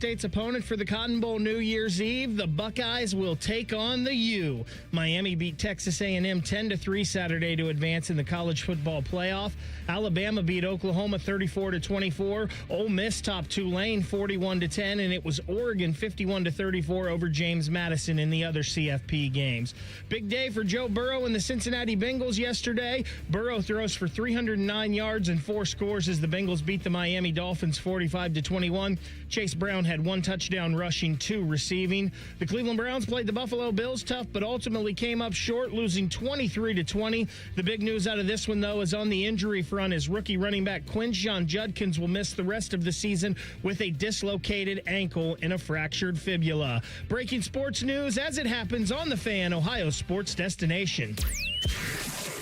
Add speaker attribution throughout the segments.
Speaker 1: State's opponent for the Cotton Bowl New Year's Eve, the Buckeyes will take on the U. Miami beat Texas A&M 10-3 Saturday to advance in the college football playoff. Alabama beat Oklahoma 34-24. Ole Miss topped Tulane 41-10, and it was Oregon 51-34 over James Madison in the other CFP games. Big day for Joe Burrow and the Cincinnati Bengals yesterday. Burrow throws for 309 yards and 4 scores as the Bengals beat the Miami Dolphins 45-21. Chase Brown had 1 touchdown rushing, 2 receiving. The Cleveland Browns played the Buffalo Bills tough, but ultimately came up short, losing 23-20. The big news out of this one, though, is on the injury front as rookie running back Judkins will miss the rest of the season with a dislocated ankle and a fractured fibula. Breaking sports news as it happens on The Fan, Ohio sports destination.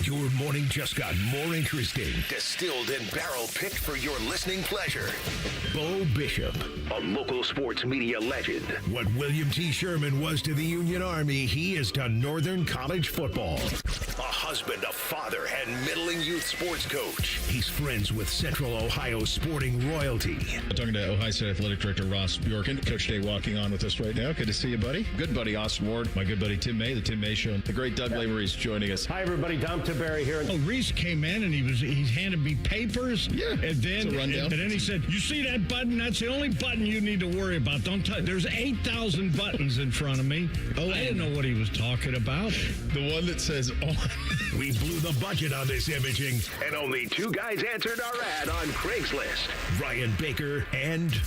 Speaker 2: Your morning just got more interesting. Distilled and barrel-picked for your listening pleasure. Bo Bishop, a local sports media legend. What William T. Sherman was to the Union Army, he is to Northern College football. A husband, a father, and middling youth sports coach. He's friends with Central Ohio sporting royalty.
Speaker 3: I'm talking to Ohio State Athletic Director Ross Bjorken. Coach Day walking on with us right now. Good to see you, buddy. Good buddy Austin Ward. My good buddy Tim May, the Tim May Show. The great Doug Lavery's joining us.
Speaker 4: Hi, everybody. Dom Barry here.
Speaker 5: Oh, Reese came in and he handed me papers.
Speaker 3: Yeah,
Speaker 5: and then
Speaker 3: and
Speaker 5: then he said, "You see that button? That's the only button you need to worry about. Don't touch. There's 8,000 buttons in front of me." Oh, I didn't know what he was talking about.
Speaker 3: The one that says on.
Speaker 2: We blew the budget on this imaging, and only 2 guys answered our ad on Craigslist. Ryan Baker and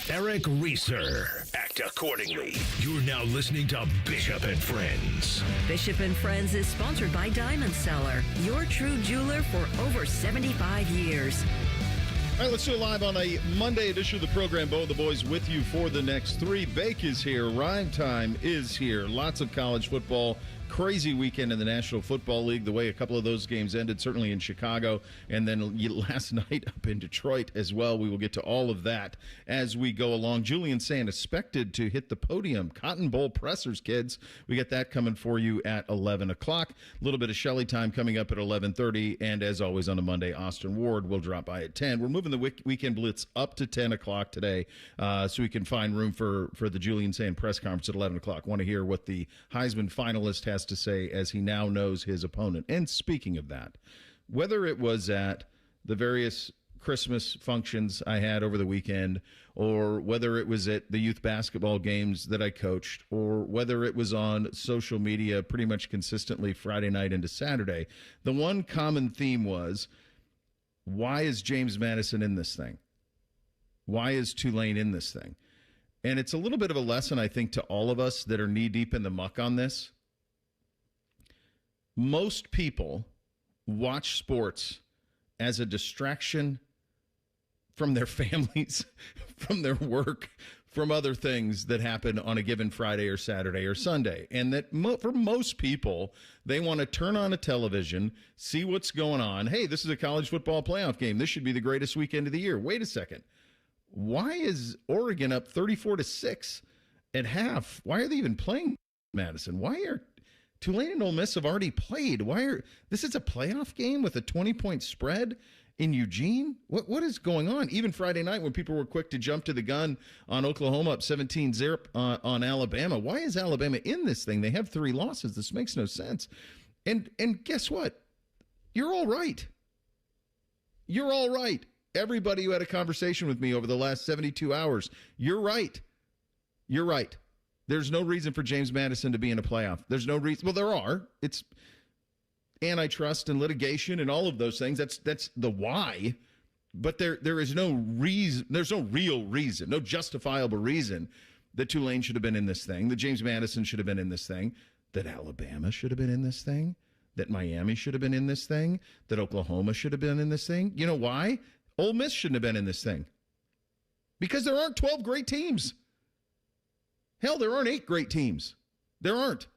Speaker 2: Eric Reeser. Act accordingly. You're now listening to Bishop and Friends.
Speaker 6: Bishop and Friends is sponsored by Diamond Seller, your true jeweler for over 75 years.
Speaker 7: All right, let's do it live on a Monday edition of the program. Bo and the boys with you for the next 3. Bake is here. Rhyme time is here. Lots of college football. Crazy weekend in the National Football League, the way a couple of those games ended, certainly in Chicago, and then last night up in Detroit as well. We will get to all of that as we go along. Julian Sayin expected to hit the podium. Cotton Bowl pressers, kids. We get that coming for you at 11 o'clock. A little bit of Shelley Time coming up at 11:30, and as always on a Monday, Austin Ward will drop by at 10. We're moving the weekend blitz up to 10 o'clock today so we can find room for the Julian Sayin press conference at 11 o'clock. Want to hear what the Heisman finalist has to say as he now knows his opponent. And speaking of that, whether it was at the various Christmas functions I had over the weekend, or whether it was at the youth basketball games that I coached, or whether it was on social media pretty much consistently Friday night into Saturday, the one common theme was, why is James Madison in this thing? Why is Tulane in this thing? And it's a little bit of a lesson, I think, to all of us that are knee-deep in the muck on this. Most people watch sports as a distraction from their families, from their work, from other things that happen on a given Friday or Saturday or Sunday. And that for most people, they want to turn on a television, see what's going on. Hey, this is a college football playoff game. This should be the greatest weekend of the year. Wait a second. Why is Oregon up 34-6 at half? Why are they even playing Madison? Why are Tulane and Ole Miss have already played? This is a playoff game with a 20-point spread in Eugene? What is going on? Even Friday night when people were quick to jump to the gun on Oklahoma up 17-0 on Alabama. Why is Alabama in this thing? They have 3 losses. This makes no sense. And guess what? You're all right. You're all right. Everybody who had a conversation with me over the last 72 hours, you're right. You're right. There's no reason for James Madison to be in a playoff. There's no reason. Well, there are. It's antitrust and litigation and all of those things. That's the why. But there is no reason. There's no real reason, no justifiable reason that Tulane should have been in this thing, that James Madison should have been in this thing, that Alabama should have been in this thing, that Miami should have been in this thing, that Oklahoma should have been in this thing. You know why? Ole Miss shouldn't have been in this thing. Because there aren't 12 great teams. Hell, there aren't 8 great teams. There aren't.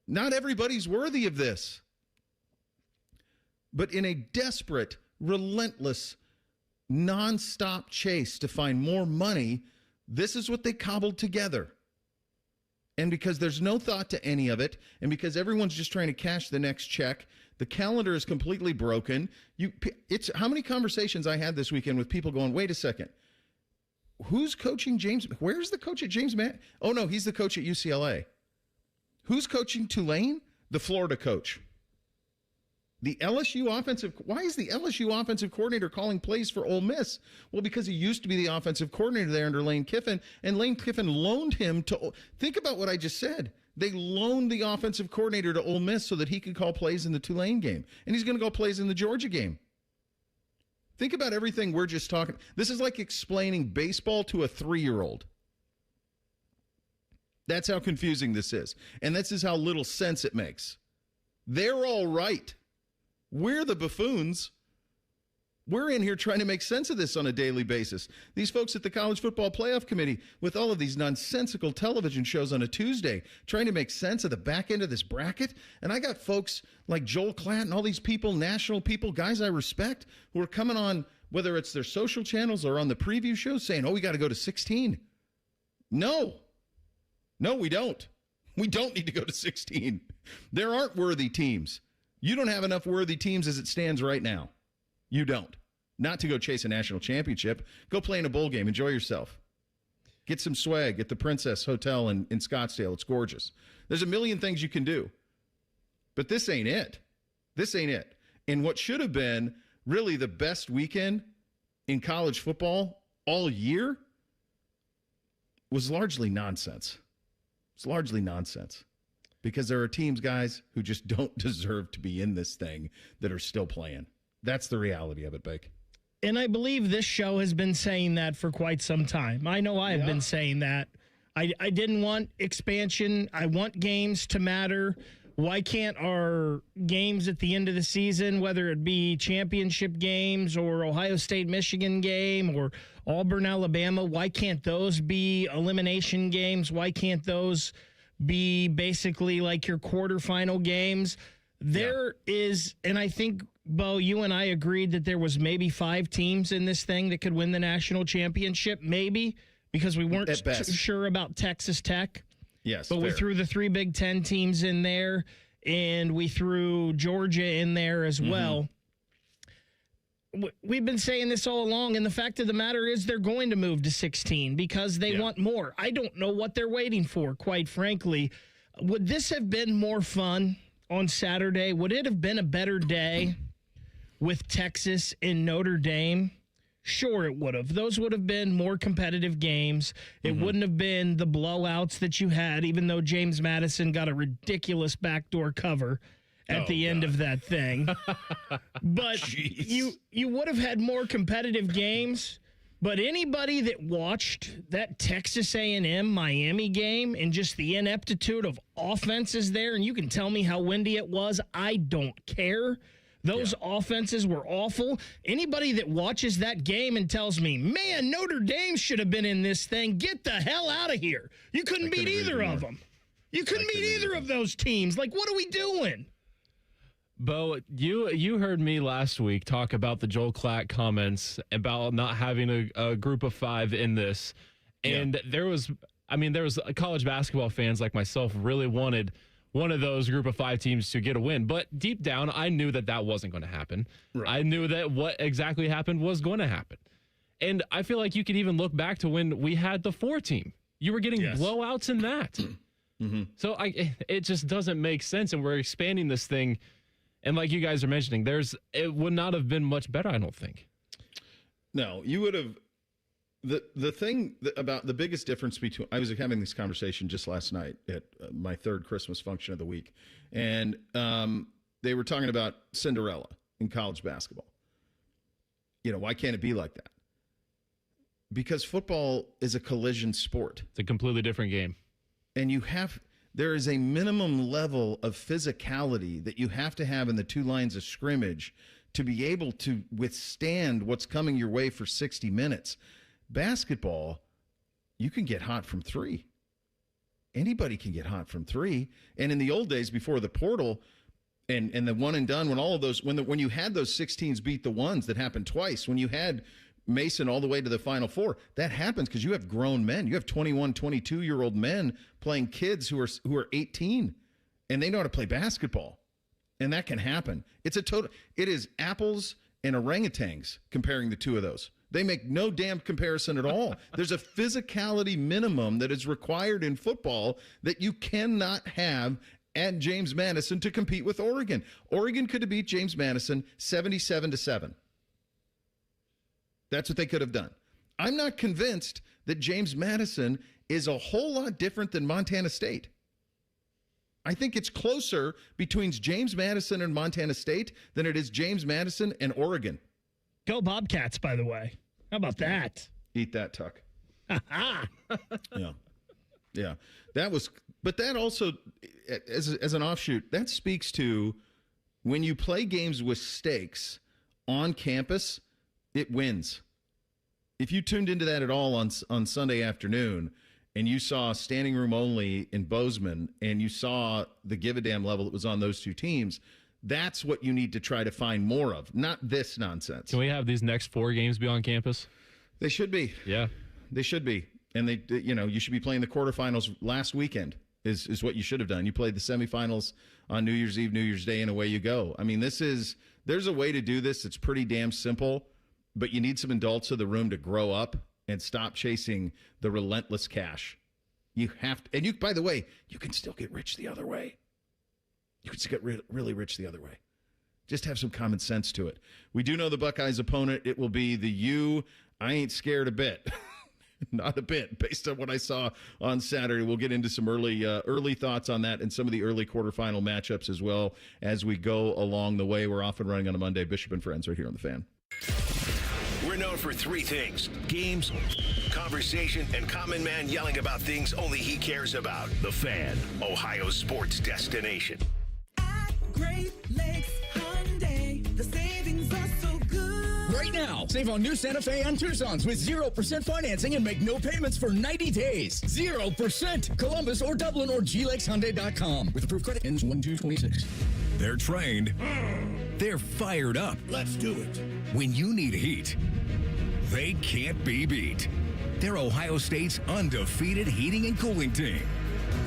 Speaker 7: Not everybody's worthy of this. But in a desperate, relentless, nonstop chase to find more money, this is what they cobbled together. And because there's no thought to any of it, and because everyone's just trying to cash the next check, the calendar is completely broken. It's how many conversations I had this weekend with people going, wait a second, who's coaching James? Where's the coach at James Oh, no, he's the coach at UCLA. Who's coaching Tulane? The Florida coach. The LSU offensive. Why is the LSU offensive coordinator calling plays for Ole Miss? Well, because he used to be the offensive coordinator there under Lane Kiffin, and Lane Kiffin loaned him to. Think about what I just said. They loaned the offensive coordinator to Ole Miss so that he could call plays in the Tulane game, and he's going to call plays in the Georgia game. Think about everything we're just talking. This is like explaining baseball to a 3-year-old. That's how confusing this is. And this is how little sense it makes. They're all right. We're the buffoons. We're in here trying to make sense of this on a daily basis. These folks at the College Football Playoff Committee with all of these nonsensical television shows on a Tuesday trying to make sense of the back end of this bracket. And I got folks like Joel Klatt and all these people, national people, guys I respect, who are coming on, whether it's their social channels or on the preview shows, saying, oh, we got to go to 16. No, we don't. We don't need to go to 16. There aren't worthy teams. You don't have enough worthy teams as it stands right now. You don't. Not to go chase a national championship. Go play in a bowl game. Enjoy yourself. Get some swag at the Princess Hotel in Scottsdale. It's gorgeous. There's a million things you can do. But this ain't it. This ain't it. And what should have been really the best weekend in college football all year was largely nonsense. It's largely nonsense. Because there are teams, guys, who just don't deserve to be in this thing that are still playing. That's the reality of it, Bake.
Speaker 1: And I believe this show has been saying that for quite some time. I know I have been saying that. I didn't want expansion. I want games to matter. Why can't our games at the end of the season, whether it be championship games or Ohio State-Michigan game or Auburn-Alabama, why can't those be elimination games? Why can't those be basically like your quarterfinal games? There is, and I think, Bo, you and I agreed that there was maybe 5 teams in this thing that could win the national championship, maybe, because we weren't too sure about Texas Tech.
Speaker 7: Yes,
Speaker 1: but we threw the 3 Big Ten teams in there, and we threw Georgia in there as well. We've been saying this all along, and the fact of the matter is they're going to move to 16 because they want more. I don't know what they're waiting for, quite frankly. Would this have been more fun on Saturday? Would it have been a better day with Texas and Notre Dame? Sure, it would have. Those would have been more competitive games. It wouldn't have been the blowouts that you had, even though James Madison got a ridiculous backdoor cover at the end of that thing. But you would have had more competitive games. But anybody that watched that Texas A&M Miami game and just the ineptitude of offenses there, and you can tell me how windy it was, I don't care. Those offenses were awful. Anybody that watches that game and tells me, man, Notre Dame should have been in this thing, get the hell out of here. You couldn't beat either of them. You couldn't beat either of those teams. Like, what are we doing?
Speaker 4: Bo, you heard me last week talk about the Joel Klatt comments about not having a group of 5 in this. And there was college basketball fans like myself really wanted one of those group of 5 teams to get a win. But deep down, I knew that wasn't going to happen. Right. I knew that what exactly happened was going to happen. And I feel like you could even look back to when we had the 4 team. You were getting blowouts in that. So it just doesn't make sense. And we're expanding this thing. And like you guys are mentioning, it would not have been much better, I don't think.
Speaker 7: No, you would have. The thing about the biggest difference between, I was having this conversation just last night at my 3rd Christmas function of the week, and they were talking about Cinderella in college basketball. You know, why can't it be like that? Because football is a collision sport.
Speaker 4: It's a completely different game.
Speaker 7: And there is a minimum level of physicality that you have to have in the 2 lines of scrimmage to be able to withstand what's coming your way for 60 minutes. Basketball, you can get hot from 3. Anybody can get hot from 3. And in the old days before the portal and the one and done, when all of those, when you had those 16s beat the ones, that happened twice. When you had Mason all the way to the Final Four, that happens because you have grown men. You have 21, 22-year-old men playing kids who are 18, and they know how to play basketball. And that can happen. It is apples and orangutans comparing the 2 of those. They make no damn comparison at all. There's a physicality minimum that is required in football that you cannot have at James Madison to compete with Oregon. Oregon could have beat James Madison 77-7. That's what they could have done. I'm not convinced that James Madison is a whole lot different than Montana State. I think it's closer between James Madison and Montana State than it is James Madison and Oregon.
Speaker 1: Go Bobcats, by the way. How about that?
Speaker 7: Eat that, Tuck. Yeah. But that also, as an offshoot, that speaks to when you play games with stakes on campus, it wins. If you tuned into that at all on Sunday afternoon and you saw standing room only in Bozeman and you saw the give a damn level that was on those two teams, that's what you need to try to find more of, not this nonsense.
Speaker 4: Can we have these next 4 games be on campus?
Speaker 7: They should be.
Speaker 4: Yeah.
Speaker 7: They should be. And you should be playing the quarterfinals last weekend is what you should have done. You played the semifinals on New Year's Eve, New Year's Day, and away you go. I mean, there's a way to do this. It's pretty damn simple, but you need some adults in the room to grow up and stop chasing the relentless cash. You have to, and you, by the way, you can still get rich the other way. You can still get really rich the other way. Just have some common sense to it. We do know the Buckeyes' opponent. It will be the U. I ain't scared a bit. Not a bit, based on what I saw on Saturday. We'll get into some early thoughts on that and some of the early quarterfinal matchups as well as we go along the way. We're off and running on a Monday. Bishop and Friends right here on The Fan.
Speaker 2: We're known for 3 things: games, conversation, and Common Man yelling about things only he cares about. The Fan, Ohio's sports destination.
Speaker 8: At Great Lakes Hyundai, the savings are so good.
Speaker 9: Right now, save on new Santa Fe and Tucson's with 0% financing and make no payments for 90 days. 0%. Columbus or Dublin or glakeshyundai.com. With approved credit ends 1/2/26.
Speaker 2: They're trained. They're fired up.
Speaker 9: Let's do it.
Speaker 2: When you need heat, they can't be beat. They're Ohio State's undefeated heating and cooling team.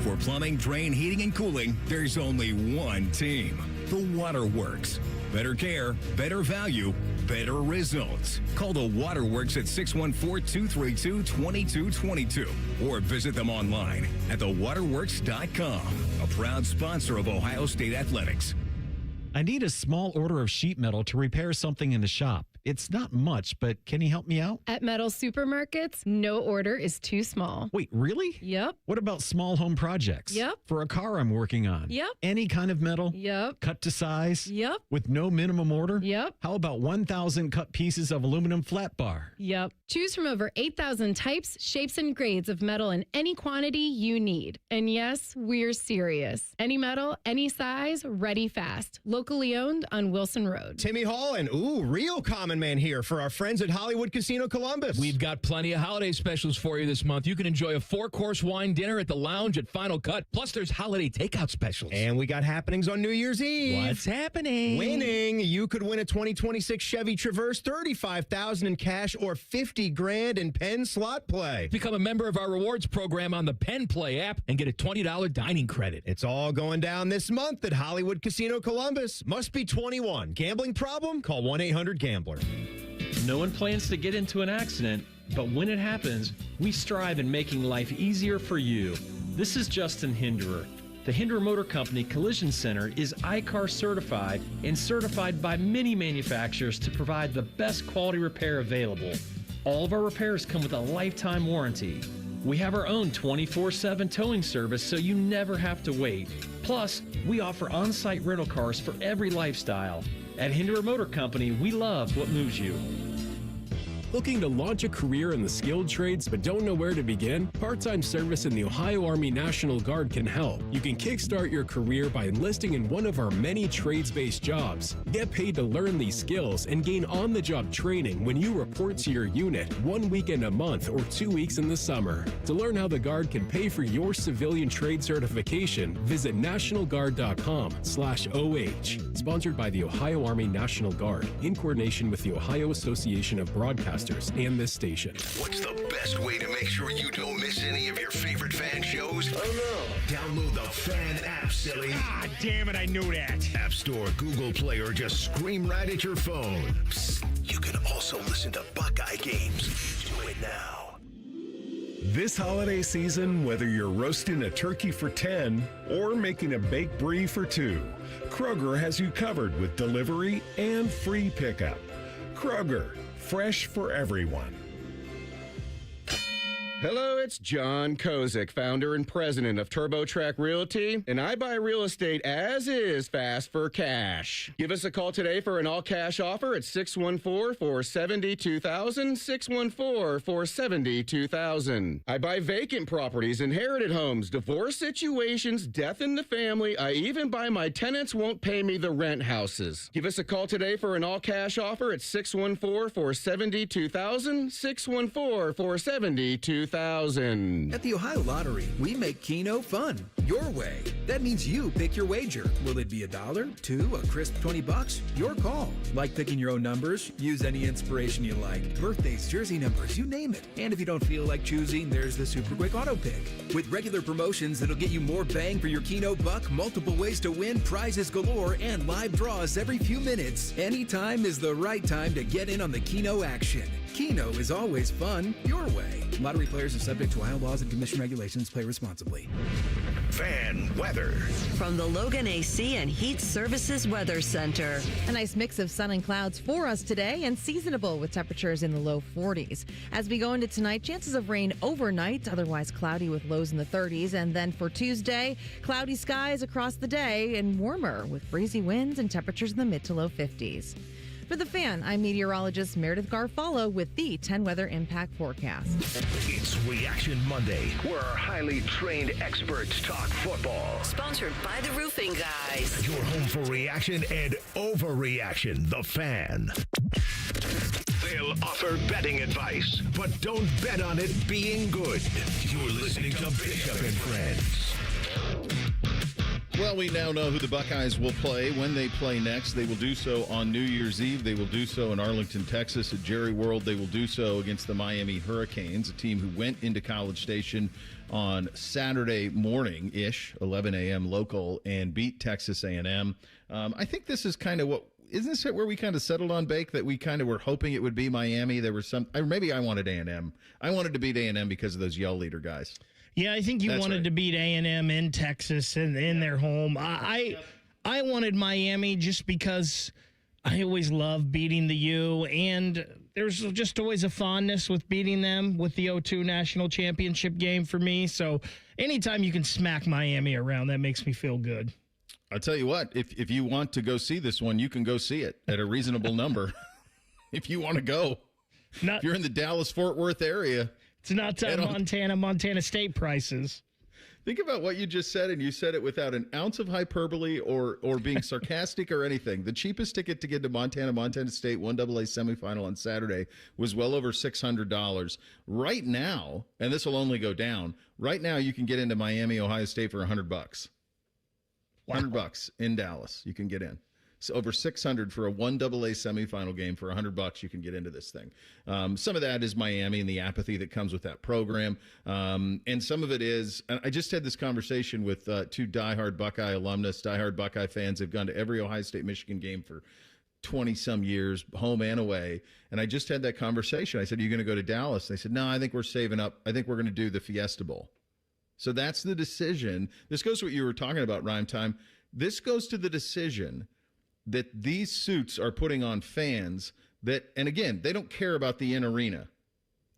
Speaker 2: For plumbing, drain, heating, and cooling, there's only one team. The Waterworks. Better care, better value, better results. Call the Waterworks at 614-232-2222 or visit them online at thewaterworks.com. A proud sponsor of Ohio State Athletics.
Speaker 10: I need a small order of sheet metal to repair something in the shop. It's not much, but can you help me out?
Speaker 11: At Metal Supermarkets, no order is too small.
Speaker 10: Wait, really?
Speaker 11: Yep.
Speaker 10: What about small home projects?
Speaker 11: Yep.
Speaker 10: For a car I'm working on?
Speaker 11: Yep.
Speaker 10: Any kind of metal?
Speaker 11: Yep.
Speaker 10: Cut to size?
Speaker 11: Yep.
Speaker 10: With no minimum order?
Speaker 11: Yep.
Speaker 10: How about 1,000 cut pieces of aluminum flat bar?
Speaker 11: Yep. Choose from over 8,000 types, shapes, and grades of metal in any quantity you need. And yes, we're serious. Any metal, any size, ready fast. Locally owned on Wilson Road.
Speaker 12: Timmy Hall and real Common Man here for our friends at Hollywood Casino Columbus.
Speaker 13: We've got plenty of holiday specials for you this month. You can enjoy a 4-course wine dinner at the lounge at Final Cut. Plus, there's holiday takeout specials.
Speaker 12: And we got happenings on New Year's Eve.
Speaker 13: What's happening?
Speaker 12: Winning. You could win a 2026 Chevy Traverse, $35,000 in cash, or $50,000 in Penn slot play.
Speaker 13: Become a member of our rewards program on the Penn Play app and get a $20 dining credit.
Speaker 12: It's all going down this month at Hollywood Casino Columbus. Must be 21. Gambling problem? Call 1-800-GAMBLER.
Speaker 14: No one plans to get into an accident, but when it happens, we strive in making life easier for you. This is Justin Hinderer. The Hinderer Motor Company Collision Center is ICAR certified and certified by many manufacturers to provide the best quality repair available. All of our repairs come with a lifetime warranty. We have our own 24/7 towing service so you never have to wait. Plus, we offer on-site rental cars for every lifestyle. At Hinderer Motor Company, we love what moves you.
Speaker 15: Looking to launch a career in the skilled trades but don't know where to begin? Part-time service in the Ohio Army National Guard can help. You can kickstart your career by enlisting in one of our many trades-based jobs. Get paid to learn these skills and gain on-the-job training when you report to your unit 1 weekend a month or 2 weeks in the summer. To learn how the Guard can pay for your civilian trade certification, visit nationalguard.com/OH. Sponsored by the Ohio Army National Guard in coordination with the Ohio Association of Broadcasters and this station.
Speaker 2: What's the best way to make sure you don't miss any of your favorite fan shows? Oh no. Download the Fan app, silly.
Speaker 5: Ah, damn it, I knew that.
Speaker 2: App Store, Google Play, or just scream right at your phone. Psst, you can also also listen to Buckeye games. Do it now.
Speaker 16: This holiday season, whether you're roasting a turkey for 10 or making a baked brie for 2, Kroger has you covered with delivery and free pickup. Kroger, fresh for everyone.
Speaker 17: Hello, it's John Kozik, founder and president of TurboTrack Realty, and I buy real estate as is fast for cash. Give us a call today for an all-cash offer at 614-470-2000, 614-470-2000. I buy vacant properties, inherited homes, divorce situations, death in the family. I even buy my tenants won't pay me the rent houses. Give us a call today for an all-cash offer at 614-470-2000, 614-470-2000.
Speaker 18: At the Ohio Lottery, we make Keno fun, your way. That means you pick your wager. Will it be $1, $2, a crisp $20? Your call. Like picking your own numbers, use any inspiration you like. Birthdays, jersey numbers, you name it. And if you don't feel like choosing, there's the Super Quick Auto Pick. With regular promotions that'll get you more bang for your Keno buck, multiple ways to win, prizes galore, and live draws every few minutes. Anytime is the right time to get in on the Keno action. Keno is always fun, your way. Lottery players are subject to Ohio laws and commission regulations. Play responsibly.
Speaker 2: Fan weather.
Speaker 6: From the Logan AC and Heat Services Weather Center.
Speaker 19: A nice mix of sun and clouds for us today and seasonable with temperatures in the low 40s. As we go into tonight, chances of rain overnight, otherwise cloudy with lows in the 30s. And then for Tuesday, cloudy skies across the day and warmer with breezy winds and temperatures in the mid to low 50s. For The Fan, I'm meteorologist Meredith Garfalo with the 10 Weather Impact Forecast.
Speaker 2: It's Reaction Monday, where our highly trained experts talk football.
Speaker 6: Sponsored by the Roofing Guys.
Speaker 2: Your home for reaction and overreaction, The Fan. They'll offer betting advice, but don't bet on it being good. You're listening to Bishop and Friends.
Speaker 7: Well, we now know who the Buckeyes will play when they play next. They will do so on New Year's Eve. They will do so in Arlington, Texas at Jerry World. They will do so against the Miami Hurricanes, a team who went into College Station on Saturday morning-ish, 11 a.m. local, and beat Texas A&M. I think this is kind of what – isn't this where we kind of settled on, Bake, that we kind of were hoping it would be Miami? There was some – maybe I wanted A&M. I wanted to beat A&M because of those Yell Leader guys.
Speaker 1: Yeah, I think you wanted to beat A&M in Texas and in their home. I wanted Miami just because I always love beating the U, and there's just always a fondness with beating them with the 02 National Championship game for me. So anytime you can smack Miami around, that makes me feel good.
Speaker 7: I'll tell you what, if you want to go see this one, you can go see it at a reasonable number. If you want to go. If you're in the Dallas-Fort Worth area.
Speaker 1: It's not Montana State prices.
Speaker 7: Think about what you just said, and you said it without an ounce of hyperbole or being sarcastic or anything. The cheapest ticket to get to Montana State 1AA semifinal on Saturday was well over $600. Right now, and this will only go down, right now you can get into Miami, Ohio State for $100. $100 in Dallas, you can get in. So over $600 for a 1AA semifinal game for $100. You can get into this thing. Some of that is Miami and the apathy that comes with that program, and some of it is. I just had this conversation with two diehard Buckeye alumnus, diehard Buckeye fans. They've gone to every Ohio State Michigan game for 20 some years, home and away. And I just had that conversation. I said, "Are you going to go to Dallas?" They said, "No, I think we're saving up. I think we're going to do the Fiesta Bowl." So that's the decision. This goes to what you were talking about, Rhyme Time. This goes to the decision that these suits are putting on fans that, and again, they don't care about the in-arena.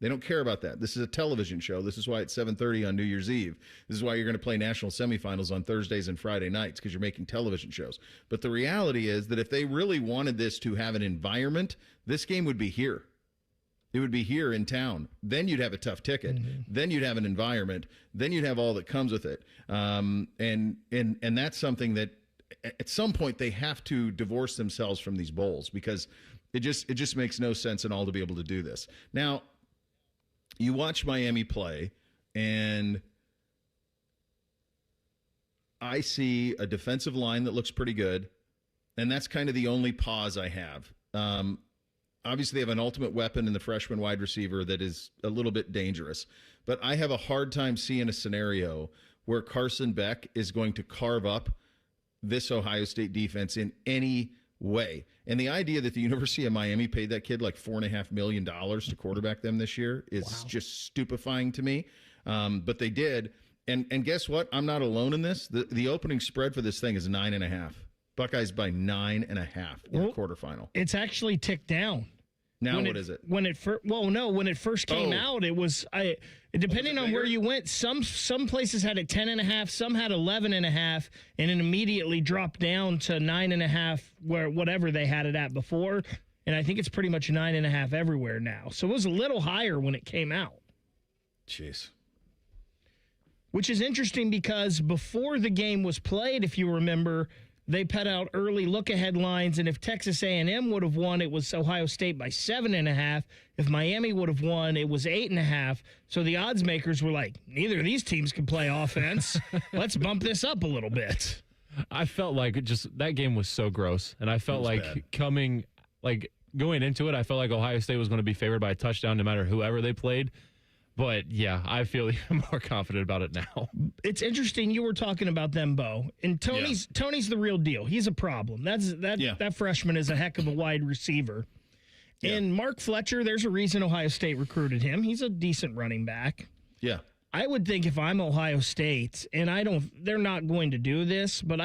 Speaker 7: They don't care about that. This is a television show. This is why it's 7:30 on New Year's Eve. This is why you're going to play national semifinals on Thursdays and Friday nights, because you're making television shows. But the reality is that if they really wanted this to have an environment, this game would be here. It would be here in town. Then you'd have a tough ticket. Mm-hmm. Then you'd have an environment. Then you'd have all that comes with it. And that's something that at some point they have to divorce themselves from these bowls, because it just makes no sense at all to be able to do this. Now, you watch Miami play, and I see a defensive line that looks pretty good, and that's kind of the only pause I have. Obviously, they have an ultimate weapon in the freshman wide receiver that is a little bit dangerous, but I have a hard time seeing a scenario where Carson Beck is going to carve up this Ohio State defense in any way. And the idea that the University of Miami paid that kid like $4.5 million to quarterback them this year is just stupefying to me. But they did. And guess what? I'm not alone in this. The opening spread for this thing is 9.5. Buckeyes by 9.5 in the quarterfinal.
Speaker 1: It's actually ticked down.
Speaker 7: Now what is it?
Speaker 1: When it first came out, it was depending on where you went. Some places had it 10.5, some had 11.5, and it immediately dropped down to 9.5, where whatever they had it at before. And I think it's pretty much 9.5 everywhere now. So it was a little higher when it came out.
Speaker 7: Jeez.
Speaker 1: Which is interesting because before the game was played, if you remember, they put out early look-ahead lines, and if Texas A&M would have won, it was Ohio State by 7.5. If Miami would have won, it was 8.5. So the odds makers were like, neither of these teams can play offense. Let's bump this up a little bit.
Speaker 4: I felt like that game was so gross, and I felt like going into it, I felt like Ohio State was going to be favored by a touchdown no matter whoever they played. But, yeah, I feel even more confident about it now.
Speaker 1: It's interesting. You were talking about them, Bo. And Tony's the real deal. He's a problem. That freshman is a heck of a wide receiver. Yeah. And Mark Fletcher, there's a reason Ohio State recruited him. He's a decent running back.
Speaker 7: Yeah.
Speaker 1: I would think if I'm Ohio State, and they're not going to do this, but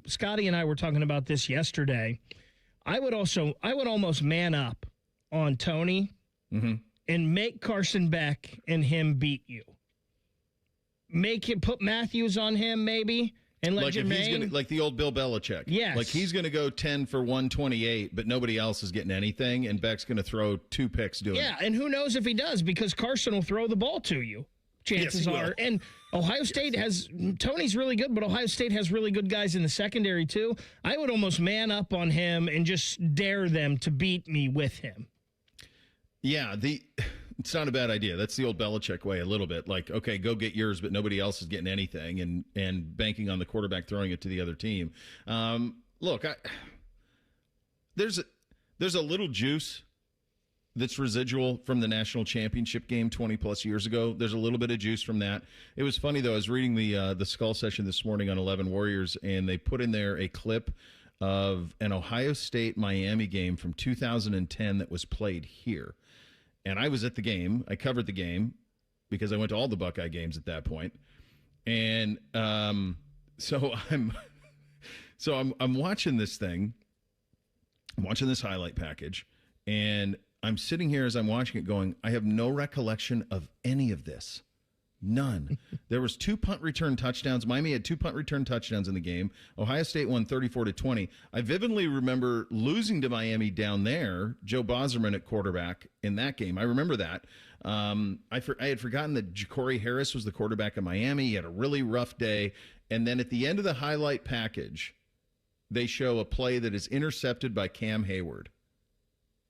Speaker 1: Scotty and I were talking about this yesterday. I would almost man up on Tony. Mm-hmm. And make Carson Beck and him beat you. Put Matthews on him maybe, and let Jermaine.
Speaker 7: Like the old Bill Belichick.
Speaker 1: Yes.
Speaker 7: Like he's going to go 10 for 128, but nobody else is getting anything, and Beck's going to throw 2 picks doing it.
Speaker 1: Yeah, and who knows if he does, because Carson will throw the ball to you. Chances are. And Ohio State Tony's really good, but Ohio State has really good guys in the secondary too. I would almost man up on him and just dare them to beat me with him.
Speaker 7: Yeah, it's not a bad idea. That's the old Belichick way a little bit. Like, okay, go get yours, but nobody else is getting anything, and banking on the quarterback throwing it to the other team. Look, there's a little juice that's residual from the national championship game 20-plus years ago. There's a little bit of juice from that. It was funny, though. I was reading the Skull session this morning on 11 Warriors, and they put in there a clip of an Ohio State-Miami game from 2010 that was played here. And I was at the game. I covered the game because I went to all the Buckeye games at that point. And so I'm watching this thing. I'm watching this highlight package, and I'm sitting here as I'm watching it going, I have no recollection of any of this. None. There was 2 punt return touchdowns. Miami had 2 punt return touchdowns in the game. Ohio State won 34-20. I vividly remember losing to Miami down there. Joe Bosserman at quarterback in that game. I remember that. I had forgotten that Ja'Cory Harris was the quarterback of Miami. He had a really rough day. And then at the end of the highlight package, they show a play that is intercepted by Cam Hayward.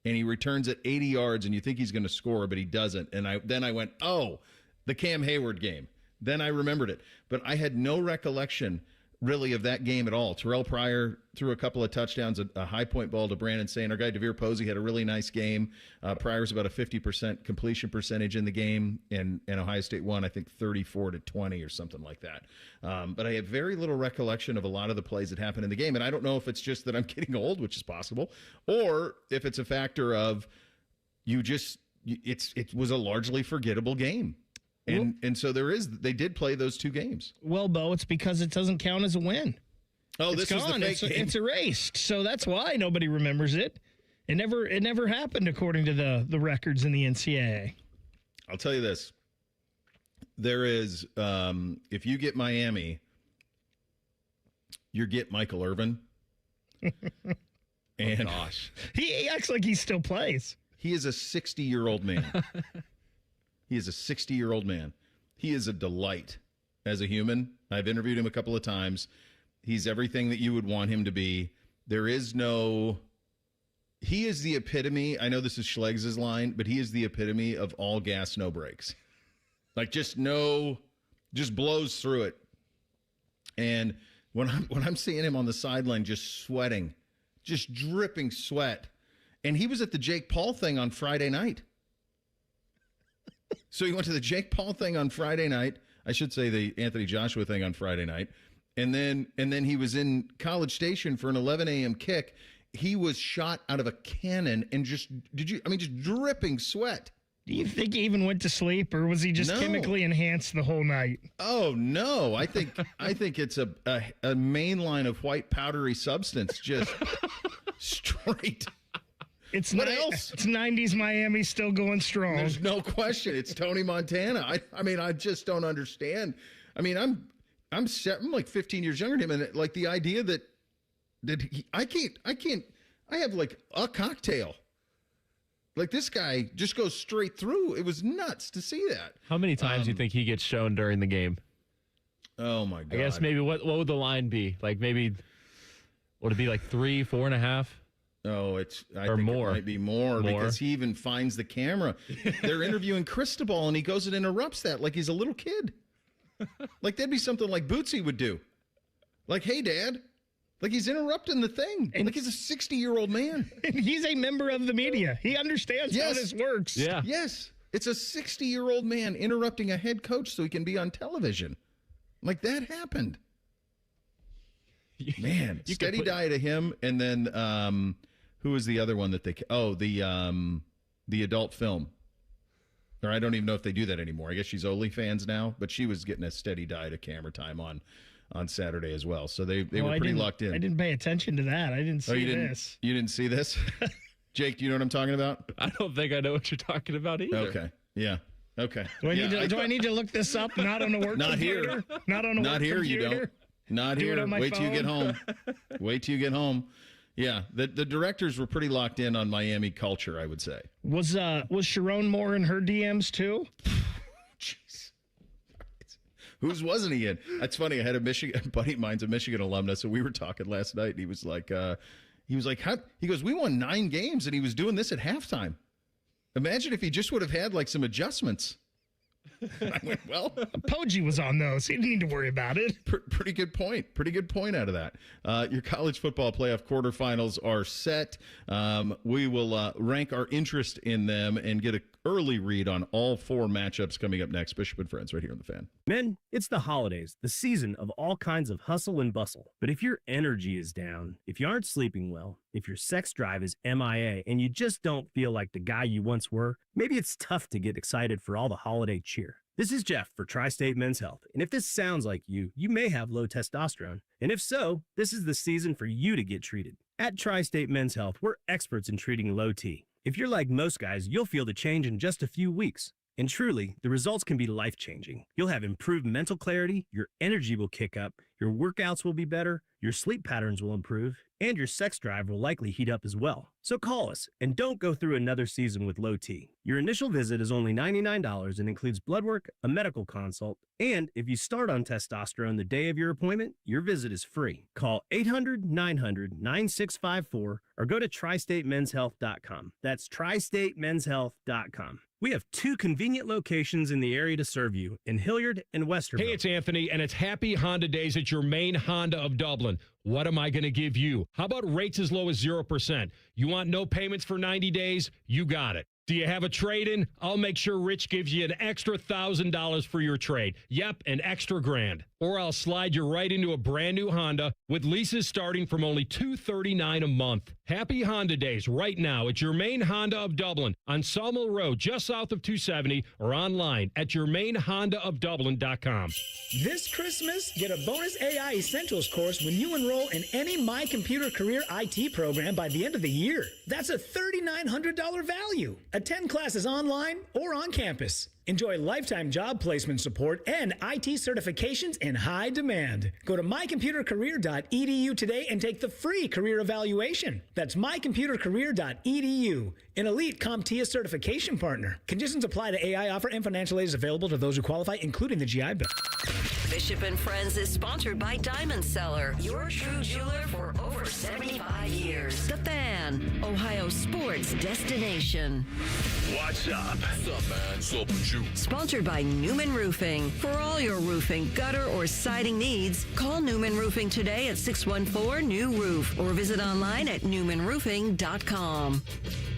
Speaker 7: And he returns at 80 yards, and you think he's going to score, but he doesn't. And then I went, oh, the Cam Hayward game. Then I remembered it. But I had no recollection, really, of that game at all. Terrell Pryor threw a couple of touchdowns, a high point ball to Brandon Sayin. Our guy DeVere Posey had a really nice game. Pryor's about a 50% completion percentage in the game, and Ohio State won, I think, 34-20 or something like that. But I have very little recollection of a lot of the plays that happened in the game, and I don't know if it's just that I'm getting old, which is possible, or if it's a factor of it was a largely forgettable game. And so they did play those 2 games.
Speaker 1: Well, Bo, it's because it doesn't count as a win.
Speaker 7: Oh,
Speaker 1: it's
Speaker 7: this was the fake game.
Speaker 1: It's erased. So that's why nobody remembers it. It never happened according to the records in the NCAA.
Speaker 7: I'll tell you this. There is, if you get Miami, you get Michael Irvin. And
Speaker 1: gosh. He acts like he still plays.
Speaker 7: He is a 60-year-old man. He is a 60-year-old man. He is a delight as a human. I've interviewed him a couple of times. He's everything that you would want him to be. He is the epitome. I know this is Schleg's line, but he is the epitome of all gas, no brakes. Like just blows through it. And when I'm seeing him on the sideline just sweating, just dripping sweat, and he was at the Jake Paul thing on Friday night. So he went to the Jake Paul thing on Friday night. I should say the Anthony Joshua thing on Friday night. And then he was in College Station for an 11 a.m. kick. he was shot out of a cannon and just dripping sweat.
Speaker 1: Do you think he even went to sleep, or was he just chemically enhanced the whole night?
Speaker 7: Oh no, I think it's a main line of white powdery substance just straight.
Speaker 1: It's
Speaker 7: what else?
Speaker 1: It's 90s Miami still going strong.
Speaker 7: There's no question. It's Tony Montana. I mean, I just don't understand. I mean, I'm like 15 years younger than him, and like the idea that I have like a cocktail. Like this guy just goes straight through. It was nuts to see that.
Speaker 4: How many times do you think he gets shown during the game?
Speaker 7: Oh my God.
Speaker 4: I guess maybe what would the line be? Like maybe would it be like 3, 4.5?
Speaker 7: Oh, I think
Speaker 4: more.
Speaker 7: It might be more because he even finds the camera. They're interviewing Cristobal and he goes and interrupts that like he's a little kid. Like that'd be something like Bootsy would do. Like, hey, Dad. Like he's interrupting the thing. And like he's a 60-year-old man.
Speaker 1: And he's a member of the media. He understands how this works.
Speaker 4: Yeah.
Speaker 7: Yes. It's a 60-year-old man interrupting a head coach so he can be on television. Like that happened. Man, steady diet of him. And then who was the other one that the adult film. Or I don't even know if they do that anymore. I guess she's OnlyFans now, but she was getting a steady diet of camera time on Saturday as well. So they were pretty locked in.
Speaker 1: I didn't pay attention to that. I didn't see this.
Speaker 7: You didn't see this? Jake, do you know what I'm talking about?
Speaker 4: I don't think I know what you're talking about either.
Speaker 7: Okay. Yeah. Okay.
Speaker 1: Do I need to look this up? Not on a work
Speaker 7: Not
Speaker 1: computer?
Speaker 7: here.
Speaker 1: Not on a
Speaker 7: Not
Speaker 1: work
Speaker 7: here,
Speaker 1: computer?
Speaker 7: you don't. Not
Speaker 1: Do it
Speaker 7: here.
Speaker 1: on my
Speaker 7: Wait till you
Speaker 1: phone?
Speaker 7: get home. Wait till you get home. Yeah. The directors were pretty locked in on Miami culture, I would say.
Speaker 1: Was Sharon Moore in her DMs too?
Speaker 7: Jeez. Whose wasn't he in? That's funny. I had a buddy of mine's a Michigan alumnus, so we were talking last night, and he was like, how? He goes, we won 9 games, and he was doing this at halftime. Imagine if he just would have had like some adjustments. I went, well,
Speaker 1: Poggi was on those. He didn't need to worry about it.
Speaker 7: Pretty good point. Pretty good point out of that. Your college football playoff quarterfinals are set. We will rank our interest in them and get an early read on all 4 matchups coming up next. Bishop and Friends right here on The Fan.
Speaker 20: Men, it's the holidays, the season of all kinds of hustle and bustle. But if your energy is down, if you aren't sleeping well, if your sex drive is MIA, and you just don't feel like the guy you once were, maybe it's tough to get excited for all the holiday cheer. This is Jeff for Tri-State Men's Health, and if this sounds like you may have low testosterone, and if so, this is the season for you to get treated. At Tri-State Men's Health, we're experts in treating low T. If you're like most guys, you'll feel the change in just a few weeks. And truly, the results can be life-changing. You'll have improved mental clarity, your energy will kick up, your workouts will be better, your sleep patterns will improve, and your sex drive will likely heat up as well. So call us and don't go through another season with low T. Your initial visit is only $99 and includes blood work, a medical consult, and if you start on testosterone the day of your appointment, your visit is free. Call 800-900-9654 or go to tristatemenshealth.com. That's tristatemenshealth.com. We have 2 convenient locations in the area to serve you in Hilliard and Westerville.
Speaker 21: Hey, it's Anthony, and it's Happy Honda Days at your main Honda of Dublin. What am I going to give you? How about rates as low as 0%? You want no payments for 90 days? You got it. Do you have a trade-in? I'll make sure Rich gives you an extra $1,000 for your trade. Yep, an extra $1,000. Or I'll slide you right into a brand new Honda with leases starting from only $239 a month. Happy Honda Days right now at your main Honda of Dublin on Sawmill Road, just south of 270, or online at yourmainhondaofdublin.com.
Speaker 22: This Christmas, get a bonus AI Essentials course when you enroll in any My Computer Career IT program by the end of the year. That's a $3,900 value. Attend classes online or on campus. Enjoy lifetime job placement support and IT certifications in high demand. Go to mycomputercareer.edu today and take the free career evaluation. That's mycomputercareer.edu, an elite CompTIA certification partner. Conditions apply to AI offer and financial aid is available to those who qualify, including the GI Bill.
Speaker 6: Bishop and Friends is sponsored by Diamond Seller, your true jeweler for over 75 years. The Fan, Ohio sports destination.
Speaker 2: What's up? What's up, man? What's up with you?
Speaker 6: Sponsored by Newman Roofing. For all your roofing, gutter, or siding needs, call Newman Roofing today at 614-NEW-ROOF or visit online at newmanroofing.com.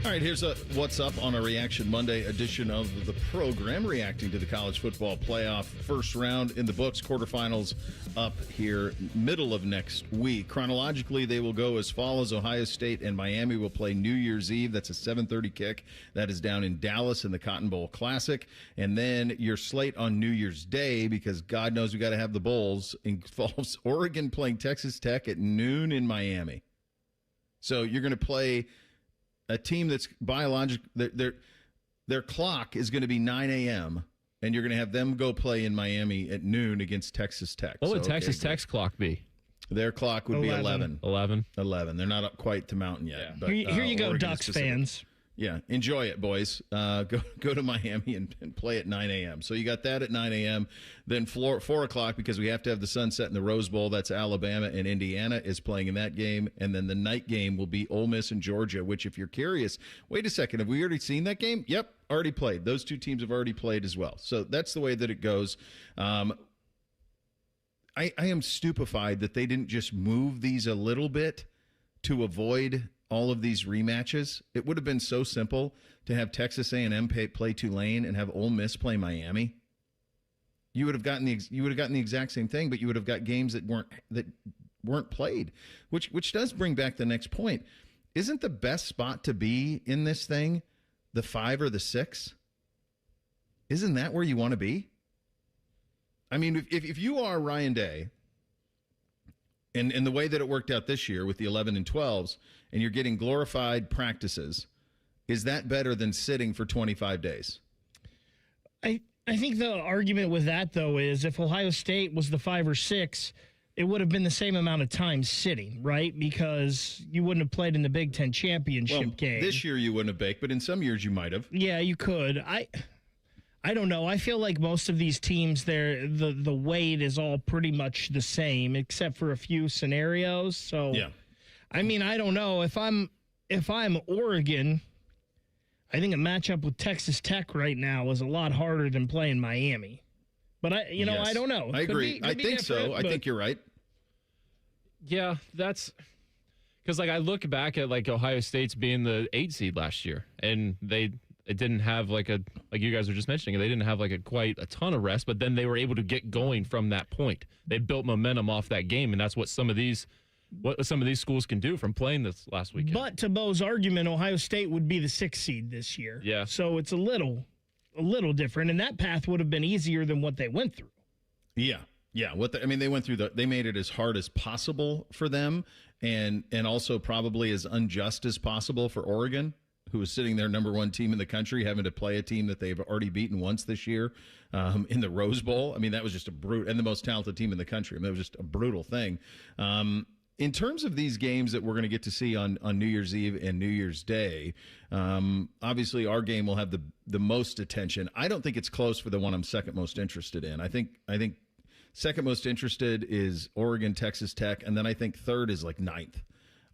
Speaker 7: All right, here's what's up on a Reaction Monday edition of the program, reacting to the college football playoff first round in the books, quarterfinals up here middle of next week. Chronologically, they will go as follows. Ohio State and Miami will play New Year's Eve. That's a 7:30 kick. That is down in Dallas in the Cotton Bowl Classic. And then your slate on New Year's Day, because God knows we got to have the bowls, involves Oregon playing Texas Tech at noon in Miami. So you're going to play a team that's their clock is going to be 9 a.m., and you're going to have them go play in Miami at noon against Texas Tech.
Speaker 4: What would Texas Tech's clock be?
Speaker 7: Their clock would be 11.
Speaker 4: 11?
Speaker 7: 11. They're not up quite to Mountain yet.
Speaker 1: Yeah.
Speaker 7: But,
Speaker 1: here you go,
Speaker 7: Oregon
Speaker 1: Ducks fans.
Speaker 7: Yeah, enjoy it, boys. Go to Miami and play at 9 a.m. So you got that at 9 a.m. Then 4 o'clock, because we have to have the sunset in the Rose Bowl. That's Alabama and Indiana is playing in that game. And then the night game will be Ole Miss and Georgia, which, if you're curious, wait a second, have we already seen that game? Yep, already played. Those two teams have already played as well. So that's the way that it goes. I am stupefied that they didn't just move these a little bit to avoid all of these rematches. It would have been so simple to have Texas A&M play Tulane and have Ole Miss play Miami. You would have gotten the exact same thing, but you would have got games that weren't played, which does bring back the next point. Isn't the best spot to be in this thing the 5 or the 6? Isn't that where you want to be? I mean, if you are Ryan Day, and the way that it worked out this year with the 11 and 12s, and you're getting glorified practices, is that better than sitting for 25 days?
Speaker 1: I think the argument with that, though, is if Ohio State was the 5 or 6, it would have been the same amount of time sitting, right? Because you wouldn't have played in the Big Ten championship game.
Speaker 7: This year you wouldn't have baked, but in some years you might have.
Speaker 1: Yeah, you could. I don't know. I feel like most of these teams, the weight is all pretty much the same, except for a few scenarios. So, yeah. I mean, I don't know. If I'm Oregon, I think a matchup with Texas Tech right now is a lot harder than playing Miami. But I don't know.
Speaker 7: I agree. I think so. I think you're right.
Speaker 4: Yeah, that's because I look back at Ohio State's being the 8 seed last year, and it didn't have like you guys were just mentioning, they didn't have quite a ton of rest, but then they were able to get going from that point. They built momentum off that game, and that's what some of these schools can do from playing this last weekend.
Speaker 1: But to Bo's argument, Ohio State would be the 6th seed this year.
Speaker 4: Yeah.
Speaker 1: So it's a little different, and that path would have been easier than what they went through.
Speaker 7: Yeah. Yeah. They went through they made it as hard as possible for them, and also probably as unjust as possible for Oregon, who was sitting their number 1 team in the country, having to play a team that they've already beaten once this year in the Rose Bowl. I mean, that was just and the most talented team in the country. I mean, it was just a brutal thing. In terms of these games that we're going to get to see on New Year's Eve and New Year's Day, obviously our game will have the most attention. I don't think it's close for the one I'm second most interested in. I think second most interested is Oregon, Texas Tech, and then I think third is 9th.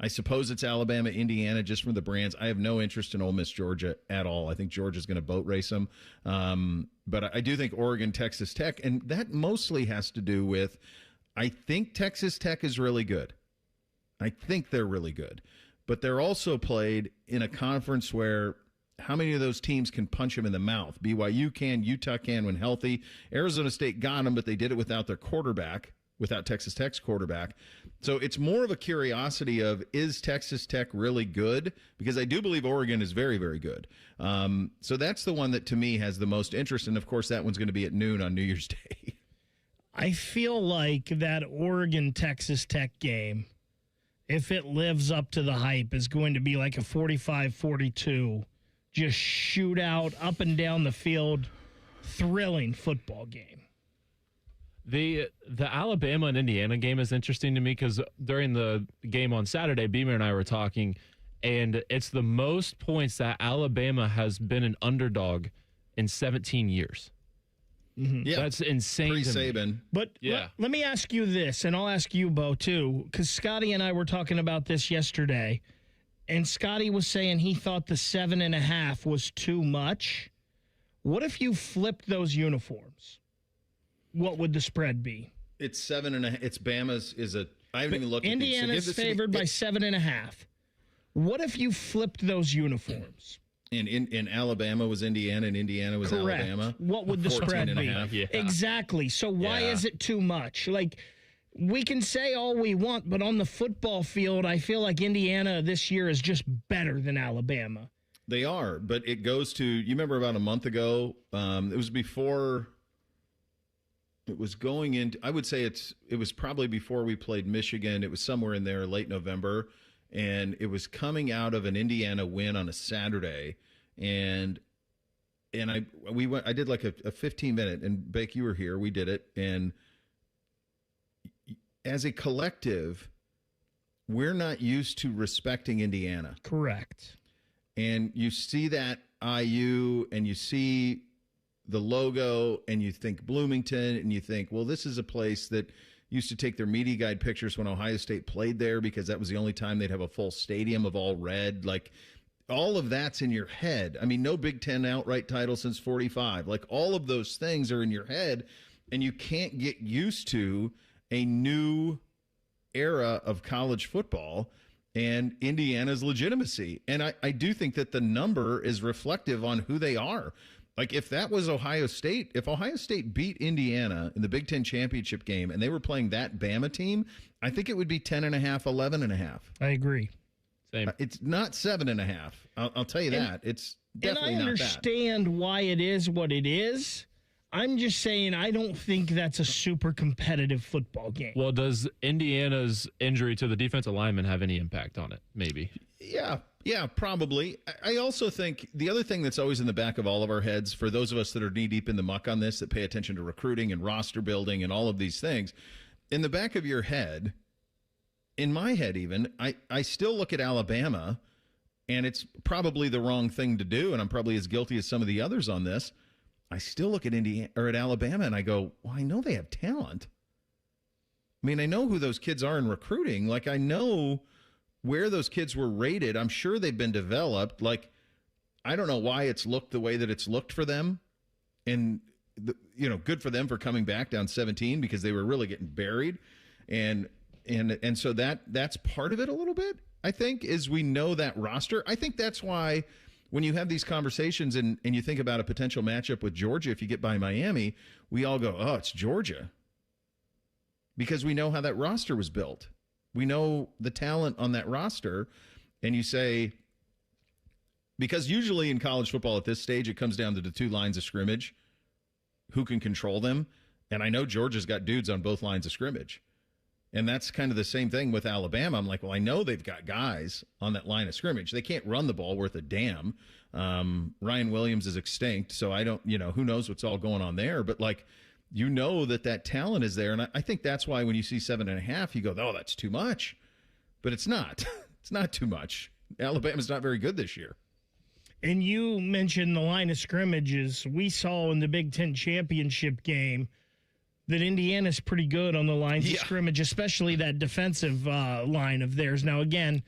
Speaker 7: I suppose it's Alabama, Indiana, just from the brands. I have no interest in Ole Miss, Georgia at all. I think Georgia's going to boat race them. But I do think Oregon, Texas Tech, and that mostly has to do with, I think Texas Tech is really good. I think they're really good. But they're also played in a conference where how many of those teams can punch them in the mouth? BYU can, Utah can when healthy. Arizona State got them, but they did it without their quarterback, without Texas Tech's quarterback. So it's more of a curiosity of, is Texas Tech really good? Because I do believe Oregon is very, very good. So that's the one that, to me, has the most interest. And, of course, that one's going to be at noon on New Year's Day.
Speaker 1: I feel like that Oregon-Texas Tech game, if it lives up to the hype, is going to be like a 45-42, just shootout up and down the field, thrilling football game.
Speaker 4: The Alabama and Indiana game is interesting to me because during the game on Saturday, Beamer and I were talking, and it's the most points that Alabama has been an underdog in 17 years.
Speaker 1: Mm-hmm.
Speaker 7: Yeah,
Speaker 4: that's insane.
Speaker 7: Pre-Saban.
Speaker 1: But
Speaker 4: yeah,
Speaker 1: let me ask you this, and I'll ask you, Bo, too, because Scotty and I were talking about this yesterday, and Scotty was saying he thought the 7.5 was too much. What if you flipped those uniforms? What would the spread be?
Speaker 7: It's 7.5. It's Bama's I haven't even looked at these.
Speaker 1: Indiana's favored by 7.5. What if you flipped those uniforms?
Speaker 7: In Alabama was Indiana, and Indiana was
Speaker 1: Correct.
Speaker 7: Alabama.
Speaker 1: What would the spread be?
Speaker 7: Yeah.
Speaker 1: Exactly. So why is it too much? Like, we can say all we want, but on the football field, I feel like Indiana this year is just better than Alabama.
Speaker 7: They are, but it goes to, you remember about a month ago, it was before, it was going into, I would say it was probably before we played Michigan. It was somewhere in there, late November, and it was coming out of an Indiana win on a Saturday, and I did like a 15-minute, and Bake, you were here, we did it, and as a collective, we're not used to respecting Indiana.
Speaker 1: Correct.
Speaker 7: And you see that IU, and you see the logo, and you think Bloomington, and you think, well, this is a place that used to take their media guide pictures when Ohio State played there because that was the only time they'd have a full stadium of all red. Like, all of that's in your head. I mean, no Big Ten outright title since 45. Like, all of those things are in your head, and you can't get used to a new era of college football and Indiana's legitimacy. And I do think that the number is reflective on who they are. Like, if that was Ohio State, if Ohio State beat Indiana in the Big Ten championship game and they were playing that Bama team, I think it would be 10.5, 11.5.
Speaker 1: I agree.
Speaker 4: Same.
Speaker 7: It's not 7.5. I'll tell you that. It's definitely not that.
Speaker 1: And I understand why it is what it is. I'm just saying I don't think that's a super competitive football game.
Speaker 4: Well, does Indiana's injury to the defensive lineman have any impact on it? Maybe.
Speaker 7: Yeah, probably. I also think the other thing that's always in the back of all of our heads, for those of us that are knee-deep in the muck on this, that pay attention to recruiting and roster building and all of these things, in the back of your head, in my head even, I still look at Alabama, and it's probably the wrong thing to do, and I'm probably as guilty as some of the others on this. I still look at Indiana or at Alabama and I go, well, I know they have talent. I mean, I know who those kids are in recruiting. Like, I know where those kids were rated. I'm sure they've been developed. Like, I don't know why it's looked the way that it's looked for them. And, good for them for coming back down 17 because they were really getting buried. And so that's part of it a little bit, I think, is we know that roster. I think that's why when you have these conversations and you think about a potential matchup with Georgia, if you get by Miami, we all go, oh, it's Georgia. Because we know how that roster was built. We know the talent on that roster. And you say, because usually in college football at this stage, it comes down to the two lines of scrimmage, who can control them. And I know Georgia's got dudes on both lines of scrimmage. And that's kind of the same thing with Alabama. I'm like, well, I know they've got guys on that line of scrimmage. They can't run the ball worth a damn. Ryan Williams is extinct, so I don't, who knows what's all going on there. But, like, that talent is there. And I think that's why when you see 7.5, you go, oh, that's too much. But it's not. It's not too much. Alabama's not very good this year.
Speaker 1: And you mentioned the line of scrimmages. We saw in the Big Ten championship game that Indiana's pretty good on the lines of scrimmage, especially that defensive line of theirs. Now, again,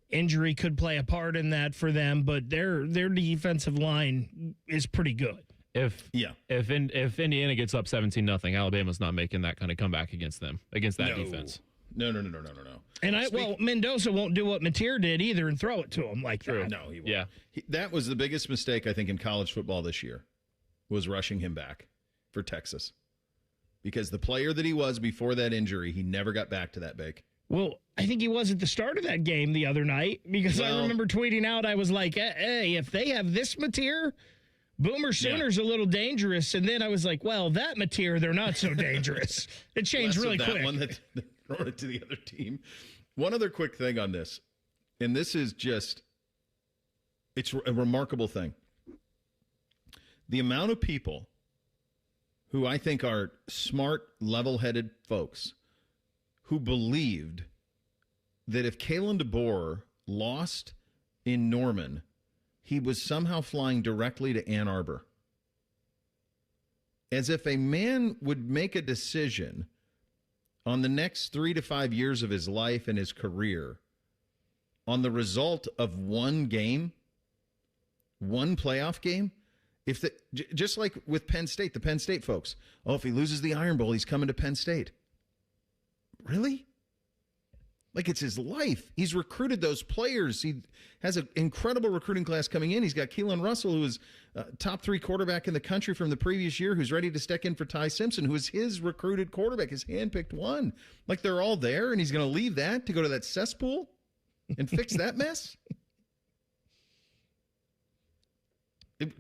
Speaker 1: injury could play a part in that for them, but their defensive line is pretty good.
Speaker 4: If Indiana gets up 17-0, Alabama's not making that kind of comeback against them, against that defense.
Speaker 7: No.
Speaker 1: And Mendoza won't do what Mateer did either and throw it to him like that.
Speaker 7: No, he won't. Yeah. That was the biggest mistake, I think, in college football this year, was rushing him back for Texas. Because the player that he was before that injury, he never got back to that big.
Speaker 1: Well, I think he was at the start of that game the other night because I remember tweeting out, I was like, hey, if they have this Mateer, Boomer Sooner's a little dangerous. And then I was like, well, that Mateer, they're not so dangerous. It changed really quick.
Speaker 7: One that thrown it to the other team. One other quick thing on this, and this is just, it's a remarkable thing. The amount of people who I think are smart, level-headed folks who believed that if Kalen DeBoer lost in Norman, he was somehow flying directly to Ann Arbor. As if a man would make a decision on the next 3 to 5 years of his life and his career on the result of one game, one playoff game. Just like with Penn State, the Penn State folks. Oh, if he loses the Iron Bowl, he's coming to Penn State. Really? like it's his life. He's recruited those players. He has an incredible recruiting class coming in. He's got Keelan Russell, who is top 3 quarterback in the country from the previous year, who's ready to step in for Ty Simpson, who is his recruited quarterback, his handpicked one. Like, they're all there, and he's going to leave that to go to that cesspool and fix that mess?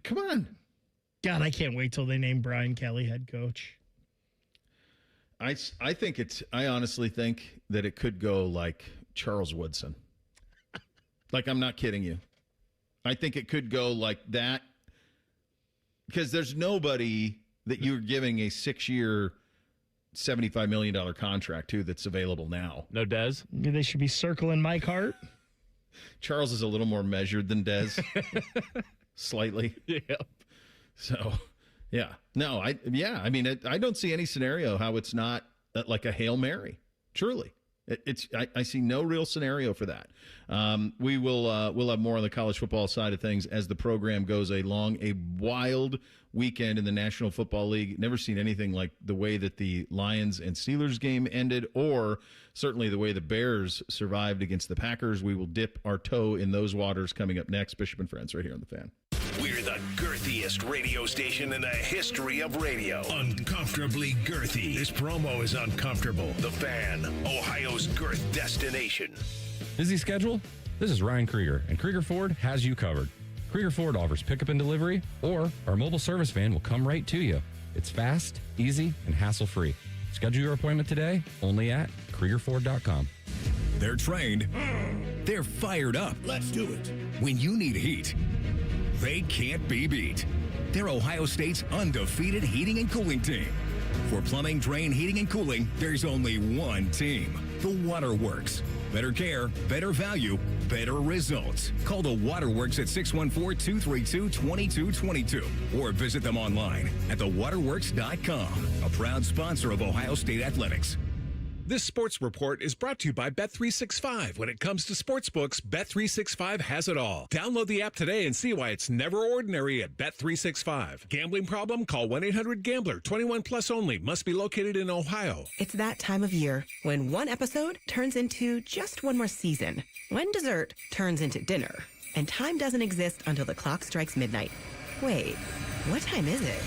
Speaker 7: Come on.
Speaker 1: God, I can't wait till they name Brian Kelly head coach.
Speaker 7: I honestly think that it could go like Charles Woodson. Like, I'm not kidding you. I think it could go like that, because there's nobody that you're giving a 6-year, $75 million contract to that's available now.
Speaker 4: No Dez?
Speaker 1: They should be circling Mike Hart.
Speaker 7: Charles is a little more measured than Dez. Slightly.
Speaker 4: Yep.
Speaker 7: So, yeah. No, I don't see any scenario how it's not like a Hail Mary. Truly. I see no real scenario for that. We'll have more on the college football side of things as the program goes along. A wild weekend in the National Football League. Never seen anything like the way that the Lions and Steelers game ended, or certainly the way the Bears survived against the Packers. We will dip our toe in those waters coming up next. Bishop and Friends right here on The Fan.
Speaker 2: We're the girthiest radio station in the history of radio. Uncomfortably girthy. This promo is uncomfortable. The Fan, Ohio's girth destination.
Speaker 13: Busy schedule? This is Ryan Krieger, and Krieger Ford has you covered. Krieger Ford offers pickup and delivery, or our mobile service van will come right to you. It's fast, easy, and hassle-free. Schedule your appointment today only at KriegerFord.com.
Speaker 3: They're trained. They're fired up.
Speaker 9: Let's do it.
Speaker 3: When you need heat, they can't be beat. They're Ohio State's undefeated heating and cooling team. For plumbing, drain, heating, and cooling, there's only one team. The Waterworks. Better care, better value, better results. Call the Waterworks at 614-232-2222 or visit them online at thewaterworks.com. A proud sponsor of Ohio State Athletics.
Speaker 8: This sports report is brought to you by Bet365. When it comes to sportsbooks, Bet365 has it all. Download the app today and see why it's never ordinary at Bet365. Gambling problem? Call 1-800-GAMBLER. 21 plus only. Must be located in Ohio.
Speaker 23: It's that time of year when one episode turns into just one more season. When dessert turns into dinner. And time doesn't exist until the clock strikes midnight. Wait, what time is it?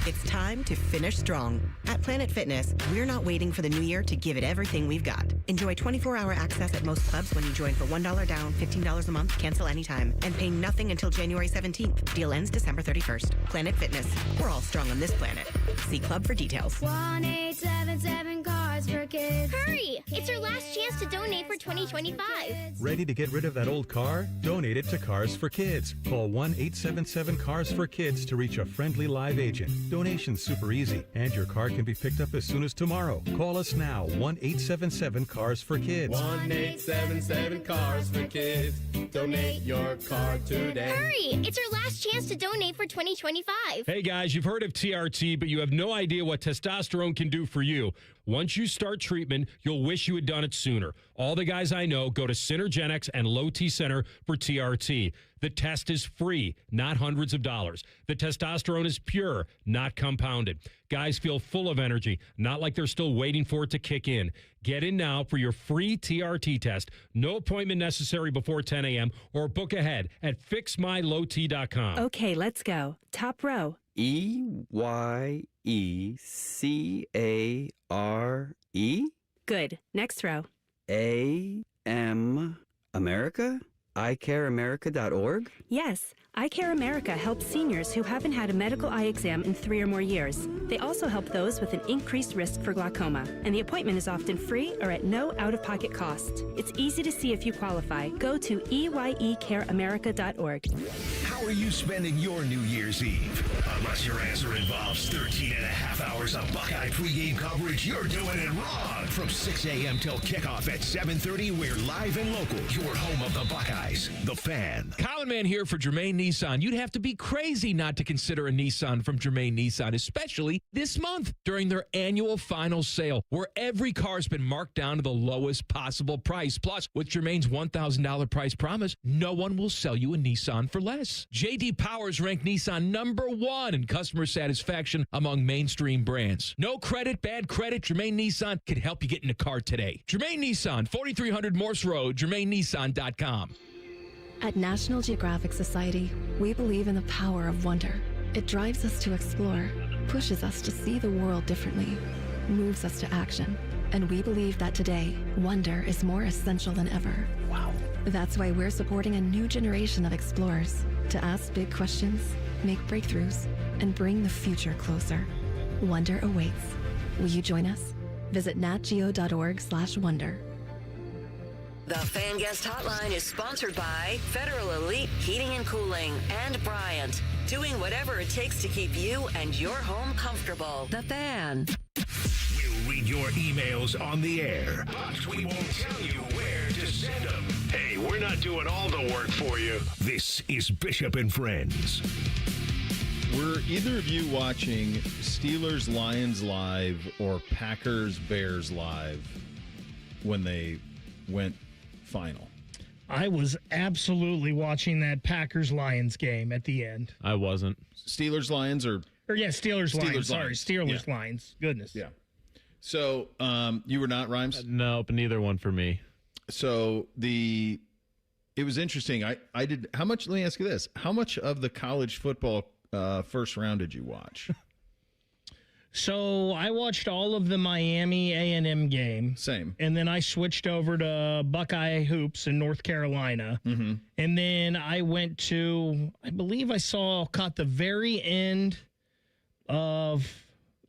Speaker 23: It's time to finish strong. At Planet Fitness, we're not waiting for the new year to give it everything we've got. Enjoy 24-hour access at most clubs when you join for $1 down, $15 a month, cancel anytime, and pay nothing until January 17th. Deal ends December 31st. Planet Fitness. We're all strong on this planet. See club for details.
Speaker 24: 1-877 Cars for Kids. Hurry! It's our last chance to donate for 2025.
Speaker 25: Ready to get rid of that old car? Donate it to Cars for Kids. Call 1-877 Cars for Kids to reach a friendly live agent. Donation's super easy, and your car can be picked up as soon as tomorrow. Call us now, 1-877 Cars for Kids.
Speaker 24: 1-877 Cars for Kids. Donate your car today. Hurry! It's our last chance to donate for 2025.
Speaker 21: Hey guys, you've heard of TRT, but you have no idea what testosterone can do for you. Once you start treatment, you'll wish you had done it sooner. All the guys I know go to Synergenics and Low T Center for TRT. The test is free, not hundreds of dollars. The testosterone is pure, not compounded. Guys feel full of energy, not like they're still waiting for it to kick in. Get in now for your free TRT test. No appointment necessary before 10 a.m. or book ahead at fixmylowt.com.
Speaker 26: Okay, let's go. Top row.
Speaker 27: EYECARE?
Speaker 26: Good. Next row.
Speaker 27: AM America? iCareAmerica.org?
Speaker 26: Yes, I Care America helps seniors who haven't had a medical eye exam in 3 or more years. They also help those with an increased risk for glaucoma, and the appointment is often free or at no out-of-pocket cost. It's easy to see if you qualify. Go to EYECareAmerica.org.
Speaker 2: How are you spending your New Year's Eve? Unless your answer involves 13 and a half hours of Buckeye pregame coverage, you're doing it wrong. From 6 a.m. till kickoff at 7:30, we're live and local. Your home of the Buckeyes, The Fan.
Speaker 13: Common Man here for Germain Nissan. You'd have to be crazy not to consider a Nissan from Germain Nissan, especially this month during their annual final sale, where every car's been marked down to the lowest possible price. Plus, with Germain's $1,000 price promise, no one will sell you a Nissan for less.
Speaker 21: J.D. Powers ranked Nissan #1 in customer satisfaction among mainstream brands. No credit, bad credit, Germain Nissan can help you get in a car today. Germain Nissan, 4300 Morse Road, GermainNissan.com.
Speaker 5: At National Geographic Society, we believe in the power of wonder. It drives us to explore, pushes us to see the world differently, moves us to action. And we believe that today, wonder is more essential than ever. Wow. That's why we're supporting a new generation of explorers to ask big questions, make breakthroughs, and bring the future closer. Wonder awaits. Will you join us? Visit natgeo.org/wonder.
Speaker 6: The Fan Guest Hotline is sponsored by Federal Elite Heating and Cooling and Bryant, doing whatever it takes to keep you and your home comfortable. The Fan.
Speaker 2: We'll read your emails on the air, but we won't tell you where to send them. Hey, we're not doing all the work for you. This is Bishop and Friends.
Speaker 7: Were either of you watching Steelers Lions live or Packers Bears live when they went final?
Speaker 1: I was absolutely watching that Packers Lions game at the end.
Speaker 4: I wasn't.
Speaker 7: Steelers Lions or
Speaker 1: Steelers Lions. Sorry,
Speaker 7: Lions.
Speaker 1: Steelers
Speaker 7: Yeah.
Speaker 1: Lions. Goodness.
Speaker 7: Yeah. So you were not, Rhymes?
Speaker 4: No, but neither one for me.
Speaker 7: So it was interesting. I did. How much? Let me ask you this: how much of the college football first round did you watch?
Speaker 1: So I watched all of the Miami A&M game.
Speaker 7: Same.
Speaker 1: And then I switched over to Buckeye Hoops in North Carolina.
Speaker 7: Mm-hmm.
Speaker 1: And then I went to, I believe I caught the very end of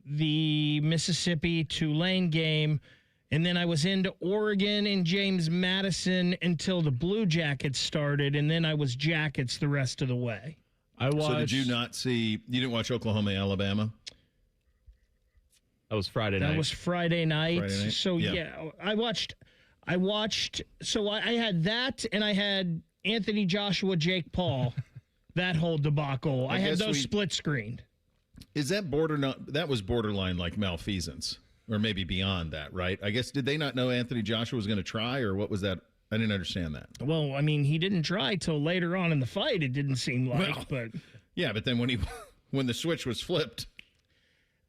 Speaker 1: the Mississippi Tulane game. And then I was into Oregon and James Madison until the Blue Jackets started. And then I was Jackets the rest of the way.
Speaker 7: So did you not see, you didn't watch Oklahoma, Alabama?
Speaker 4: That was Friday night.
Speaker 1: That was Friday night. So, yeah, I watched. So I had that, and I had Anthony Joshua, Jake Paul, that whole debacle. I had those split screened.
Speaker 7: Is that that was borderline like malfeasance, or maybe beyond that, right? I guess, did they not know Anthony Joshua was going to try, or what was that? I didn't understand that.
Speaker 1: Well, I mean, he didn't try till later on in the fight, it didn't seem like. But
Speaker 7: yeah, but then when the switch was flipped.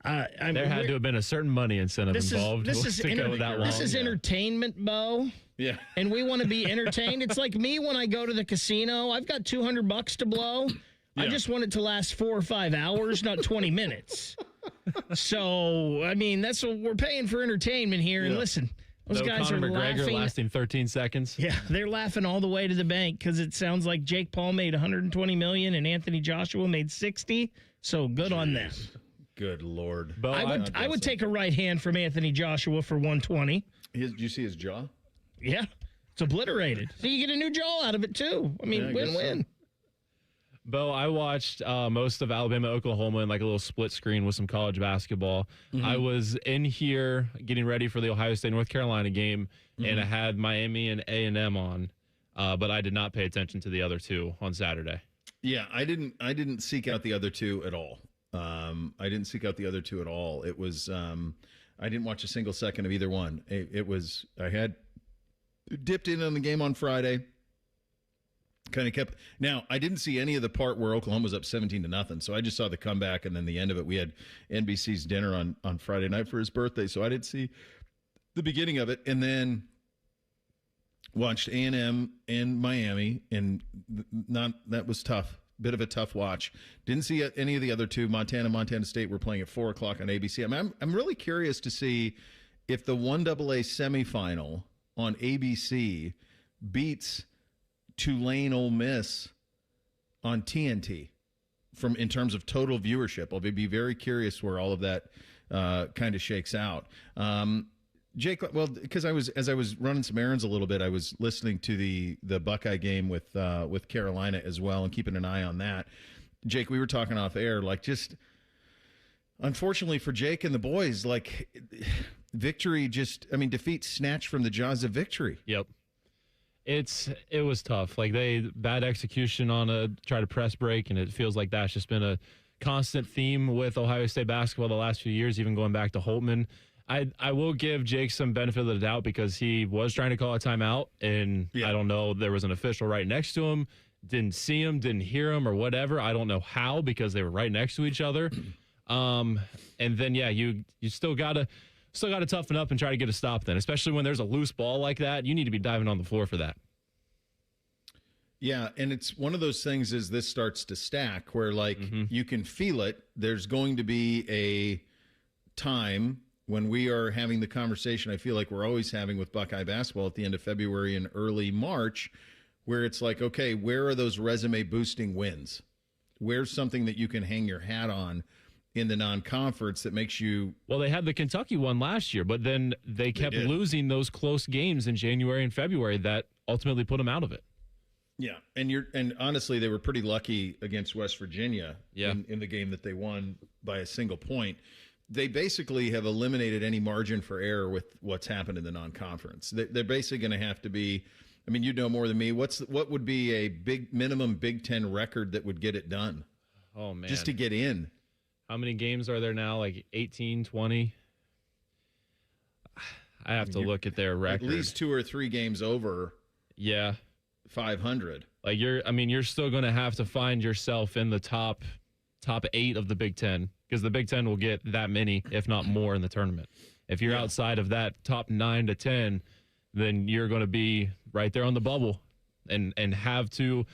Speaker 4: There had to have been a certain money incentive involved to go that long.
Speaker 1: This is entertainment, Bo.
Speaker 7: Yeah.
Speaker 1: And we want to be entertained. It's like me when I go to the casino. I've got $200 to blow. Yeah. I just want it to last 4 or 5 hours, not 20 minutes. So, I mean, that's what we're paying for entertainment here. And listen, those guys
Speaker 4: Conor
Speaker 1: are
Speaker 4: McGregor
Speaker 1: laughing.
Speaker 4: lasting 13 seconds.
Speaker 1: Yeah, they're laughing all the way to the bank because it sounds like Jake Paul made $120 million and Anthony Joshua made $60. So good on them.
Speaker 7: Good Lord.
Speaker 1: I would take a right hand from Anthony Joshua for 120.
Speaker 7: Did you see his jaw?
Speaker 1: Yeah. It's obliterated. So you get a new jaw out of it, too. I mean, win-win.
Speaker 4: Bo, I watched most of Alabama, Oklahoma in like a little split screen with some college basketball.
Speaker 7: Mm-hmm.
Speaker 4: I was in here getting ready for the Ohio State, North Carolina game, and I had Miami and A&M on, but I did not pay attention to the other two on Saturday.
Speaker 7: Yeah, I didn't seek out the other two at all. It was I didn't watch a single second of either one. I had dipped in on the game on Friday. Kind of kept. Now, I didn't see any of the part where Oklahoma was up 17-0. So I just saw the comeback and then the end of it. We had NBC's dinner on Friday night for his birthday, so I didn't see the beginning of it. And then watched A&M and Miami, and that was tough. Bit of a tough watch. Didn't see any of the other two. Montana State were playing at 4:00 on ABC. I'm really curious to see if the 1AA semifinal on ABC beats Tulane Ole Miss on TNT in terms of total viewership. I'll be very curious where all of that kind of shakes out. Jake, well, because as I was running some errands a little bit, I was listening to the Buckeye game with Carolina as well, and keeping an eye on that. Jake, we were talking off air, like, just unfortunately for Jake and the boys, like, defeat snatched from the jaws of victory.
Speaker 4: Yep. It was tough. Like, bad execution on try to press break, and it feels like that's just been a constant theme with Ohio State basketball the last few years, even going back to Holtman. I will give Jake some benefit of the doubt because he was trying to call a timeout, and I don't know, there was an official right next to him, didn't see him, didn't hear him, or whatever. I don't know how, because they were right next to each other. And then you still gotta toughen up and try to get a stop. Then, especially when there's a loose ball like that, you need to be diving on the floor for that.
Speaker 7: Yeah, and it's one of those things as this starts to stack where, like, you can feel it. There's going to be a time when we are having the conversation I feel like we're always having with Buckeye basketball at the end of February and early March, where it's like, okay, where are those resume-boosting wins? Where's something that you can hang your hat on in the non-conference that makes you...
Speaker 4: Well, they had the Kentucky one last year, but then they kept losing those close games in January and February that ultimately put them out of it.
Speaker 7: Yeah, and honestly, they were pretty lucky against West Virginia in the game that they won by a single point. They basically have eliminated any margin for error with what's happened in the non-conference. They're basically going to have to be... I mean, you know more than me. What would be a minimum Big Ten record that would get it done?
Speaker 4: Oh, man.
Speaker 7: Just to get in.
Speaker 4: How many games are there now? Like 18, 20? I have to look at their record.
Speaker 7: At least 2 or 3 games over.
Speaker 4: Yeah.
Speaker 7: 500.
Speaker 4: Like you're still going to have to find yourself in the top 8 of the Big Ten, because the Big Ten will get that many, if not more, in the tournament. If you're outside of that top 9 to 10, then you're going to be right there on the bubble and have to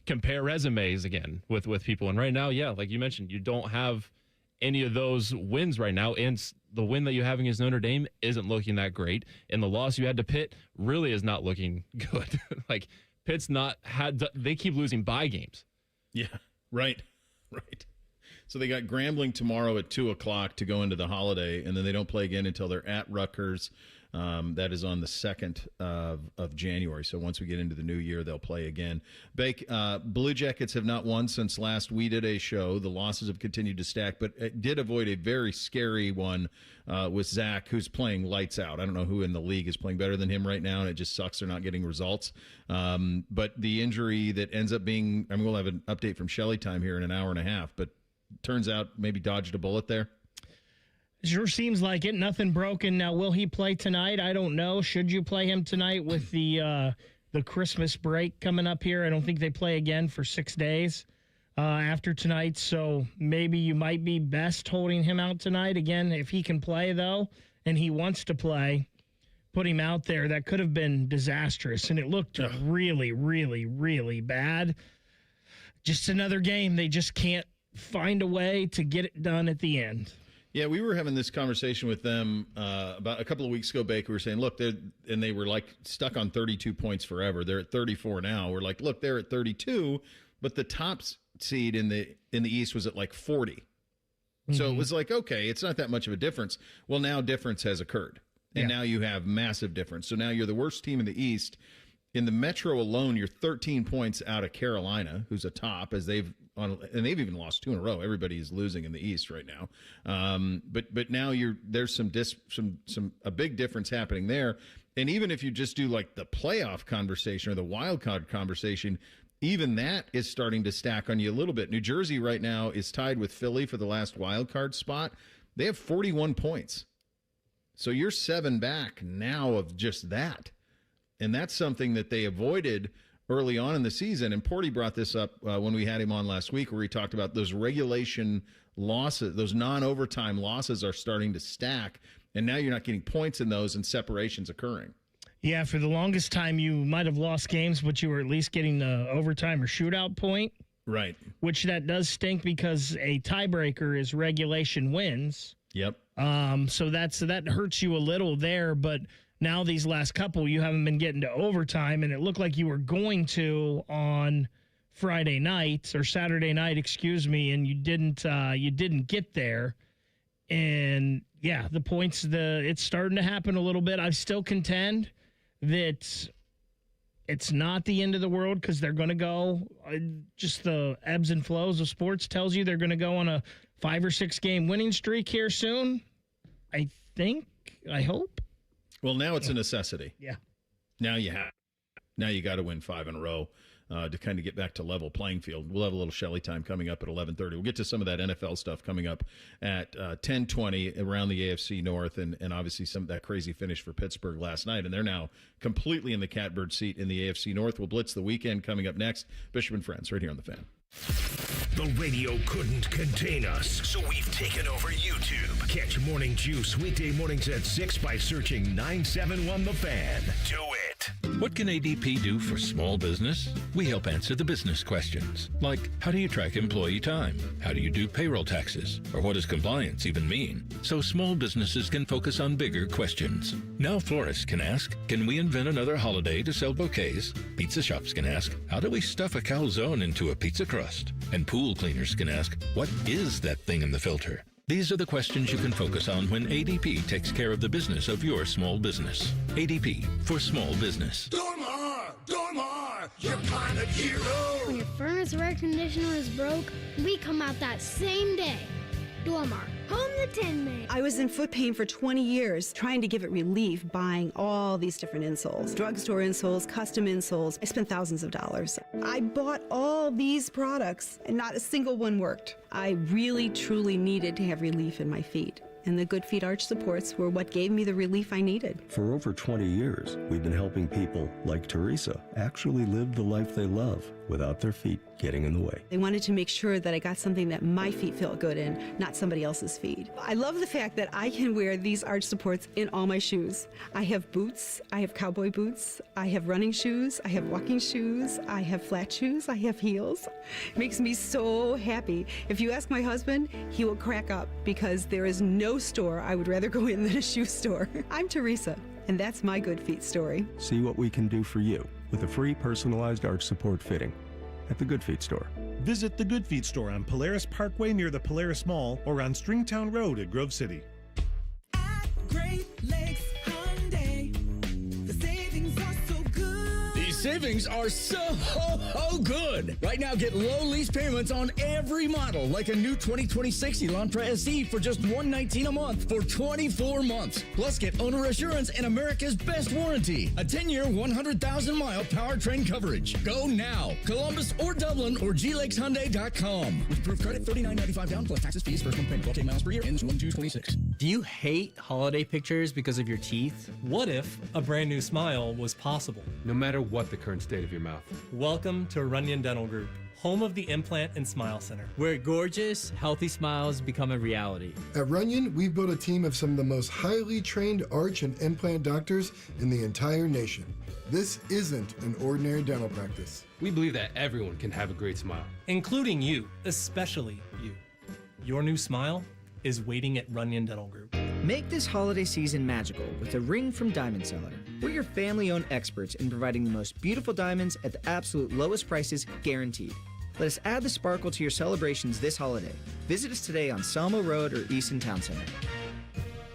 Speaker 4: compare resumes again with people. And right now, like you mentioned, you don't have any of those wins right now. And the win that you're having against Notre Dame isn't looking that great. And the loss you had to Pitt really is not looking good. Like, Pitt's they keep losing by games.
Speaker 7: Yeah, right. So they got Grambling tomorrow at 2:00 to go into the holiday, and then they don't play again until they're at Rutgers. That is on the 2nd of January. So once we get into the new year, they'll play again. Bake, Blue Jackets have not won since last we did a show. The losses have continued to stack, but it did avoid a very scary one with Zach, who's playing lights out. I don't know who in the league is playing better than him right now, and it just sucks they're not getting results. But the injury that ends up being, we'll have an update from Shelley Time here in an hour and a half, but turns out maybe dodged a bullet there.
Speaker 1: Sure seems like it. Nothing broken. Now, will he play tonight? I don't know. Should you play him tonight with the Christmas break coming up here? I don't think they play again for 6 days after tonight, so maybe you might be best holding him out tonight. Again, if he can play, though, and he wants to play, put him out there. That could have been disastrous, and it looked really, really, really bad. Just another game. They just can't find a way to get it done at the end.
Speaker 7: Yeah, we were having this conversation with them about a couple of weeks ago, Baker. We were saying, look, they were like stuck on 32 points forever. They're at 34 now. We're like, look, they're at 32, but the top seed in the East was at like 40. Mm-hmm. So it was like, okay, it's not that much of a difference. Well, now difference has occurred, and now you have massive difference. So now you're the worst team in the East. In the Metro alone, you're 13 points out of Carolina, who's a top, and they've even lost 2 in a row. Everybody is losing in the East right now. But now there's a big difference happening there. And even if you just do like the playoff conversation or the wild card conversation, even that is starting to stack on you a little bit. New Jersey right now is tied with Philly for the last wild card spot. They have 41 points. So you're 7 back now of just that. And that's something that they avoided early on in the season. And Porty brought this up when we had him on last week, where he talked about those regulation losses, those non-overtime losses are starting to stack. And now you're not getting points in those, and separations occurring.
Speaker 1: Yeah, for the longest time, you might have lost games, but you were at least getting the overtime or shootout point.
Speaker 7: Right.
Speaker 1: Which that does stink, because a tiebreaker is regulation wins.
Speaker 7: Yep.
Speaker 1: So that hurts you a little there, but now these last couple, you haven't been getting to overtime, and it looked like you were going to on Friday night or Saturday night, and you didn't get there. And yeah, the points, it's starting to happen a little bit. I still contend that it's not the end of the world, because they're going to go, just the ebbs and flows of sports tells you they're going to go on a 5 or 6 game winning streak here soon. I hope.
Speaker 7: Well, now it's a necessity.
Speaker 1: Yeah.
Speaker 7: Now you got to win 5 in a row. to kind of get back to level playing field. We'll have a little Shelley Time coming up at 11:30. We'll get to some of that NFL stuff coming up at 10:20 around the AFC North, and obviously some of that crazy finish for Pittsburgh last night, and they're now completely in the catbird seat in the AFC North. We'll blitz the weekend coming up next. Bishop and Friends, right here on The Fan.
Speaker 2: The radio couldn't contain us, so we've taken over YouTube. Catch Morning Juice weekday mornings at 6 by searching 971 The Fan. Do it.
Speaker 10: What can ADP do for small business? We help answer the business questions, like how do you track employee time? How do you do payroll taxes? Or what does compliance even mean? So small businesses can focus on bigger questions. Now florists can ask, can we invent another holiday to sell bouquets? Pizza shops can ask, how do we stuff a calzone into a pizza crust? And pool cleaners can ask, what is that thing in the filter? These are the questions you can focus on when ADP takes care of the business of your small business. ADP for small business.
Speaker 11: Dormar, your kind of hero. When your furnace or air conditioner is broke, we come out that same day. Dormar, home the Tin Man.
Speaker 12: I was in foot pain for 20 years, trying to give it relief, buying all these different insoles. Drugstore insoles, custom insoles. I spent thousands of dollars. I bought all these products, and not a single one worked. I really, truly needed to have relief in my feet. And the Good Feet arch supports were what gave me the relief I needed.
Speaker 14: For over 20 years, we've been helping people like Teresa actually live the life they love without their feet getting in the way.
Speaker 12: They wanted to make sure that I got something that my feet felt good in, not somebody else's feet. I love the fact that I can wear these arch supports in all my shoes. I have boots, I have cowboy boots, I have running shoes, I have walking shoes, I have flat shoes, I have heels. It makes me so happy. If you ask my husband, he will crack up because there is no store I would rather go in than a shoe store. I'm Teresa, and that's my Good Feet story.
Speaker 14: See what we can do for you with a free personalized arch support fitting at the Good Feet store.
Speaker 15: Visit the Good Feet store on Polaris Parkway near the Polaris Mall or on Stringtown Road at Grove City.
Speaker 16: At Great Lakes Hyundai, the savings are so good.
Speaker 9: These savings are so good. Right now, get low lease payments on every model, like a new 2026 Elantra SE for just $119 a month for 24 months. Plus, get owner assurance and America's best warranty, a 10-year, 100,000-mile powertrain coverage. Go now. Columbus or Dublin or glakeshyundai.com. With approved credit, $39.95 down plus taxes, fees, first month payment, 12K miles per year, ends 1/2/26.
Speaker 17: Do you hate holiday pictures because of your teeth?
Speaker 28: What if a brand new smile was possible?
Speaker 29: No matter what the current state of your mouth.
Speaker 28: Welcome to Runyon Dental Group, home of the Implant and Smile Center,
Speaker 17: where gorgeous, healthy smiles become a reality.
Speaker 30: At Runyon, we've built a team of some of the most highly trained arch and implant doctors in the entire nation. This isn't an ordinary dental practice.
Speaker 29: We believe that everyone can have a great smile,
Speaker 28: including you, especially you. Your new smile is waiting at Runyon Dental Group.
Speaker 31: Make this holiday season magical with a ring from Diamond Seller. We're your family-owned experts in providing the most beautiful diamonds at the absolute lowest prices guaranteed. Let us add the sparkle to your celebrations this holiday. Visit us today on Selma Road or Easton Town Center.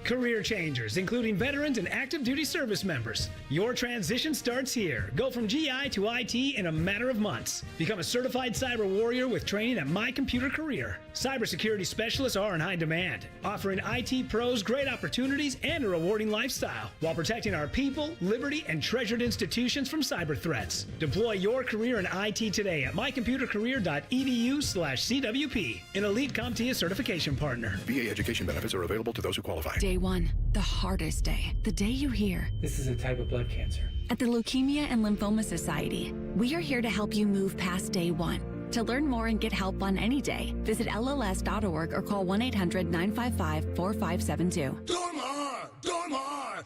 Speaker 22: Career changers, including veterans and active duty service members. Your transition starts here. Go from GI to IT in a matter of months. Become a certified cyber warrior with training at My Computer Career. Cybersecurity specialists are in high demand, offering IT pros great opportunities and a rewarding lifestyle while protecting our people, liberty, and treasured institutions from cyber threats. Deploy your career in IT today at mycomputercareer.edu/CWP, an elite CompTIA certification partner.
Speaker 32: VA education benefits are available to those who qualify.
Speaker 33: Day one, the hardest day. The day you hear,
Speaker 34: this is a type of blood cancer.
Speaker 33: At the Leukemia and Lymphoma Society, we are here to help you move past day one. To learn more and get help on any day, visit LLS.org or call 1-800-955-4572.
Speaker 11: Dormar,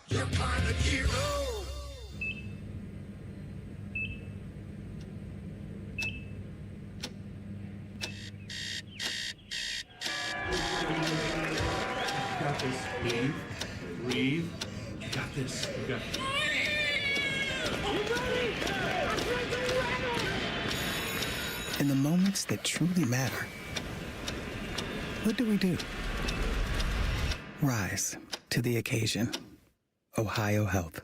Speaker 11: your kind of hero.
Speaker 28: Got this. Breathe. You got this. You got this.
Speaker 35: In the moments that truly matter, what do? Rise to the occasion. Ohio Health.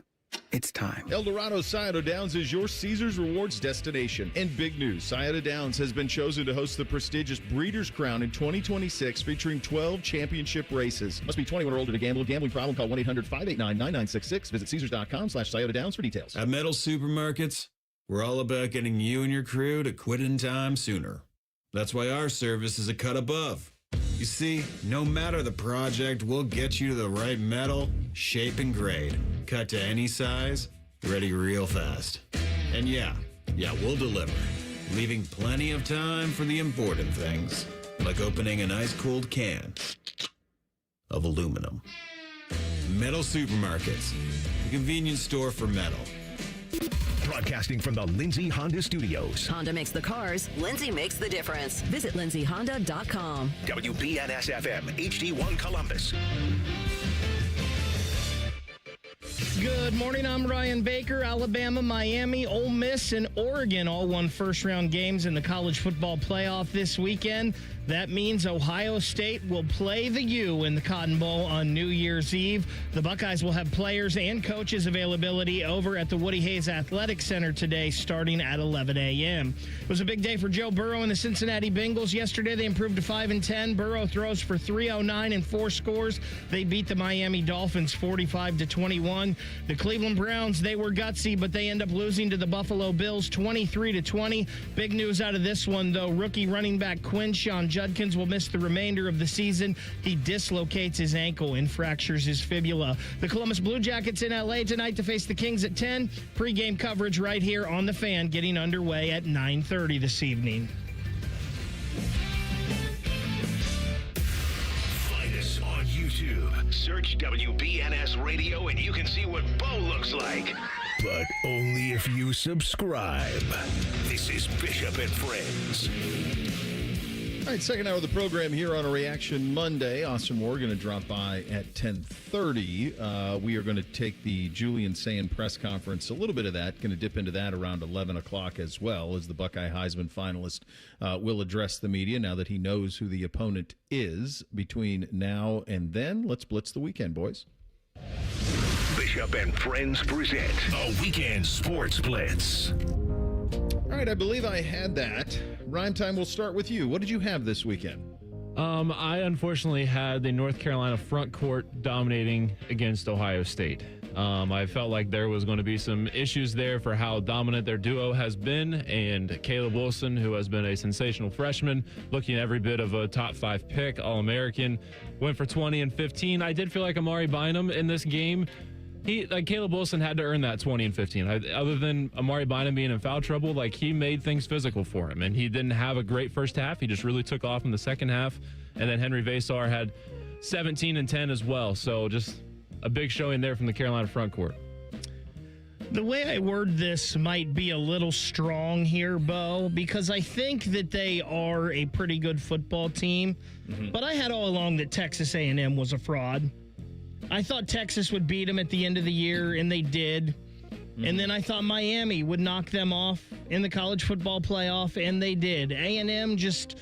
Speaker 35: It's time.
Speaker 7: El Dorado Scioto Downs is your Caesars Rewards destination. And big news, Scioto Downs has been chosen to host the prestigious Breeders' Crown in 2026, featuring 12 championship races. Must be 21 or older to gamble. Gambling problem? Call 1-800-589-9966. Visit Caesars.com/Scioto Downs for details.
Speaker 36: At Metal Supermarkets,
Speaker 3: We're all about getting you and your crew to quit in time sooner. That's why our service is a cut above. You see, no matter the project, we'll get you to the right metal, shape, and grade. Cut to any size, ready real fast. And yeah, we'll deliver, leaving plenty of time for the important things, like opening an ice-cold can of aluminum. Metal Supermarkets, the convenience store for metal.
Speaker 2: Broadcasting from the Lindsay Honda Studios.
Speaker 5: Honda makes the cars. Lindsay makes the difference. Visit lindsayhonda.com.
Speaker 2: WBNS FM, HD1 Columbus.
Speaker 1: Good morning, I'm Ryan Baker. Alabama, Miami, Ole Miss, and Oregon all won first-round games in the college football playoff this weekend. That means Ohio State will play the U in the Cotton Bowl on New Year's Eve. The Buckeyes will have players and coaches availability over at the Woody Hayes Athletic Center today starting at 11 a.m. It was a big day for Joe Burrow and the Cincinnati Bengals. Yesterday, they improved to 5-10. Burrow throws for 309 and 4 scores. They beat the Miami Dolphins 45-21. The Cleveland Browns, they were gutsy, but they end up losing to the Buffalo Bills 23-20. Big news out of this one, though. Rookie running back Quinshon Judkins will miss the remainder of the season. He dislocates his ankle and fractures his fibula. The Columbus Blue Jackets in L.A. tonight to face the Kings at 10. Pre-game coverage right here on The Fan getting underway at 9:30 this evening.
Speaker 2: Find us on YouTube. Search WBNS Radio and you can see what Bo looks like. But only if you subscribe. This is Bishop and Friends.
Speaker 7: All right, second hour of the program here on a Reaction Monday. Austin Moore going to drop by at 10:30. We are going to take the Julian Sayin press conference, a little bit of that, going to dip into that around 11 o'clock as well, as the Buckeye Heisman finalist will address the media now that he knows who the opponent is. Between now and then, let's blitz the weekend, boys.
Speaker 2: Bishop and Friends present a Weekend Sports Blitz.
Speaker 7: All right, I believe I had that. Rhyme time, we'll start with you. What did you have this weekend?
Speaker 4: I unfortunately had the North Carolina front court dominating against Ohio State. I felt like there was going to be some issues there for how dominant their duo has been, and Caleb Wilson, who has been a sensational freshman, looking every bit of a top 5 pick, All-American, went for 20 and 15. I did feel like Amari Bynum in this game. Caleb Wilson had to earn that 20 and 15. Other than Amari Bynum being in foul trouble, he made things physical for him. And he didn't have a great first half. He just really took off in the second half. And then Henry Vasar had 17 and 10 as well. So just a big showing there from the Carolina front court.
Speaker 1: The way I word this might be a little strong here, Bo, because I think that they are a pretty good football team. Mm-hmm. But I had all along that Texas A&M was a fraud. I thought Texas would beat them at the end of the year, and they did. Mm-hmm. And then I thought Miami would knock them off in the college football playoff, and they did. A&M just,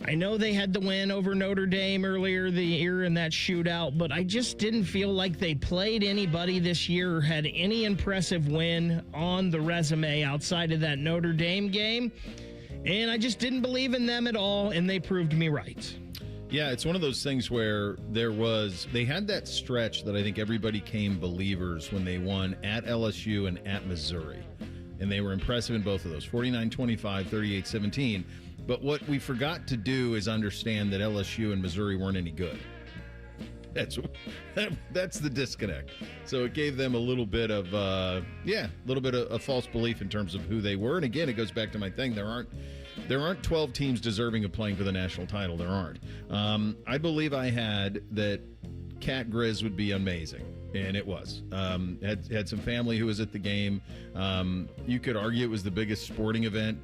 Speaker 1: I know they had the win over Notre Dame earlier the year in that shootout, but I just didn't feel like they played anybody this year or had any impressive win on the resume outside of that Notre Dame game. And I just didn't believe in them at all, and they proved me right.
Speaker 7: Yeah, it's one of those things where they had that stretch that I think everybody came believers when they won at LSU and at Missouri. And they were impressive in both of those, 49-25, 38-17. But what we forgot to do is understand that LSU and Missouri weren't any good. That's the disconnect. So it gave them a little bit of, a false belief in terms of who they were. And again, it goes back to my thing. There aren't 12 teams deserving of playing for the national title. There aren't. I believe I had that Cat Grizz would be amazing, and it was. Had some family who was at the game. You could argue it was the biggest sporting event,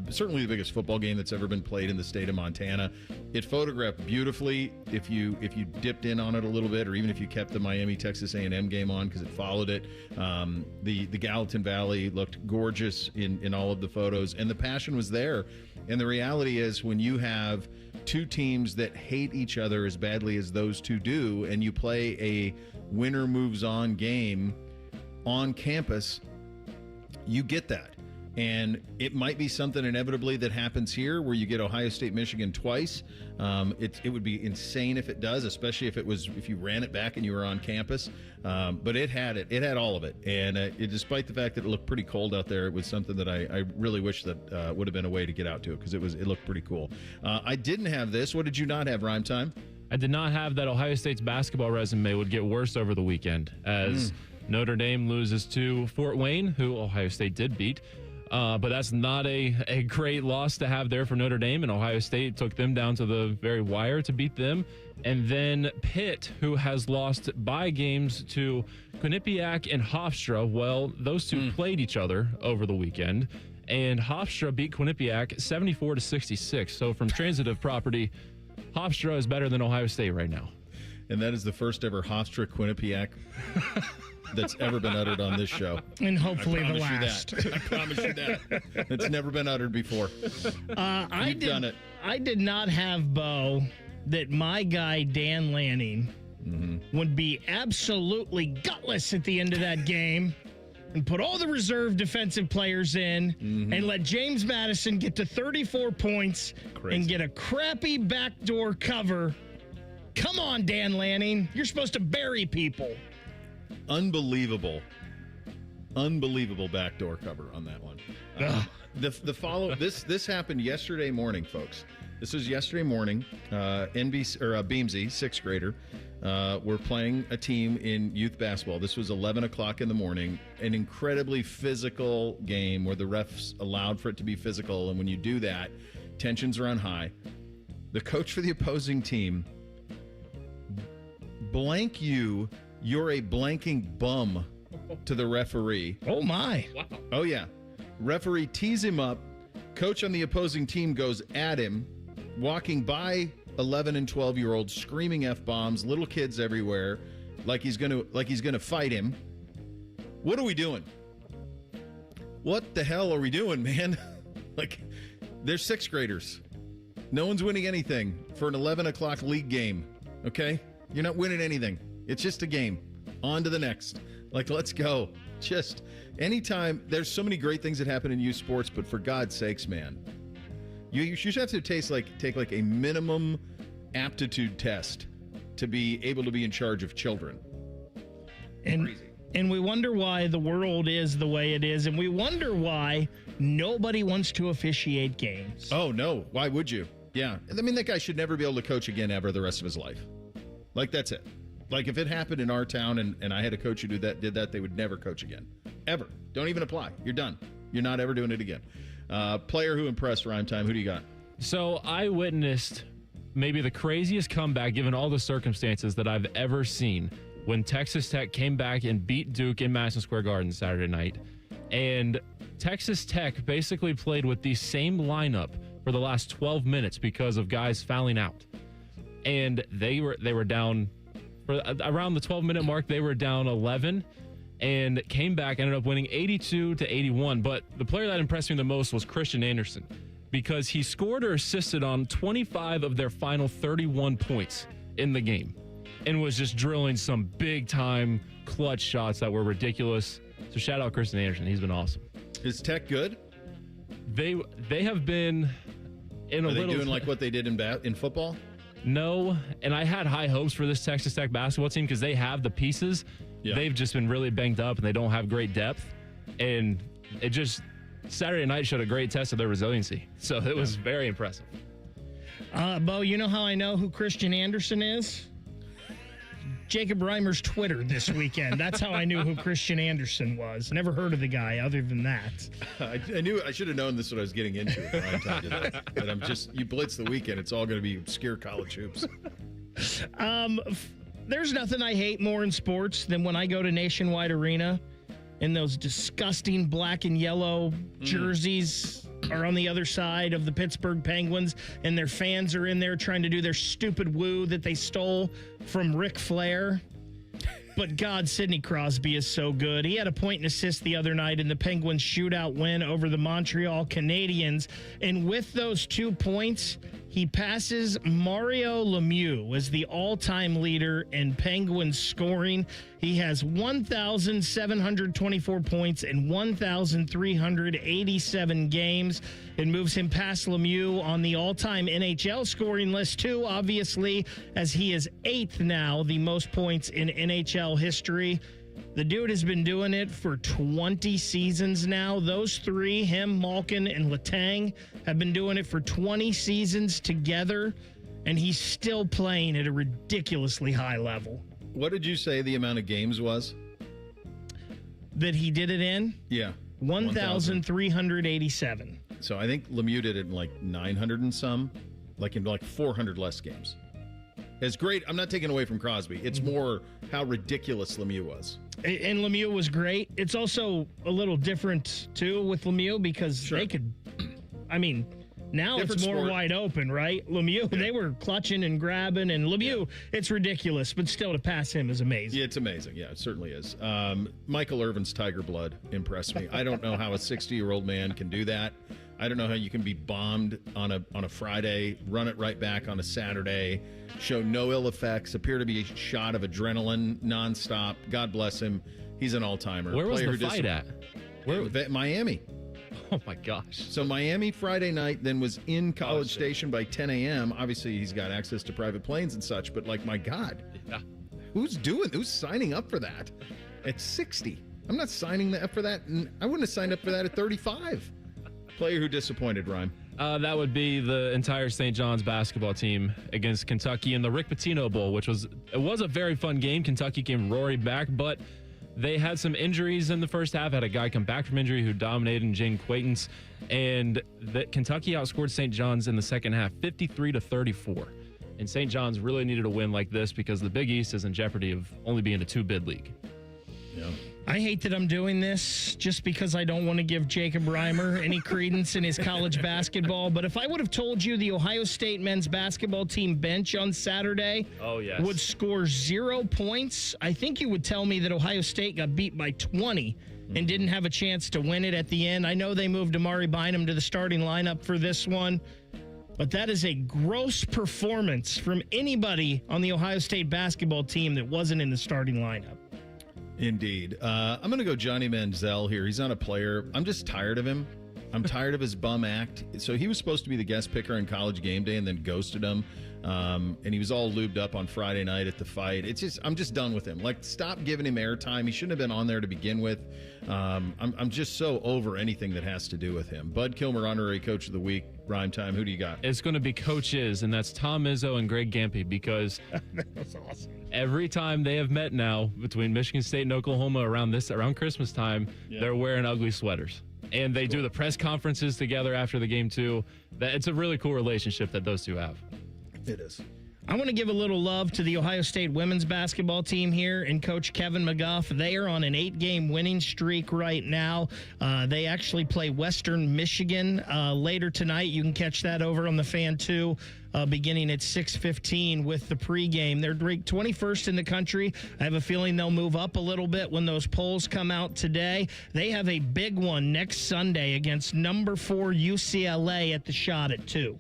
Speaker 7: certainly the biggest football game that's ever been played in the state of Montana. It photographed beautifully if you dipped in on it a little bit, or even if you kept the Miami Texas A&M game on because it followed it. The Gallatin Valley looked gorgeous in all of the photos, and the passion was there. And the reality is, when you have two teams that hate each other as badly as those two do, and you play a winner moves on game on campus, you get that. And it might be something inevitably that happens here where you get Ohio State, Michigan twice. It would be insane if it does, especially if you ran it back and you were on campus. But it had all of it. And despite the fact that it looked pretty cold out there, it was something that I really wish that would have been a way to get out to it because it looked pretty cool. I didn't have this. What did you not have, Rhyme Time?
Speaker 4: I did not have that Ohio State's basketball resume would get worse over the weekend as Notre Dame loses to Fort Wayne, who Ohio State did beat. But that's not a great loss to have there for Notre Dame, and Ohio State took them down to the very wire to beat them. And then Pitt, who has lost by games to Quinnipiac and Hofstra. Well, those two played each other over the weekend, and Hofstra beat Quinnipiac 74-66. So from transitive property, Hofstra is better than Ohio State right now.
Speaker 7: And that is the first ever Hofstra Quinnipiac that's ever been uttered on this show.
Speaker 1: And hopefully the last.
Speaker 7: I promise you that. It's never been uttered before. You've done it.
Speaker 1: I did not have, Bo, that my guy Dan Lanning would be absolutely gutless at the end of that game and put all the reserve defensive players in and let James Madison get to 34 points and get a crappy backdoor cover. Come on, Dan Lanning. You're supposed to bury people.
Speaker 7: Unbelievable backdoor cover on that one. This happened yesterday morning, folks. This was yesterday morning. Beamsy, sixth grader, were playing a team in youth basketball. This was 11 o'clock in the morning. An incredibly physical game where the refs allowed for it to be physical, and when you do that, tensions run high. The coach for the opposing team, blank you're a blanking bum to the referee.
Speaker 1: Oh, my.
Speaker 4: Wow.
Speaker 7: Oh, yeah. Referee tees him up. Coach on the opposing team goes at him, walking by 11 and 12-year-olds, screaming F-bombs, little kids everywhere, like he's gonna fight him. What are we doing? What the hell are we doing, man? Like, they're sixth graders. No one's winning anything for an 11 o'clock league game, okay? You're not winning anything. It's just a game. On to the next. Like, let's go. Just anytime. There's so many great things that happen in youth sports, but for God's sakes, man, you should have to take like a minimum aptitude test to be able to be in charge of children.
Speaker 1: And we wonder why the world is the way it is, and we wonder why nobody wants to officiate games.
Speaker 7: Oh, no. Why would you? Yeah. I mean, that guy should never be able to coach again ever the rest of his life. Like, that's it. Like, if it happened in our town and I had a coach who did that, they would never coach again. Ever. Don't even apply. You're done. You're not ever doing it again. Player who impressed, Rhyme Time. Who do you got?
Speaker 4: So I witnessed maybe the craziest comeback, given all the circumstances, that I've ever seen when Texas Tech came back and beat Duke in Madison Square Garden Saturday night. And Texas Tech basically played with the same lineup for the last 12 minutes because of guys fouling out. And they were down for around the 12-minute mark. They were down 11 and came back, ended up winning 82-81. But the player that impressed me the most was Christian Anderson, because he scored or assisted on 25 of their final 31 points in the game and was just drilling some big-time clutch shots that were ridiculous. So shout out Christian Anderson. He's been awesome.
Speaker 7: Is Tech good?
Speaker 4: They have been in a little...
Speaker 7: Are they doing like what they did in football?
Speaker 4: No, and I had high hopes for this Texas Tech basketball team because they have the pieces. Yeah. They've just been really banged up, and they don't have great depth. And it just... Saturday night showed a great test of their resiliency. So it was very impressive.
Speaker 1: Bo, you know how I know who Christian Anderson is? Jacob Reimer's Twitter this weekend. That's how I knew who Christian Anderson was. Never heard of the guy other than that.
Speaker 7: I knew I should have known this is what I was getting into. But I'm just, you blitz the weekend, it's all going to be obscure college hoops.
Speaker 1: There's nothing I hate more in sports than when I go to Nationwide Arena and those disgusting black and yellow jerseys are on the other side of the Pittsburgh Penguins, and their fans are in there trying to do their stupid woo that they stole from Ric Flair. But God, Sidney Crosby is so good. He had a point and assist the other night in the Penguins shootout win over the Montreal Canadiens. And with those 2 points, He passes Mario Lemieux as the all-time leader in Penguins scoring. He has 1,724 points in 1,387 games. It moves him past Lemieux on the all-time NHL scoring list, too, obviously, as he is 8th now, the most points in NHL history. The dude has been doing it for 20 seasons now. Those three, him, Malkin, and Letang, have been doing it for 20 seasons together, and he's still playing at a ridiculously high level.
Speaker 7: What did you say the amount of games was?
Speaker 1: That he did it in?
Speaker 7: Yeah.
Speaker 1: 1,387.
Speaker 7: So I think Lemieux did it in like 900 and some, like in like 400 less games. It's great. I'm not taking away from Crosby. It's more how ridiculous Lemieux was.
Speaker 1: And Lemieux was great. It's also a little different, too, with Lemieux because they could, I mean, now
Speaker 7: Different
Speaker 1: it's more
Speaker 7: sport.
Speaker 1: wide open, right? Lemieux, they were clutching and grabbing, and Lemieux, it's ridiculous, but still to pass him is amazing.
Speaker 7: Yeah, it's amazing. Yeah, it certainly is. Michael Irvin's Tiger Blood impressed me. I don't know how a 60-year-old man can do that. I don't know how you can be bombed on a Friday, run it right back on a Saturday, show no ill effects, appear to be a shot of adrenaline nonstop. God bless him. He's an all-timer.
Speaker 4: Where was the fight at?
Speaker 7: Miami.
Speaker 4: Oh, my gosh.
Speaker 7: So Miami Friday night, then was in College Station by 10 a.m. Obviously, he's got access to private planes and such, but like, my God.
Speaker 4: Yeah.
Speaker 7: Who's signing up for that at 60? I'm not signing up for that. I wouldn't have signed up for that at 35. Player who disappointed, Ryan.
Speaker 4: That would be the entire St. John's basketball team against Kentucky in the Rick Pitino Bowl, which was a very fun game. Kentucky came roaring back, but they had some injuries in the first half. Had a guy come back from injury who dominated, Jane Quaintance, and Kentucky outscored St. John's in the second half, 53-34. And St. John's really needed a win like this because the Big East is in jeopardy of only being a 2-bid league.
Speaker 7: Yeah.
Speaker 1: I hate that I'm doing this just because I don't want to give Jacob Reimer any credence in his college basketball. But if I would have told you the Ohio State men's basketball team bench on Saturday would score 0 points, I think you would tell me that Ohio State got beat by 20 and didn't have a chance to win it at the end. I know they moved Amari Bynum to the starting lineup for this one, but that is a gross performance from anybody on the Ohio State basketball team that wasn't in the starting lineup.
Speaker 7: Indeed. I'm going to go Johnny Manziel here. He's not a player. I'm just tired of him. I'm tired of his bum act. So he was supposed to be the guest picker in College Game Day and then ghosted him. And he was all lubed up on Friday night at the fight. I'm just done with him. Like, stop giving him airtime. He shouldn't have been on there to begin with. I'm just so over anything that has to do with him. Bud Kilmer, Honorary Coach of the Week. Rhyme time. Who do you got?
Speaker 4: It's going to be coaches, and that's Tom Izzo and Greg Gampy, because
Speaker 1: That's awesome.
Speaker 4: every time they have met now between Michigan State and Oklahoma around Christmas time, they're wearing ugly sweaters. And they do the press conferences together after the game, too. It's a really cool relationship that those two have.
Speaker 7: It is.
Speaker 1: I want to give a little love to the Ohio State women's basketball team here and Coach Kevin McGuff. They are on an 8-game winning streak right now. They actually play Western Michigan later tonight. You can catch that over on the Fan 2 beginning at 6:15 with the pregame. They're ranked 21st in the country. I have a feeling they'll move up a little bit when those polls come out today. They have a big one next Sunday against number 4 UCLA at the Shot at 2.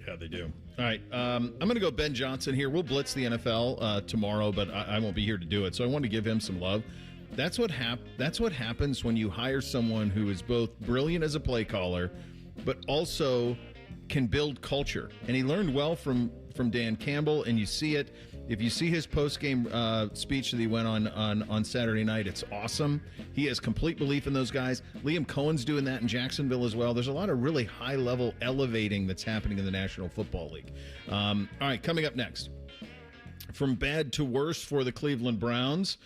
Speaker 7: Yeah, they do. All right, I'm going to go Ben Johnson here. We'll blitz the NFL tomorrow, but I won't be here to do it, so I want to give him some love. That's what happens when you hire someone who is both brilliant as a play caller, but also can build culture. And he learned well from Dan Campbell, and you see it. If you see his post-game speech that he went on Saturday night, it's awesome. He has complete belief in those guys. Liam Cohen's doing that in Jacksonville as well. There's a lot of really high-level elevating that's happening in the National Football League. All right, coming up next. From bad to worse for the Cleveland Browns,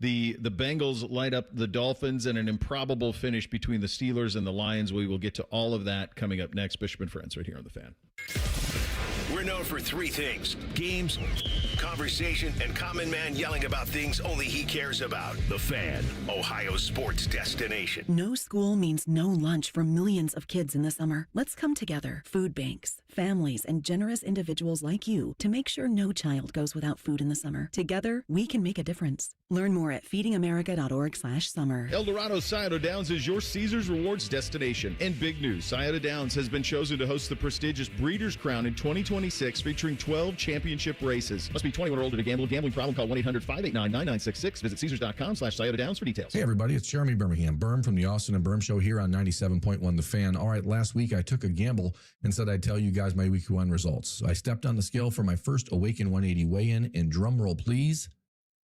Speaker 7: the Bengals light up the Dolphins, and an improbable finish between the Steelers and the Lions. We will get to all of that coming up next. Bishop and Friends right here on The Fan.
Speaker 2: We're known for 3 things: games, conversation, and common man yelling about things only he cares about. The Fan, Ohio sports destination.
Speaker 6: No school means no lunch for millions of kids in the summer. Let's come together. Food banks,
Speaker 33: families, and generous individuals like you to make sure no child goes without food in the summer. Together, we can make a difference. Learn more at feedingamerica.org/summer.
Speaker 7: El Dorado Scioto Downs is your Caesars Rewards destination. And big news, Scioto Downs has been chosen to host the prestigious Breeders' Crown in 2026, featuring 12 championship races. Must be 21 or older to gamble. Gambling problem? Call 1-800-589-9966. Visit Caesars.com/Scioto Downs for details.
Speaker 6: Hey everybody, it's Jeremy Birmingham, Berm from the Austin and Berm Show here on 97.1 The Fan. All right, last week I took a gamble and said I'd tell you guys my week one results. So I stepped on the scale for my first Awaken 180 weigh-in, and drum roll please,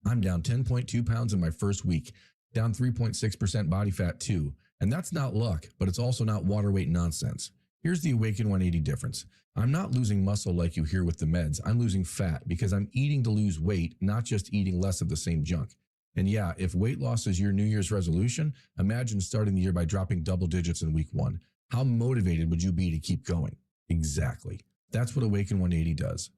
Speaker 6: I'm down 10.2 pounds in my first week, down 3.6% body fat too. And that's not luck, but it's also not water weight nonsense. Here's the Awaken 180 difference. I'm not losing muscle like you hear with the meds. I'm losing fat because I'm eating to lose weight, not just eating less of the same junk. And yeah, if weight loss is your New Year's resolution, imagine starting the year by dropping double digits in week one. How motivated would you be to keep going? Exactly. That's what Awaken 180 does.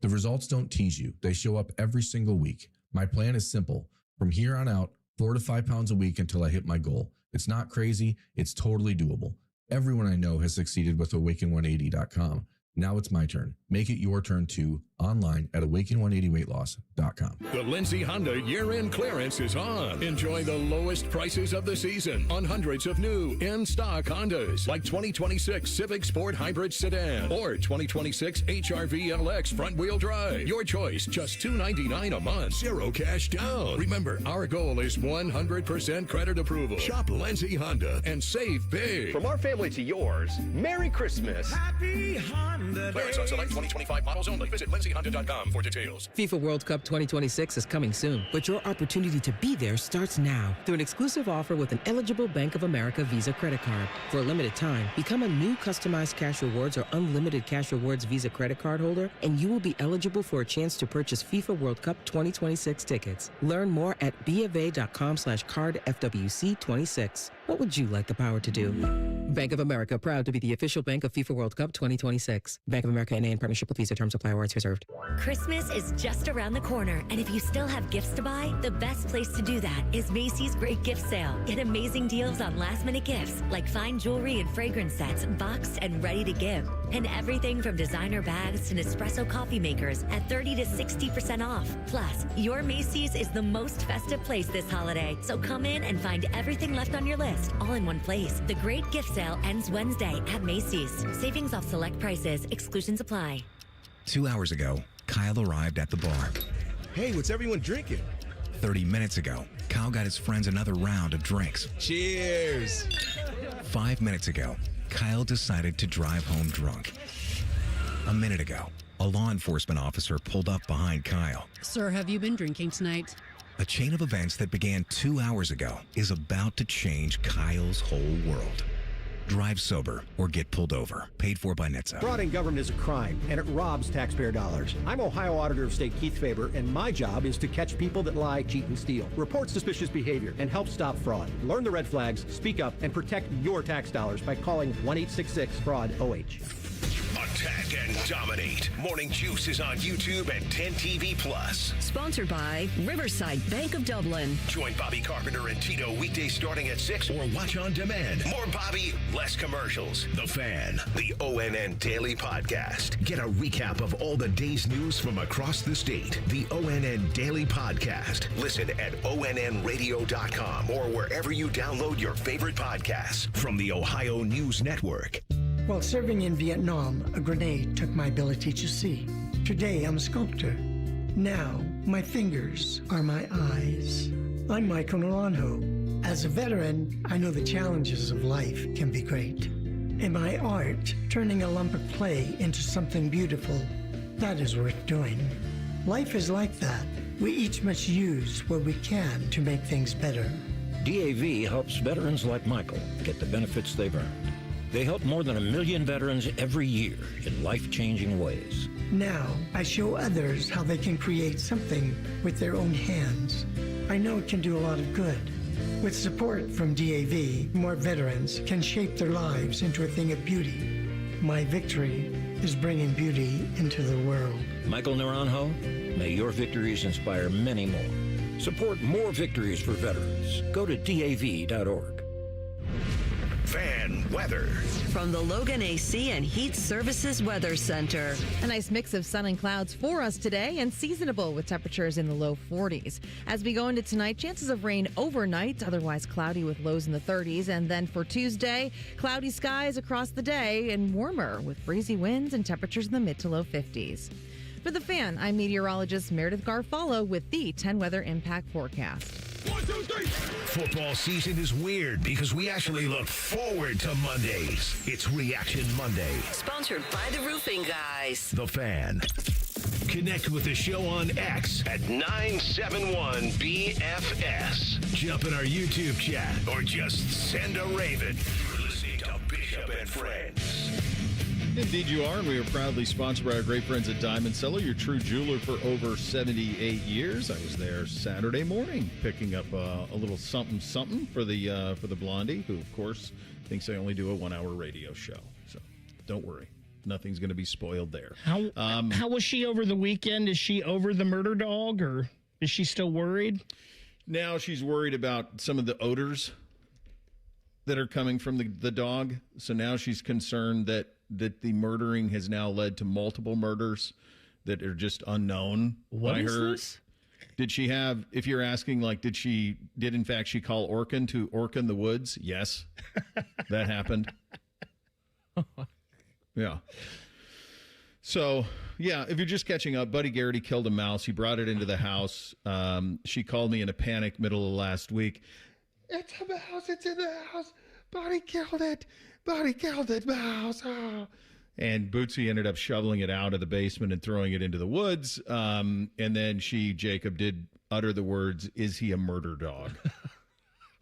Speaker 6: The results don't tease you. They show up every single week. My plan is simple. From here on out, 4 to 5 pounds a week until I hit my goal. It's not crazy. It's totally doable. Everyone I know has succeeded with Awaken180.com. Now it's my turn. Make it your turn too, online at Awaken180weightloss.com.
Speaker 2: The Lindsay Honda year-end clearance is on. Enjoy the lowest prices of the season on hundreds of new in-stock Hondas, like 2026 Civic Sport Hybrid Sedan or 2026 HR-V LX front-wheel drive. Your choice, just $299 a month, zero cash down. Remember, our goal is 100% credit approval. Shop Lindsay Honda and save big.
Speaker 8: From our family to yours, Merry Christmas.
Speaker 2: Happy Honda. Clearance on select 2025 models only. Visit LindsayHonda.com for details.
Speaker 10: FIFA World Cup 2026 is coming soon, but your opportunity to be there starts now through an exclusive offer with an eligible Bank of America Visa credit card. For a limited time, become a new customized Cash Rewards or unlimited Cash Rewards Visa credit card holder, and you will be eligible for a chance to purchase FIFA World Cup 2026 tickets. Learn more at BofA.com/cardFWC26. What would you like the power to do? Bank of America, proud to be the official bank of FIFA World Cup 2026. Bank of America NA in partnership with Visa. Terms apply. Rights reserved.
Speaker 12: Christmas is just around the corner, and if you still have gifts to buy, the best place to do that is Macy's Great Gift Sale. Get amazing deals on last-minute gifts like fine jewelry and fragrance sets, boxed and ready to give. And everything from designer bags to Nespresso coffee makers at 30 to 60% off. Plus, your Macy's is the most festive place this holiday, so come in and find everything left on your list all in one place. The Great Gift Sale ends Wednesday at Macy's. Savings off select prices. Exclusions apply.
Speaker 13: 2 hours ago, Kyle arrived at the bar.
Speaker 18: Hey, what's everyone drinking?
Speaker 13: 30 minutes ago, Kyle got his friends another round of drinks.
Speaker 18: Cheers!
Speaker 13: 5 minutes ago, Kyle decided to drive home drunk. A minute ago, a law enforcement officer pulled up behind Kyle.
Speaker 19: Sir, have you been drinking tonight?
Speaker 13: A chain of events that began 2 hours ago is about to change Kyle's whole world. Drive sober or get pulled over. Paid for by NHTSA.
Speaker 20: Fraud in government is a crime, and it robs taxpayer dollars. I'm Ohio Auditor of State Keith Faber, and my job is to catch people that lie, cheat, and steal, report suspicious behavior, and help stop fraud. Learn the red flags, speak up, and protect your tax dollars by calling 1-866-FRAUD-OH.
Speaker 2: Attack and dominate. Morning Juice is on YouTube and 10 TV Plus.
Speaker 5: Sponsored by Riverside Bank of Dublin.
Speaker 2: Join Bobby Carpenter and Tito weekdays starting at 6 or watch on demand. More Bobby, less commercials. The Fan, the ONN Daily Podcast. Get a recap of all the day's news from across the state. The ONN Daily Podcast. Listen at ONNradio.com or wherever you download your favorite podcasts from the Ohio News Network.
Speaker 21: While serving in Vietnam, a grenade took my ability to see. Today, I'm a sculptor. Now, my fingers are my eyes. I'm Michael Naranjo. As a veteran, I know the challenges of life can be great. In my art, turning a lump of clay into something beautiful, that is worth doing. Life is like that. We each must use what we can to make things better.
Speaker 23: DAV helps veterans like Michael get the benefits they've earned. They help more than 1 million veterans every year in life-changing ways.
Speaker 21: Now, I show others how they can create something with their own hands. I know it can do a lot of good. With support from DAV, more veterans can shape their lives into a thing of beauty. My victory is bringing beauty into the world.
Speaker 23: Michael Naranjo, may your victories inspire many more. Support more victories for veterans. Go to DAV.org.
Speaker 2: Fan weather.
Speaker 5: From the Logan AC and Heat Services Weather Center.
Speaker 9: A nice mix of sun and clouds for us today and seasonable with temperatures in the low 40s. As we go into tonight, chances of rain overnight, otherwise cloudy with lows in the 30s. And then for Tuesday, cloudy skies across the day and warmer with breezy winds and temperatures in the mid to low 50s. For The Fan, I'm meteorologist Meredith Garfalo with the 10 Weather Impact Forecast.
Speaker 2: 1, 2, 3. Football season is weird because we actually look forward to Mondays. It's Reaction Monday.
Speaker 5: Sponsored by the Roofing Guys.
Speaker 2: The Fan. Connect with the show on X at 971BFS. Jump in our YouTube chat or just send a raven. You're listening to Bishop and Friends.
Speaker 7: Indeed you are, and we are proudly sponsored by our great friends at Diamond Cellar, your true jeweler for over 78 years. I was there Saturday morning picking up a little something for the Blondie, who, of course, thinks I only do a 1-hour radio show. So don't worry. Nothing's going to be spoiled there.
Speaker 1: How was she over the weekend? Is she over the murder dog, or is she still worried?
Speaker 7: Now she's worried about some of the odors that are coming from the dog. So now she's concerned that the murdering has now led to multiple murders that are just unknown
Speaker 1: by her.
Speaker 7: This? Did she have, if you're asking, like, did in fact she call Orkin to Orkin the Woods? Yes, that happened. Yeah. So, yeah, if you're just catching up, Buddy Garrity killed a mouse. He brought it into the house. She called me in a panic middle of last week. It's a mouse. It's in the house. Buddy killed it. Mouse. Oh. And Bootsy ended up shoveling it out of the basement and throwing it into the woods. And then Jacob, did utter the words, "Is he a murder dog?"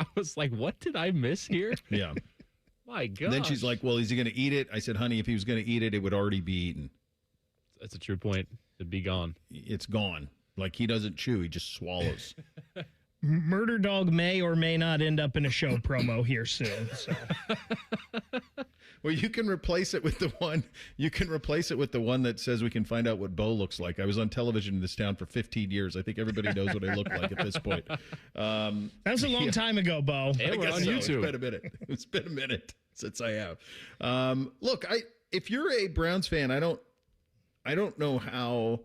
Speaker 4: I was like, what did I miss here?
Speaker 7: Yeah.
Speaker 4: My God.
Speaker 7: Then she's like, well, is he going to eat it? I said, honey, if he was going to eat it, it would already be eaten.
Speaker 4: That's a true point. It'd be gone.
Speaker 7: It's gone. Like, he doesn't chew. He just swallows.
Speaker 1: Murder dog may or may not end up in a show promo here soon. So.
Speaker 7: Well, you can replace it with the one. That says we can find out what Bo looks like. I was on television in this town for 15 years. I think everybody knows what I look like at this point.
Speaker 1: That was a long time ago, Bo.
Speaker 4: Hey, we're on YouTube.
Speaker 7: It's been a minute since I have. Look, if you're a Browns fan, I don't know how.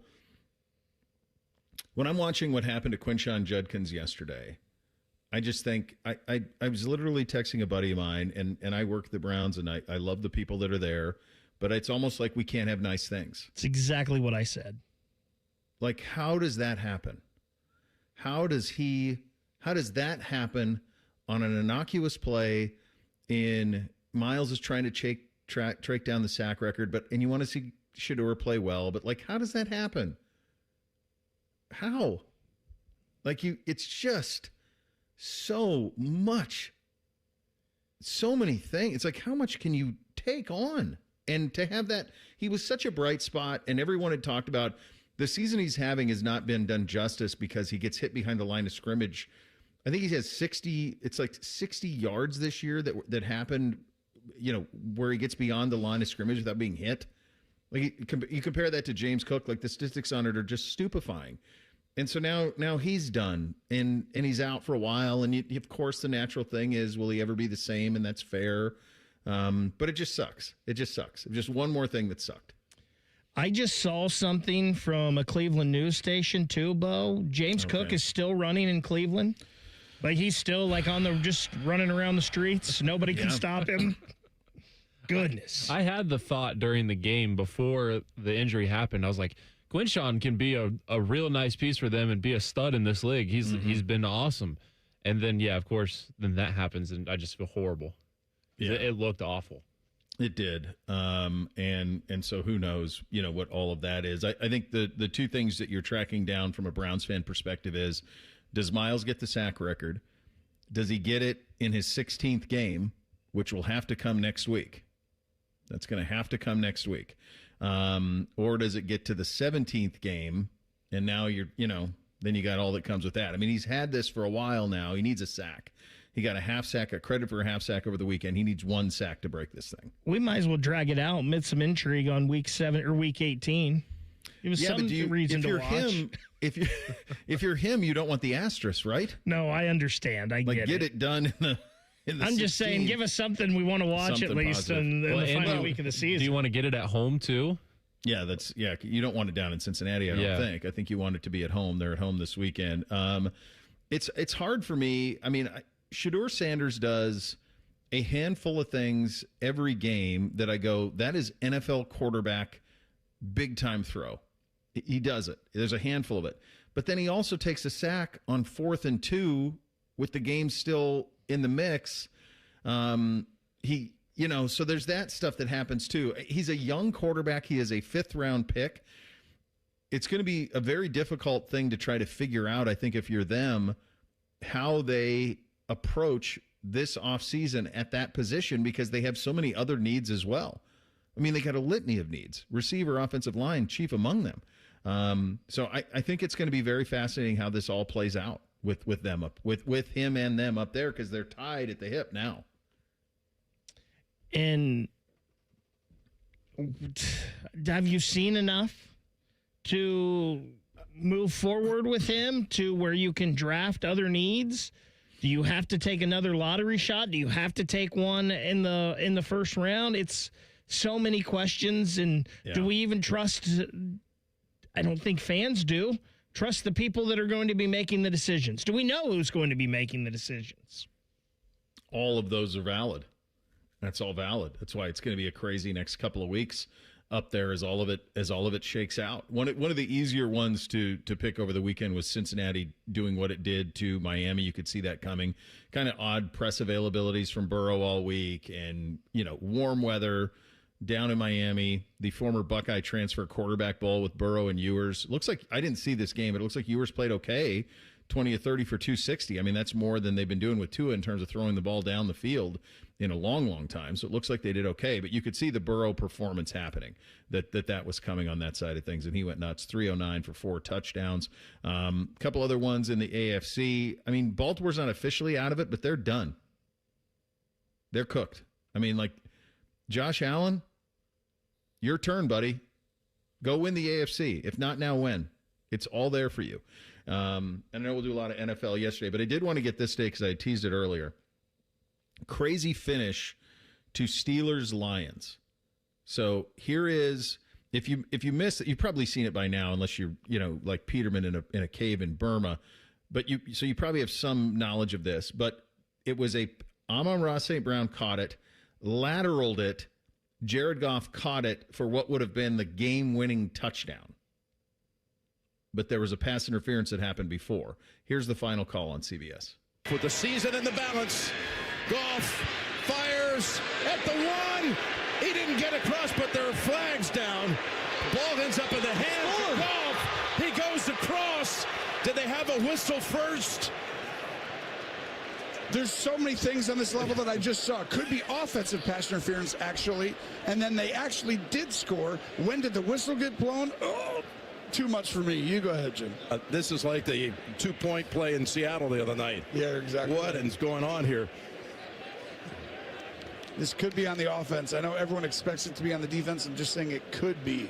Speaker 7: When I'm watching what happened to Quinshon Judkins yesterday, I just think I was literally texting a buddy of mine, and I work the Browns, and I love the people that are there, but it's almost like we can't have nice things.
Speaker 1: It's exactly what I said.
Speaker 7: Like, how does that happen? How does that happen on an innocuous play in Miles is trying to track down the sack record, and you want to see Shedeur play well, but like, how does that happen? How? Like, it's just so much, so many things. It's like, how much can you take on? And to have that, he was such a bright spot, and everyone had talked about the season he's having has not been done justice because he gets hit behind the line of scrimmage. I think he has 60 yards this year that happened, where he gets beyond the line of scrimmage without being hit. Like, you compare that to James Cook, like, the statistics on it are just stupefying. And so now he's done, and he's out for a while. And of course, the natural thing is, will he ever be the same? And that's fair. But it just sucks. It just sucks. It was just one more thing that sucked.
Speaker 1: I just saw something from a Cleveland news station too, Bo. James Cook is still running in Cleveland. Like, he's still just running around the streets. Nobody can stop him. Goodness.
Speaker 4: I had the thought during the game before the injury happened. I was like, Quinshon can be a real nice piece for them and be a stud in this league. He's been awesome. And then, of course, then that happens, and I just feel horrible. Yeah. It looked awful.
Speaker 7: It did. And so who knows, what all of that is. I think the two things that you're tracking down from a Browns fan perspective is, does Miles get the sack record? Does he get it in his 16th game, which will have to come next week? That's going to have to come next week. Or does it get to the 17th game, and now then you got all that comes with that. I mean, he's had this for a while now. He needs a sack. He got a credit for a half sack over the weekend. He needs one sack to break this thing.
Speaker 1: We might as well drag it out, mid some intrigue on week 7 or week 18. It was some reason to watch.
Speaker 7: If you're him, you don't want the asterisk, right?
Speaker 1: No, I understand. I get
Speaker 7: it done
Speaker 1: I'm just saying, give us something we want to watch at least in the final week of the season.
Speaker 4: Do you want to get it at home too?
Speaker 7: Yeah, you don't want it down in Cincinnati, I don't think. I think you want it to be at home. They're at home this weekend. It's hard for me. I mean, Shedeur Sanders does a handful of things every game that I go, that is NFL quarterback big time throw. He does it. There's a handful of it. But then he also takes a sack on 4th and 2 with the game still in the mix. So there's that stuff that happens too. He's a young quarterback. He is a 5th-round pick. It's going to be a very difficult thing to try to figure out, I think, if you're them, how they approach this offseason at that position, because they have so many other needs as well. I mean, they got a litany of needs. Receiver, offensive line, chief among them. So I think it's going to be very fascinating how this all plays out with them up with him and them up there, because they're tied at the hip now.
Speaker 1: And have you seen enough to move forward with him to where you can draft other needs? Do you have to take another lottery shot? Do you have to take one in the first round? It's so many questions, and do we even trust? I don't think fans do. Trust the people that are going to be making the decisions. Do we know who's going to be making the decisions?
Speaker 7: All of those are valid. That's all valid. That's why it's going to be a crazy next couple of weeks up there as all of it shakes out. One of the easier ones to pick over the weekend was Cincinnati doing what it did to Miami. You could see that coming. Kind of odd press availabilities from Burrow all week, and warm weather down in Miami. The former Buckeye transfer quarterback bowl with Burrow and Ewers. Looks like, I didn't see this game, but it looks like Ewers played okay. 20 of 30 for 260. I mean, that's more than they've been doing with Tua in terms of throwing the ball down the field in a long, long time. So it looks like they did okay, but you could see the Burrow performance happening, that was coming on that side of things, and he went nuts. 309 for 4 touchdowns. A couple other ones in the AFC. I mean, Baltimore's not officially out of it, but they're done. They're cooked. I mean, like, Josh Allen, your turn, buddy. Go win the AFC. If not now, when? It's all there for you. And I know we'll do a lot of NFL yesterday, but I did want to get this today because I teased it earlier. Crazy finish to Steelers-Lions. So here is, if you missed it, you've probably seen it by now, unless you're like Peterman in a cave in Burma. But you probably have some knowledge of this. But it was Amon-Ra St. Brown caught it, lateraled it. Jared Goff caught it for what would have been the game-winning touchdown. But there was a pass interference that happened before. Here's the final call on CBS.
Speaker 11: With the season in the balance, Goff fires at the 1. He didn't get across, but there are flags down. Ball ends up in the hands of Goff. He goes across. Did they have a whistle first?
Speaker 14: There's so many things on this level that I just saw. Could be offensive pass interference, actually. And then they actually did score. When did the whistle get blown? Oh, too much for me. You go ahead, Jim.
Speaker 11: This is like the 2-point play in Seattle the other night.
Speaker 14: Yeah, exactly.
Speaker 11: What is going on here?
Speaker 14: This could be on the offense. I know everyone expects it to be on the defense. I'm just saying it could be.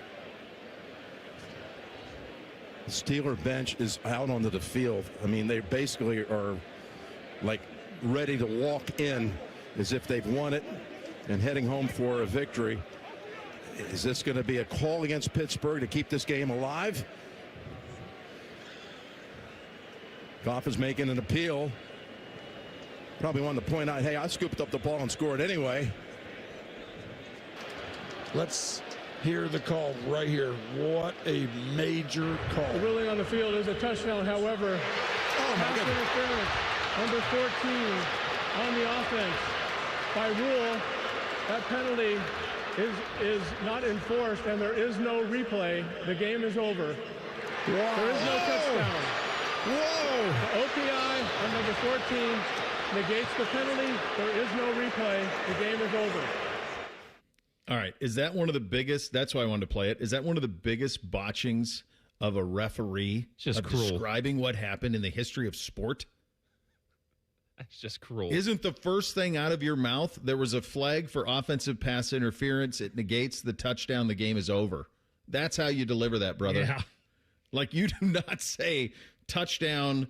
Speaker 11: The Steeler bench is out onto the field. I mean, they basically are like ready to walk in as if they've won it and heading home for a victory. Is this going to be a call against Pittsburgh to keep this game alive? Goff is making an appeal. Probably wanted to point out, hey, I scooped up the ball and scored anyway.
Speaker 14: Let's hear the call right here. What a major call.
Speaker 15: The ruling on the field is a touchdown, however. Pass interference, number 14 on the offense. By rule, that penalty is not enforced, and there is no replay. The game is over.
Speaker 14: Wow.
Speaker 15: There is no touchdown.
Speaker 14: Whoa!
Speaker 15: The OPI on number 14 negates the penalty. There is no replay. The game is over.
Speaker 7: All right. Is that one of the biggest? That's why I wanted to play it. Is that one of the biggest botchings of a referee?
Speaker 4: Just cruel.
Speaker 7: Describing what happened in the history of sport?
Speaker 4: That's just cruel.
Speaker 7: Isn't the first thing out of your mouth, there was a flag for offensive pass interference, it negates the touchdown, the game is over? That's how you deliver that, brother.
Speaker 1: Yeah.
Speaker 7: Like, you do not say touchdown,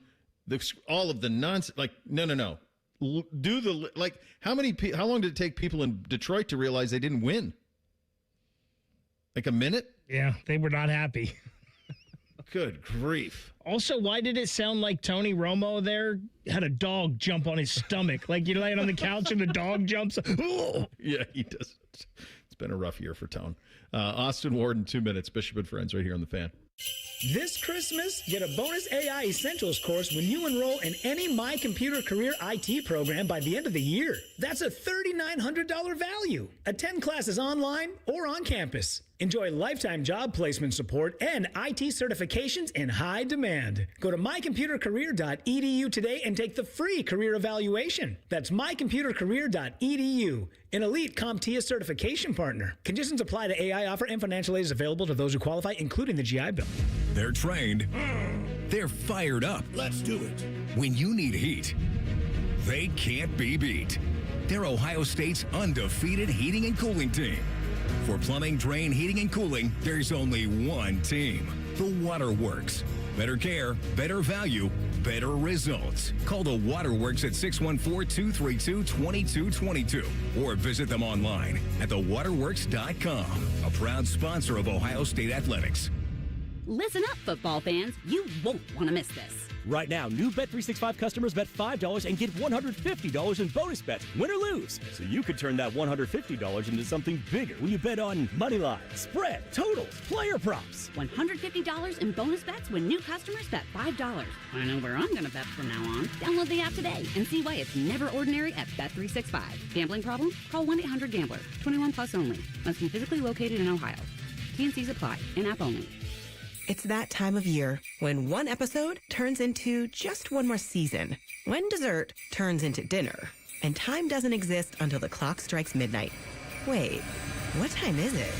Speaker 7: all of the nonsense. Like, no. do the like. How long did it take people in Detroit to realize they didn't win? Like a minute?
Speaker 1: Yeah, they were not happy.
Speaker 7: Good grief.
Speaker 1: Also, why did it sound like Tony Romo there had a dog jump on his stomach? Like you're laying on the couch and the dog jumps.
Speaker 7: Yeah, he does. It's been a rough year for Tone. Austin Ward in 2 minutes. Bishop and Friends right here on The Fan.
Speaker 3: This Christmas, get a bonus AI Essentials course when you enroll in any My Computer Career IT program by the end of the year. That's a $3,900 value. Attend classes online or on campus. Enjoy lifetime job placement support and IT certifications in high demand. Go to mycomputercareer.edu today and take the free career evaluation. That's mycomputercareer.edu, an elite CompTIA certification partner. Conditions apply to AI offer and financial aid is available to those who qualify, including the GI Bill.
Speaker 13: They're trained. They're fired up.
Speaker 18: Let's do it.
Speaker 13: When you need heat, they can't be beat. They're Ohio State's undefeated heating and cooling team. For plumbing, drain, heating, and cooling, there's only one team. The Waterworks. Better care, better value, better results. Call the Waterworks at 614-232-2222 or visit them online at thewaterworks.com. A proud sponsor of Ohio State Athletics.
Speaker 16: Listen up, football fans. You won't want to miss this.
Speaker 17: Right now, new Bet365 customers bet $5 and get $150 in bonus bets, win or lose. So you could turn that $150 into something bigger when you bet on money line, spread, totals, player props.
Speaker 16: $150 in bonus bets when new customers bet $5. I know where I'm going to bet from now on. Download the app today and see why it's never ordinary at Bet365. Gambling problem? Call 1-800-GAMBLER. 21 plus only. Must be physically located in Ohio. T&Cs apply. In-app only.
Speaker 22: It's that time of year when one episode turns into just one more season, when dessert turns into dinner, and time doesn't exist until the clock strikes midnight. Wait, what time is it?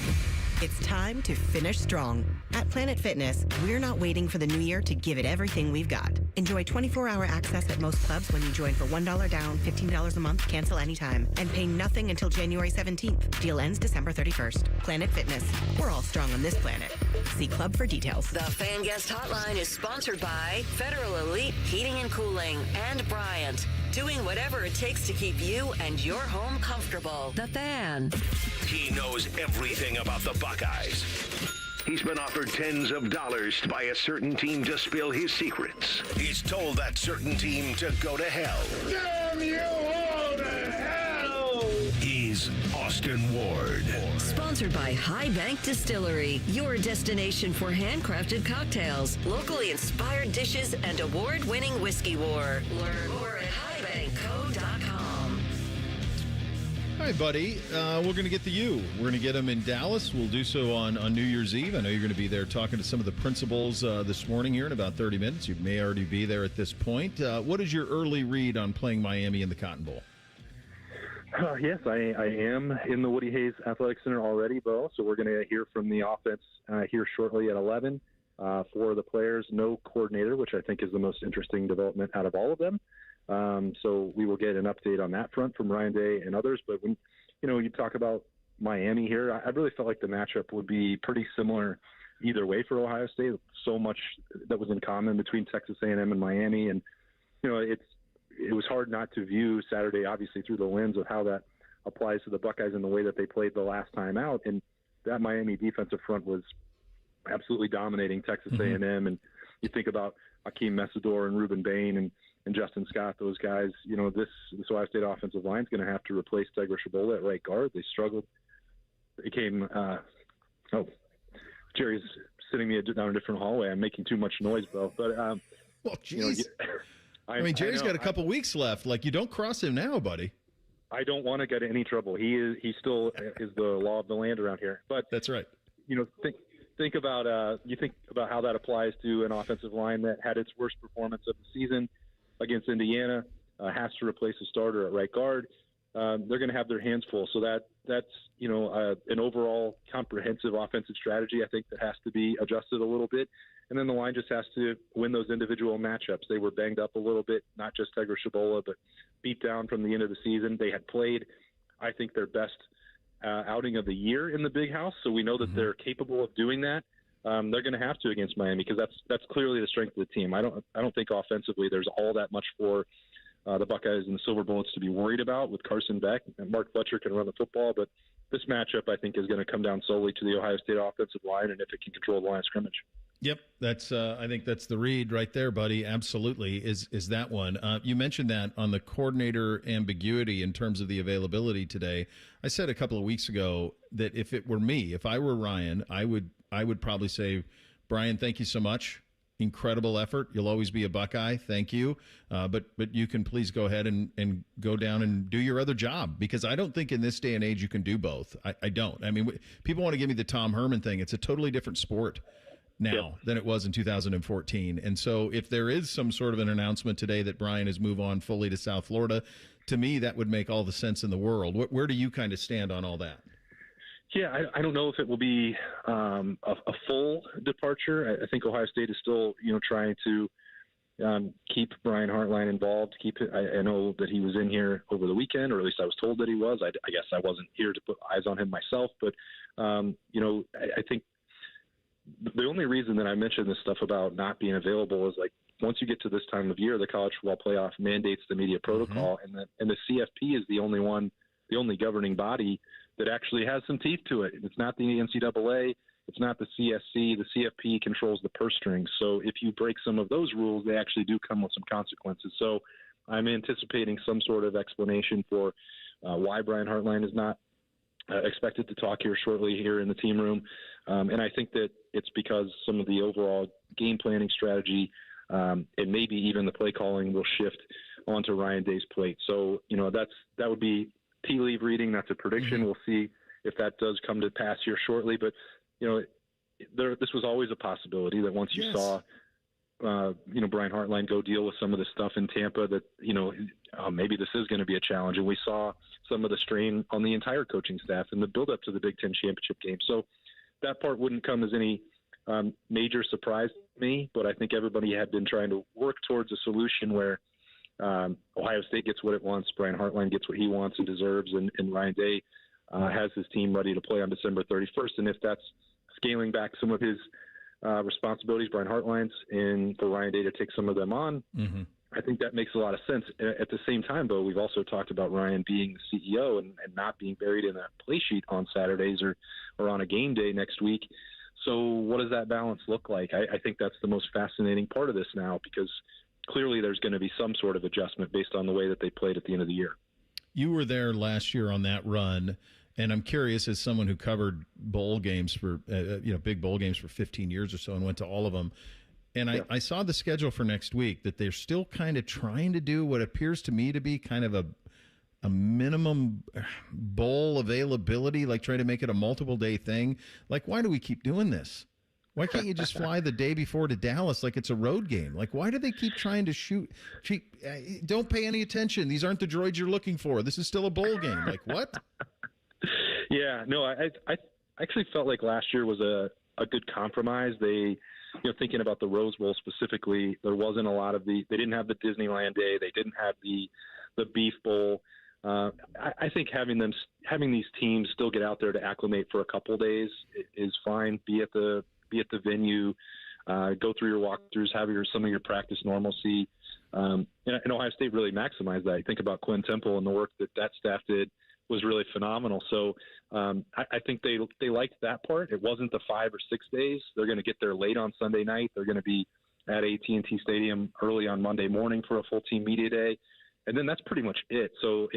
Speaker 22: It's time to finish strong. At Planet Fitness, we're not waiting for the new year to give it everything we've got. Enjoy 24-hour access at most clubs when you join for $1 down, $15 a month, cancel anytime, and pay nothing until January 17th. Deal ends December 31st. Planet Fitness. We're all strong on this planet. See club for details.
Speaker 5: The Fan Guest Hotline is sponsored by Federal Elite Heating and Cooling and Bryant. Doing whatever it takes to keep you and your home comfortable. The Fan.
Speaker 2: He knows everything about the Buckeyes. He's been offered tens of dollars by a certain team to spill his secrets. He's told that certain team to go to hell.
Speaker 24: Damn you all to hell!
Speaker 2: He's Austin Ward.
Speaker 5: Sponsored by High Bank Distillery, your destination for handcrafted cocktails, locally inspired dishes, and award-winning whiskey war. Learn more at highbankco.com.
Speaker 7: All right, buddy. We're going to get the U. We're going to get them in Dallas. We'll do so on New Year's Eve. I know you're going to be there talking to some of the principals this morning here in about 30 minutes. You may already be there at this point. What is your early read on playing Miami in the Cotton Bowl?
Speaker 25: Yes, I am in the Woody Hayes Athletic Center already, Bo. So we're going to hear from the offense here shortly at 11. For the players, no coordinator, which I think is the most interesting development out of all of them. So we will get an update on that front from Ryan Day and others. But when you talk about Miami here, I really felt like the matchup would be pretty similar either way for Ohio State. So much that was in common between Texas A&M and Miami, and it was hard not to view Saturday obviously through the lens of how that applies to the Buckeyes in the way that they played the last time out. And that Miami defensive front was absolutely dominating Texas A&M, and you think about Akeem Mesidor and Ruben Bain and Justin Scott, those guys, this Ohio State offensive line is going to have to replace Tegra Shabola at right guard. They struggled. They came, Jerry's sitting me down a different hallway. I'm making too much noise, bro. But,
Speaker 7: well, jeez. I mean, Jerry's got a couple weeks left. Like, you don't cross him now, buddy.
Speaker 25: I don't want to get in any trouble. He still is the law of the land around here. But
Speaker 7: that's right.
Speaker 25: Think about how that applies to an offensive line that had its worst performance of the season against Indiana, has to replace a starter at right guard. They're going to have their hands full. So that's an overall comprehensive offensive strategy, I think, that has to be adjusted a little bit. And then the line just has to win those individual matchups. They were banged up a little bit, not just Tegra Shabola, but beat down from the end of the season. They had played, I think, their best outing of the year in the Big House, so we know that they're capable of doing that. They're going to have to against Miami because that's clearly the strength of the team. I don't think offensively there's all that much for the Buckeyes and the Silver Bullets to be worried about with Carson Beck. And Mark Fletcher can run the football, but this matchup, I think, is going to come down solely to the Ohio State offensive line and if it can control the line of scrimmage.
Speaker 7: Yep, that's. I think that's the read right there, buddy. Absolutely, is that one. You mentioned that on the coordinator ambiguity in terms of the availability today. I said a couple of weeks ago that if it were me, if I were Ryan, I would probably say, Brian, thank you so much. Incredible effort. You'll always be a Buckeye. Thank you. But you can please go ahead and go down and do your other job, because I don't think in this day and age you can do both. I don't. I mean, people want to give me the Tom Herman thing. It's a totally different sport now than it was in 2014. And so if there is some sort of an announcement today that Brian has moved on fully to South Florida, to me, that would make all the sense in the world. Where do you kind of stand on all that?
Speaker 25: Yeah, I don't know if it will be a full departure. I think Ohio State is still, trying to keep Brian Hartline involved. I know that he was in here over the weekend, or at least I was told that he was. I guess I wasn't here to put eyes on him myself, but I think the only reason that I mentioned this stuff about not being available is, like, once you get to this time of year, the college football playoff mandates the media protocol, and the CFP is the only governing body that actually has some teeth to it. It's not the NCAA. It's not the CSC. The CFP controls the purse strings. So if you break some of those rules, they actually do come with some consequences. So I'm anticipating some sort of explanation for why Brian Hartline is not expected to talk here shortly here in the team room. And I think that it's because some of the overall game planning strategy and maybe even the play calling will shift onto Ryan Day's plate. So, that would be tea leaf reading. That's a prediction. We'll see if that does come to pass here shortly. But, this was always a possibility that once you saw, Brian Hartline go deal with some of the stuff in Tampa, that, maybe this is going to be a challenge. And we saw some of the strain on the entire coaching staff in the build-up to the Big Ten championship game. So that part wouldn't come as any major surprise to me, but I think everybody had been trying to work towards a solution where Ohio State gets what it wants, Brian Hartline gets what he wants and deserves, and Ryan Day has his team ready to play on December 31st. And if that's scaling back some of his responsibilities, Brian Hartline's, and for Ryan Day to take some of them on, I think that makes a lot of sense. At the same time, though, we've also talked about Ryan being the CEO and not being buried in a play sheet on Saturdays or on a game day next week. So what does that balance look like? I think that's the most fascinating part of this now, because clearly there's going to be some sort of adjustment based on the way that they played at the end of the year.
Speaker 7: You were there last year on that run, and I'm curious, as someone who covered bowl games for, big bowl games for 15 years or so and went to all of them, and I saw the schedule for next week, that they're still kind of trying to do what appears to me to be kind of a minimum bowl availability, like trying to make it a multiple-day thing. Like, why do we keep doing this? Why can't you just fly the day before to Dallas like it's a road game? Like, why do they keep trying to don't pay any attention. These aren't the droids you're looking for. This is still a bowl game. Like, what?
Speaker 25: Yeah, no, I actually felt like last year was a good compromise. They, thinking about the Rose Bowl specifically, there wasn't a lot of they didn't have the Disneyland Day. They didn't have the Beef Bowl. I think having these teams still get out there to acclimate for a couple days is fine. Be at the venue, go through your walkthroughs, have some of your practice normalcy. And Ohio State really maximized that. You think about Quinn Temple and the work that staff did was really phenomenal. So I think they liked that part. It wasn't the 5 or 6 days. They're going to get there late on Sunday night. They're going to be at AT&T Stadium early on Monday morning for a full team media day. And then that's pretty much it. So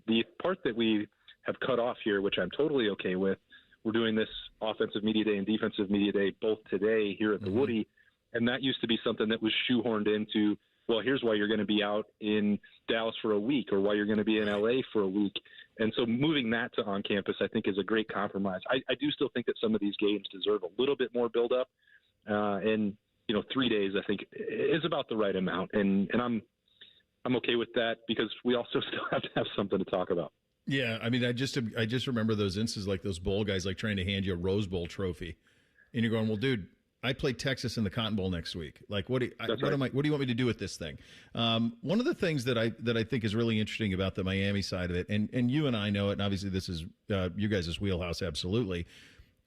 Speaker 25: the part that we have cut off here, which I'm totally okay with, we're doing this offensive media day and defensive media day both today here at the Woody. And that used to be something that was shoehorned into, well, here's why you're going to be out in Dallas for a week, or why you're going to be in LA for a week. And so moving that to on campus, I think, is a great compromise. I do still think that some of these games deserve a little bit more build up. And 3 days, I think, is about the right amount. And I'm okay with that, because we also still have to have something to talk about.
Speaker 7: Yeah, I mean, I just remember those instances, like those bowl guys, like trying to hand you a Rose Bowl trophy, and you're going, well, dude, I play Texas in the Cotton Bowl next week. Like, what do you want me to do with this thing? One of the things that I think is really interesting about the Miami side of it, and you and I know it, and obviously this is you guys' wheelhouse, absolutely.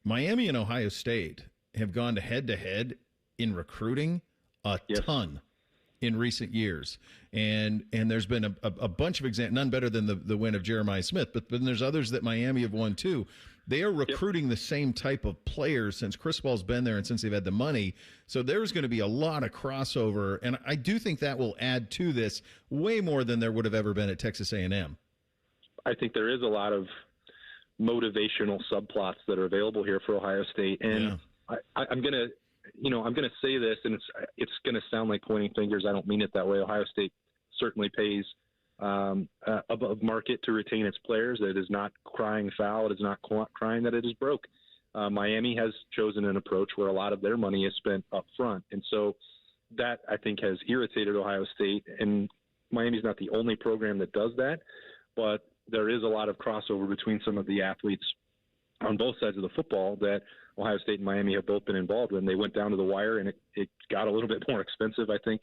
Speaker 7: Miami and Ohio State have gone to head in recruiting a ton. in recent years. And there's been a bunch of examples, none better than the win of Jeremiah Smith, but then there's others that Miami have won too. They are recruiting the same type of players since Cristobal's been there and since they've had the money. So there's going to be a lot of crossover, and I do think that will add to this way more than there would have ever been at Texas A&M.
Speaker 25: I think there is a lot of motivational subplots that are available here for Ohio State, and I'm gonna say this, and it's gonna sound like pointing fingers. I don't mean it that way. Ohio State certainly pays above market to retain its players. It is not crying foul. It is not crying that it is broke. Miami has chosen an approach where a lot of their money is spent up front, and so that I think has irritated Ohio State. And Miami's not the only program that does that, but there is a lot of crossover between some of the athletes on both sides of the football that Ohio State and Miami have both been involved in. They went down to the wire, and it got a little bit more expensive, I think,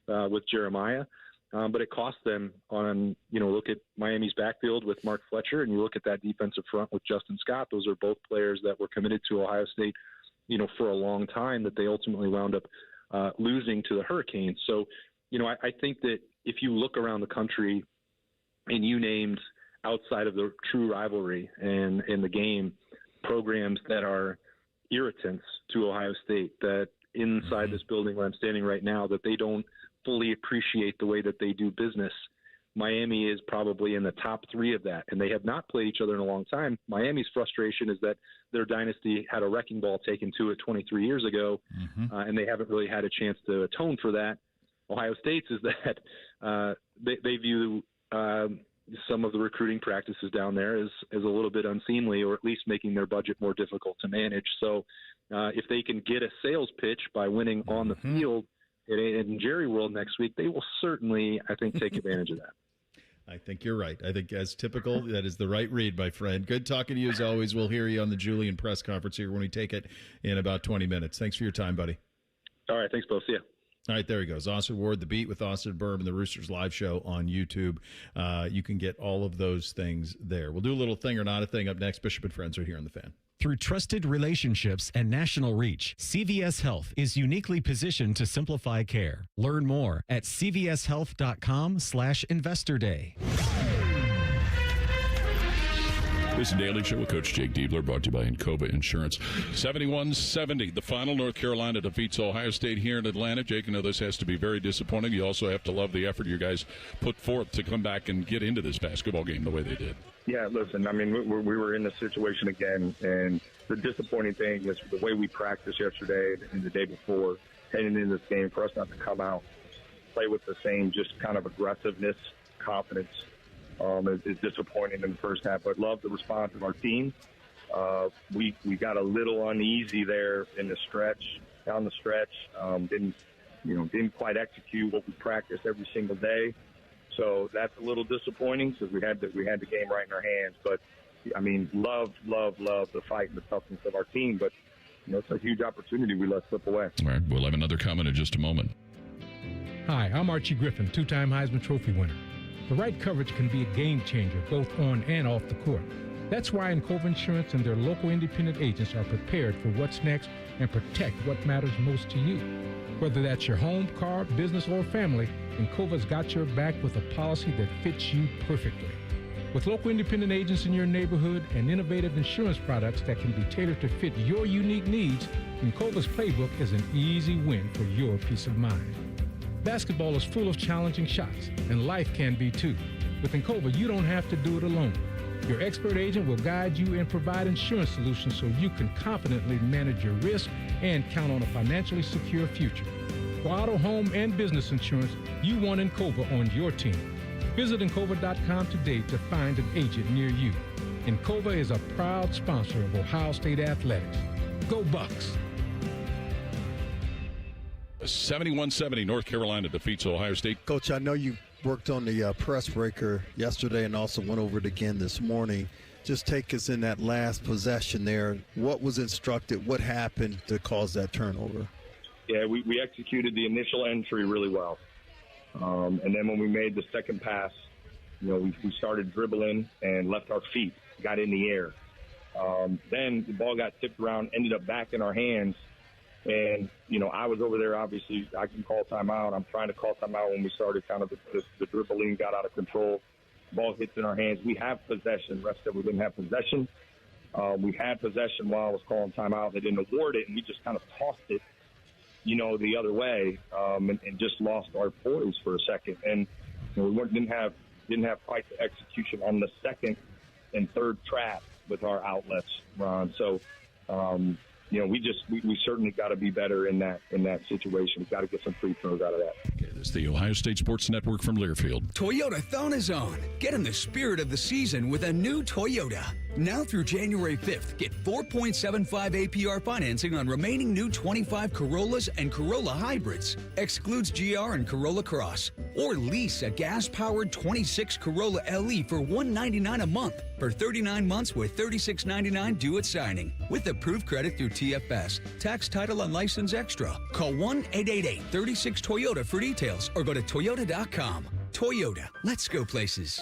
Speaker 25: with Jeremiah. But it cost them on, look at Miami's backfield with Mark Fletcher, and you look at that defensive front with Justin Scott. Those are both players that were committed to Ohio State, for a long time, that they ultimately wound up losing to the Hurricanes. So, I think that if you look around the country and you named outside of the true rivalry and in the game, programs that are irritants to Ohio State, that inside this building where I'm standing right now, that they don't fully appreciate the way that they do business. Miami is probably in the top 3 of that, and they have not played each other in a long time. Miami's frustration is that their dynasty had a wrecking ball taken to it 23 years ago, and they haven't really had a chance to atone for that. Ohio State's is that they view some of the recruiting practices down there is a little bit unseemly, or at least making their budget more difficult to manage. So if they can get a sales pitch by winning on the field in Jerry World next week, they will certainly, I think, take advantage of that.
Speaker 7: I think you're right. I think, as typical, that is the right read, my friend. Good talking to you as always. We'll hear you on the Julian press conference here when we take it in about 20 minutes. Thanks for your time, buddy.
Speaker 25: All right. Thanks, Bo. See ya.
Speaker 7: All right, there he goes. Austin Ward, The Beat with Austin Berm, and the Roosters live show on YouTube. You can get all of those things there. We'll do a little thing or not a thing up next. Bishop and Friends are here on The Fan.
Speaker 6: Through trusted relationships and national reach, CVS Health is uniquely positioned to simplify care. Learn more at cvshealth.com/investor day.
Speaker 8: This is Daily Show with Coach Jake Diebler, brought to you by Encova Insurance. 71-70, the final. North Carolina defeats Ohio State here in Atlanta. Jake, I know this has to be very disappointing. You also have to love the effort you guys put forth to come back and get into this basketball game the way they did.
Speaker 10: Yeah, listen, I mean, we were in this situation again, and the disappointing thing is the way we practiced yesterday and the day before, heading into this game, for us not to come out, play with the same just kind of aggressiveness, confidence, is disappointing in the first half. But love the response of our team. We got a little uneasy there in the stretch, down the stretch. Didn't quite execute what we practiced every single day. So that's a little disappointing because we had the game right in our hands. But I mean, love the fight and the toughness of our team. But it's a huge opportunity we let slip away.
Speaker 8: All right, we'll have another comment in just a moment.
Speaker 12: Hi, I'm Archie Griffin, 2-time Heisman Trophy winner. The right coverage can be a game changer, both on and off the court. That's why Encova Insurance and their local independent agents are prepared for what's next and protect what matters most to you. Whether that's your home, car, business, or family, Encova's got your back with a policy that fits you perfectly. With local independent agents in your neighborhood and innovative insurance products that can be tailored to fit your unique needs, Encova's playbook is an easy win for your peace of mind. Basketball is full of challenging shots, and life can be too. With Encova, you don't have to do it alone. Your expert agent will guide you and provide insurance solutions so you can confidently manage your risk and count on a financially secure future. For auto, home, and business insurance, you want Encova on your team. Visit Encova.com today to find an agent near you. Encova is a proud sponsor of Ohio State Athletics. Go Bucks!
Speaker 8: 71-70, North Carolina defeats Ohio State.
Speaker 19: Coach, I know you worked on the press breaker yesterday and also went over it again this morning. Just take us in that last possession there. What was instructed? What happened to cause that turnover?
Speaker 10: Yeah, we executed the initial entry really well. And then when we made the second pass, we started dribbling and left our feet, got in the air. Then the ball got tipped around, ended up back in our hands. And, I was over there. Obviously, I can call timeout. I'm trying to call timeout when we started kind of the dribbling got out of control. Ball hits in our hands. We have possession. Rest said we didn't have possession. We had possession while I was calling timeout. They didn't award it, and we just kind of tossed it, the other way, and just lost our poise for a second. And we didn't have quite the execution on the second and third trap with our outlets, Ron. So, we certainly got to be better in that situation. We've got to get some free throws out of that.
Speaker 8: Okay, this is the Ohio State Sports Network from Learfield.
Speaker 13: Toyota-thon is on. Get in the spirit of the season with a new Toyota. Now through January 5th, get 4.75 APR financing on remaining new 25 Corollas and Corolla hybrids. Excludes GR and Corolla Cross. Or lease a gas-powered 26 Corolla LE for $199 a month for 39 months with $36.99 due at signing. With approved credit through TFS. Tax, title, and license extra. Call 1-888-36-TOYOTA for details or go to toyota.com. Toyota, let's go places.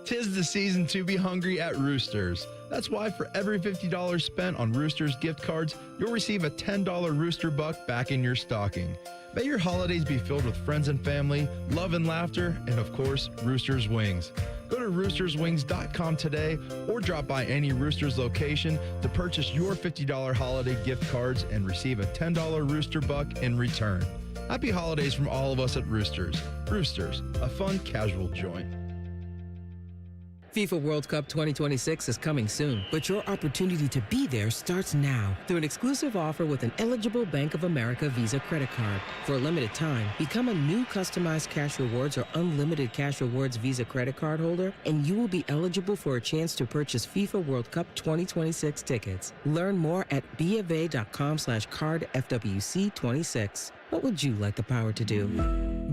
Speaker 9: 'Tis the season to be hungry at Roosters. That's why for every $50 spent on Roosters gift cards, you'll receive a $10 Rooster Buck back in your stocking. May your holidays be filled with friends and family, love and laughter, and of course, Roosters Wings. Go to roosterswings.com today or drop by any Roosters location to purchase your $50 holiday gift cards and receive a $10 Rooster Buck in return. Happy holidays from all of us at Roosters. Roosters, a fun, casual joint.
Speaker 11: FIFA World Cup 2026 is coming soon, but your opportunity to be there starts now through an exclusive offer with an eligible Bank of America Visa credit card. For a limited time, become a new customized Cash Rewards or unlimited Cash Rewards Visa credit card holder, and you will be eligible for a chance to purchase FIFA World Cup 2026 tickets. Learn more at BofA.com/cardFWC26. What would you like the power to do?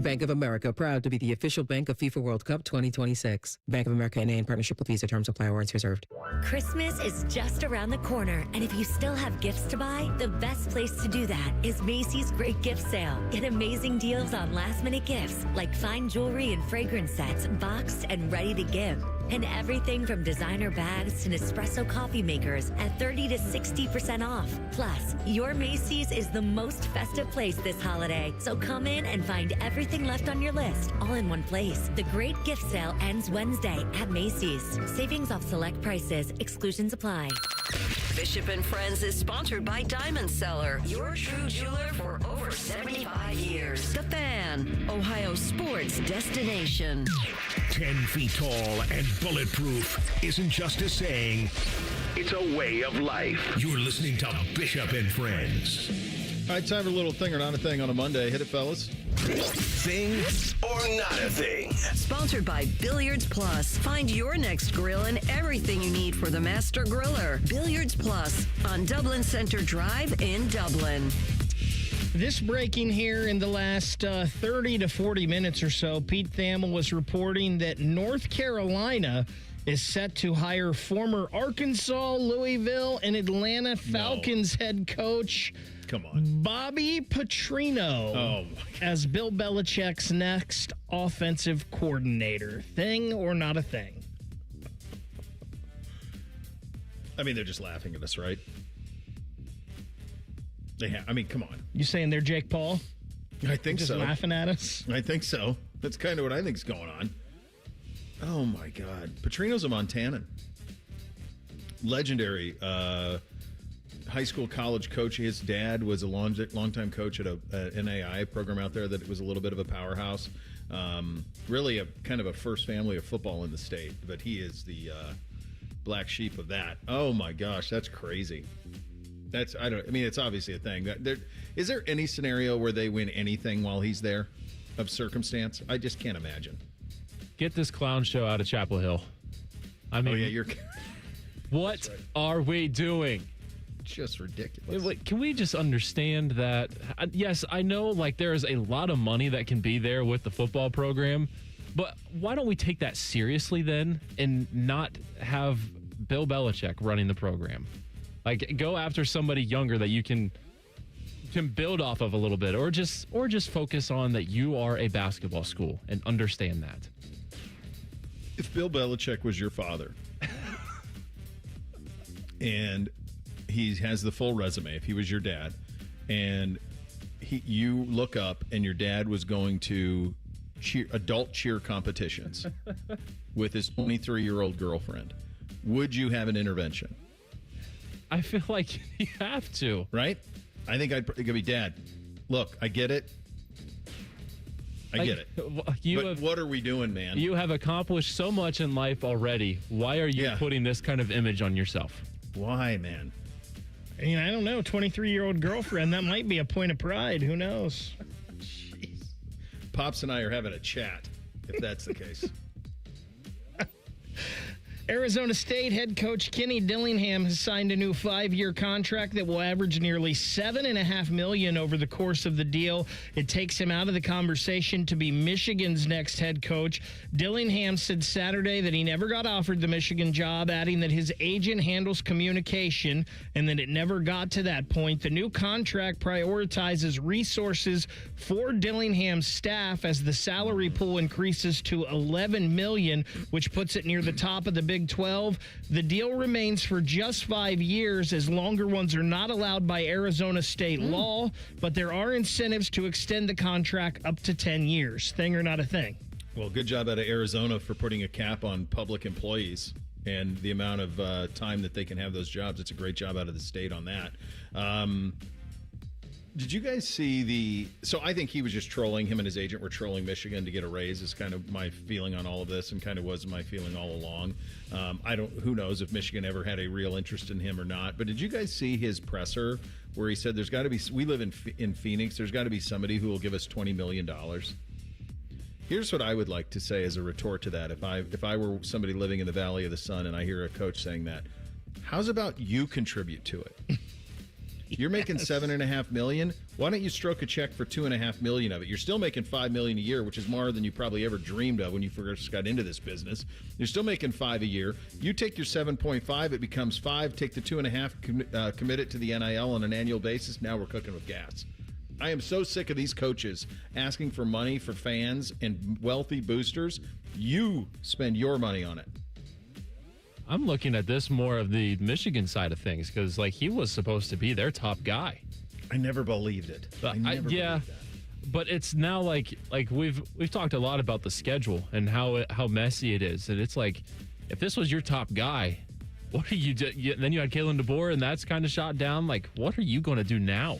Speaker 11: Bank of America, proud to be the official bank of FIFA World Cup 2026. Bank of America NA in partnership with Visa. Terms apply. Warrants reserved.
Speaker 20: Christmas is just around the corner, and if you still have gifts to buy, the best place to do that is Macy's Great Gift Sale. Get amazing deals on last-minute gifts like fine jewelry and fragrance sets, boxed and ready to give. And everything from designer bags to Nespresso coffee makers at 30 to 60% off. Plus, your Macy's is the most festive place this holiday. So come in and find everything left on your list all in one place. The Great Gift Sale ends Wednesday at Macy's. Savings off select prices. Exclusions apply.
Speaker 5: Bishop and Friends is sponsored by Diamond Seller, your true jeweler for over 75 years. The Fan, Ohio sports destination.
Speaker 2: 10 feet tall and bulletproof isn't just a saying, it's a way of life. You're listening to Bishop and Friends.
Speaker 7: All right, time for a little thing or not a thing on a Monday. Hit it, fellas.
Speaker 2: Thing or not a thing.
Speaker 5: Sponsored by Billiards Plus. Find your next grill and everything you need for the master griller. Billiards Plus on Dublin Center Drive in Dublin.
Speaker 1: This breaking here in the last 30 to 40 minutes or so, Pete Thamel was reporting that North Carolina is set to hire former Arkansas, Louisville, and Atlanta Falcons head coach Bobby Petrino as Bill Belichick's next offensive coordinator. Thing or not a thing?
Speaker 7: I mean, they're just laughing at us, right? Come on.
Speaker 1: You saying they're Jake Paul?
Speaker 7: I think
Speaker 1: just
Speaker 7: so.
Speaker 1: Just laughing at us?
Speaker 7: I think so. That's kind of what I think's going on. Oh, my God. Petrino's a Montanan. Legendary high school, college coach. His dad was a longtime coach at an NAI program out there that was a little bit of a powerhouse. Really a kind of a first family of football in the state, but he is the black sheep of that. Oh, my gosh. That's crazy. It's obviously a thing. Is there any scenario where they win anything while he's there of circumstance? I just can't imagine.
Speaker 4: Get this clown show out of Chapel Hill. What are we doing?
Speaker 7: Just ridiculous.
Speaker 4: Wait, can we just understand that? Yes, I know there is a lot of money that can be there with the football program, but why don't we take that seriously then and not have Bill Belichick running the program? Go after somebody younger that you can build off of a little bit, or just focus on that you are a basketball school and understand that.
Speaker 7: If Bill Belichick was your father and he has the full resume, if he was your dad, and you look up and your dad was going to adult cheer competitions with his 23-year-old girlfriend, would you have an intervention?
Speaker 4: I feel like you have to.
Speaker 7: Right? I think it could be, Dad, look, I get it. I get it. But what are we doing, man?
Speaker 4: You have accomplished so much in life already. Why are you putting this kind of image on yourself?
Speaker 7: Why, man?
Speaker 1: I mean, I don't know. 23-year-old girlfriend, that might be a point of pride. Who knows?
Speaker 7: Jeez. Pops and I are having a chat, if that's the case.
Speaker 1: Arizona State head coach Kenny Dillingham has signed a new 5-year contract that will average nearly $7.5 million over the course of the deal. It takes him out of the conversation to be Michigan's next head coach. Dillingham said Saturday that he never got offered the Michigan job, adding that his agent handles communication and that it never got to that point. The new contract prioritizes resources for Dillingham's staff as the salary pool increases to $11 million, which puts it near the top of the Big 12. The deal remains for just 5 years, as longer ones are not allowed by Arizona state law, but there are incentives to extend the contract up to 10 years. Thing or not a thing?
Speaker 7: Well, good job out of Arizona for putting a cap on public employees and the amount of time that they can have those jobs. It's a great job out of the state on that. Did you guys see so I think he was just trolling. Him and his agent were trolling Michigan to get a raise is kind of my feeling on all of this, and kind of was my feeling all along. Who knows if Michigan ever had a real interest in him or not. But did you guys see his presser where he said there's got to be, we live in Phoenix, there's got to be somebody who will give us $20 million? Here's what I would like to say as a retort to that. If I were somebody living in the Valley of the Sun and I hear a coach saying that, how's about you contribute to it? You're making $7.5 million. Why don't you stroke a check for $2.5 million of it? You're still making $5 million a year, which is more than you probably ever dreamed of when you first got into this business. You're still making $5 a year. You take your 7.5, it becomes 5. Take the 2.5, commit it to the NIL on an annual basis. Now we're cooking with gas. I am so sick of these coaches asking for money for fans and wealthy boosters. You spend your money on it.
Speaker 4: I'm looking at this more of the Michigan side of things because, he was supposed to be their top guy.
Speaker 7: I never believed it. Believed that.
Speaker 4: But it's now like we've talked a lot about the schedule and how messy it is, and it's like if this was your top guy, what are you do? Then you had Kalen DeBoer, and that's kind of shot down. Like, what are you going to do now?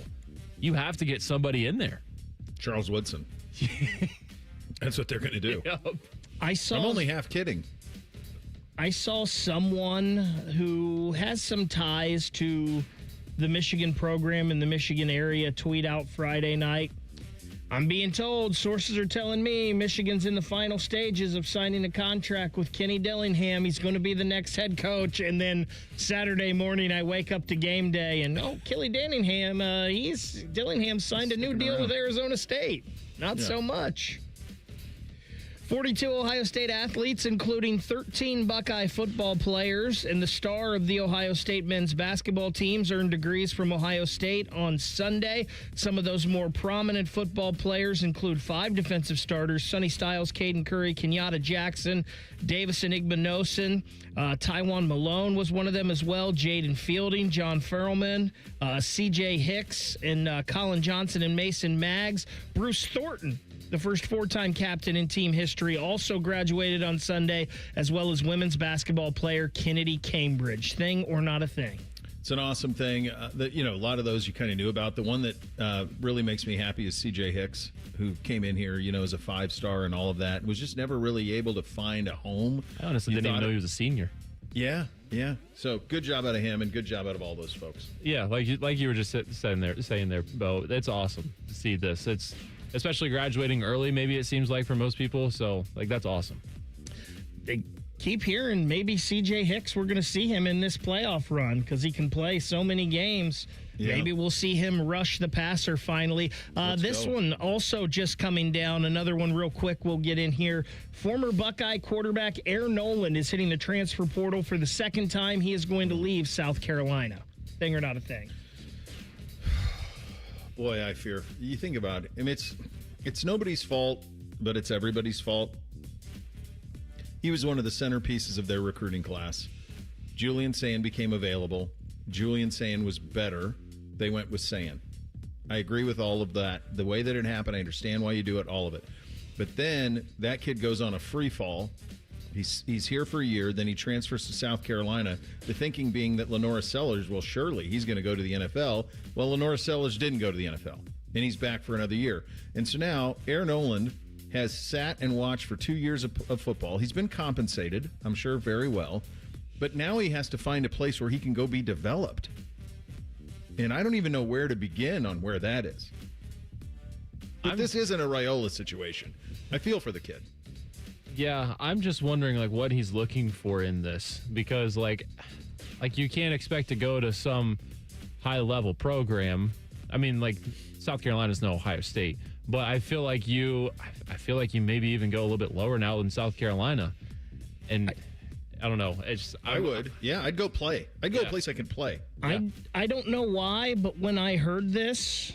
Speaker 4: You have to get somebody in there.
Speaker 7: Charles Woodson. That's what they're going to do.
Speaker 4: Yep.
Speaker 7: I'm only half kidding.
Speaker 1: I saw someone who has some ties to the Michigan program in the Michigan area tweet out Friday night, I'm being told, sources are telling me, Michigan's in the final stages of signing a contract with Kenny Dillingham. He's going to be the next head coach. And then Saturday morning, I wake up to game day and, Kenny Dillingham, Dillingham signed a new deal with Arizona State. Not so much. 42 Ohio State athletes, including 13 Buckeye football players, and the star of the Ohio State men's basketball teams earned degrees from Ohio State on Sunday. Some of those more prominent football players include 5 defensive starters: Sonny Styles, Caden Curry, Kenyatta Jackson, Davison Igbinosun. Tywan Malone was one of them as well. Jaden Fielding, John Ferrellman, C.J. Hicks, and Colin Johnson and Mason Maggs. Bruce Thornton, the first 4-time captain in team history, also graduated on Sunday, as well as women's basketball player Kennedy Cambridge. Thing or not a thing?
Speaker 7: It's an awesome thing. A lot of those you kind of knew about. The one that really makes me happy is C.J. Hicks, who came in here, as a 5-star and all of that. Was just never really able to find a home.
Speaker 4: I honestly didn't even know he was a senior.
Speaker 7: Yeah. So good job out of him, and good job out of all those folks.
Speaker 4: Yeah, like you were just saying there, Bo. It's awesome to see this. It's especially graduating early, maybe it seems like for most people. So, that's awesome.
Speaker 1: They keep hearing maybe C.J. Hicks, we're going to see him in this playoff run because he can play so many games. Yeah. Maybe we'll see him rush the passer finally. This one also just coming down. Another one real quick we'll get in here. Former Buckeye quarterback Air Noland is hitting the transfer portal for the second time. He is going to leave South Carolina. Thing or not a thing?
Speaker 7: Boy, I fear. You think about it. I mean, it's nobody's fault, but it's everybody's fault. He was one of the centerpieces of their recruiting class. Julian Sayin became available. Julian Sayin was better. They went with Sayin. I agree with all of that. The way that it happened, I understand why you do it, all of it. But then that kid goes on a free fall. He's here for a year, then he transfers to South Carolina. The thinking being that Lenora Sellers, well, surely he's going to go to the NFL. Well, Lenora Sellers didn't go to the NFL, and he's back for another year. And so now Aaron Oland has sat and watched for 2 years of football. He's been compensated, I'm sure, very well. But now he has to find a place where he can go be developed. And I don't even know where to begin on where that is. But this isn't a Raiola situation. I feel for the kid.
Speaker 4: Yeah, I'm just wondering like what he's looking for in this, because like you can't expect to go to some high level program. I mean, like South Carolina's no Ohio State, but I feel like you maybe even go a little bit lower now than South Carolina. And I don't know.
Speaker 7: I would. Yeah, I'd go play. I'd go a place I could play.
Speaker 1: Yeah. I don't know why, but when I heard this,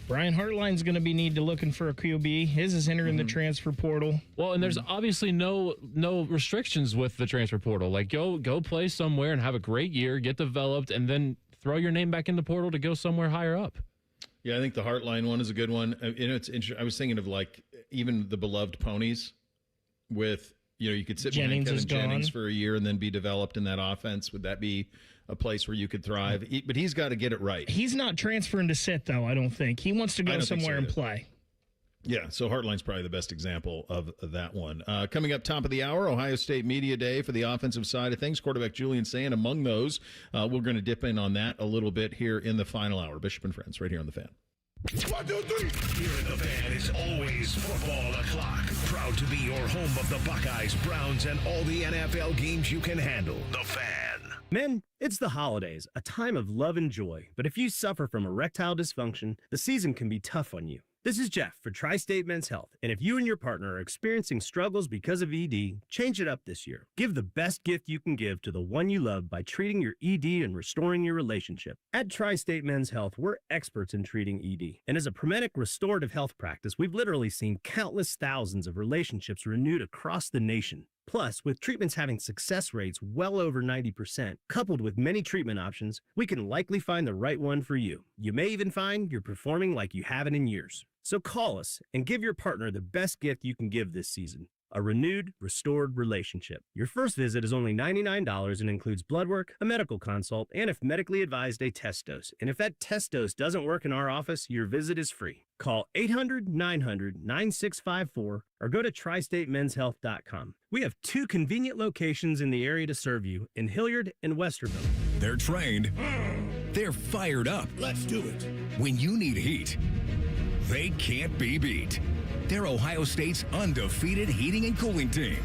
Speaker 1: Brian Hartline's going to need to looking for a QB. His is entering the transfer portal.
Speaker 4: Well, and there's obviously no restrictions with the transfer portal. Like go play somewhere and have a great year, get developed, and then throw your name back in the portal to go somewhere higher up.
Speaker 7: Yeah, I think the Hartline one is a good one. It's interesting. I was thinking of like even the beloved ponies with, you could sit behind Kevin Jennings for a year and then be developed in that offense. Would that be a place where you could thrive? But he's got to get it right.
Speaker 1: He's not transferring to sit, though, I don't think. He wants to go somewhere and play.
Speaker 7: Yeah, so Hartline's probably the best example of that one. Coming up top of the hour, Ohio State Media Day for the offensive side of things. Quarterback Julian Sayin among those. We're going to dip in on that a little bit here in the final hour. Bishop and Friends, right here on The Fan.
Speaker 2: 1, 2, 3. Here in The Fan is always football o'clock. Proud to be your home of the Buckeyes, Browns, and all the NFL games you can handle. The Fan.
Speaker 3: Men, it's the holidays, a time of love and joy. But if you suffer from erectile dysfunction, the season can be tough on you. This is Jeff for Tri-State Men's Health, and if you and your partner are experiencing struggles because of ED, change it up this year. Give the best gift you can give to the one you love by treating your ED and restoring your relationship. At Tri-State Men's Health, we're experts in treating ED, and as a Promedic restorative health practice, we've literally seen countless thousands of relationships renewed across the nation. Plus, with treatments having success rates well over 90%, coupled with many treatment options, we can likely find the right one for you. You may even find you're performing like you haven't in years. So call us and give your partner the best gift you can give this season. A renewed, restored relationship. Your first visit is only $99 and includes blood work, a medical consult, and if medically advised, a test dose. And if that test dose doesn't work in our office, your visit is free. Call 800-900-9654 or go to tristatemenshealth.com. We have 2 convenient locations in the area to serve you in Hilliard and Westerville.
Speaker 13: They're trained. They're fired up.
Speaker 2: Let's do it.
Speaker 13: When you need heat, they can't be beat. They're Ohio State's undefeated heating and cooling team.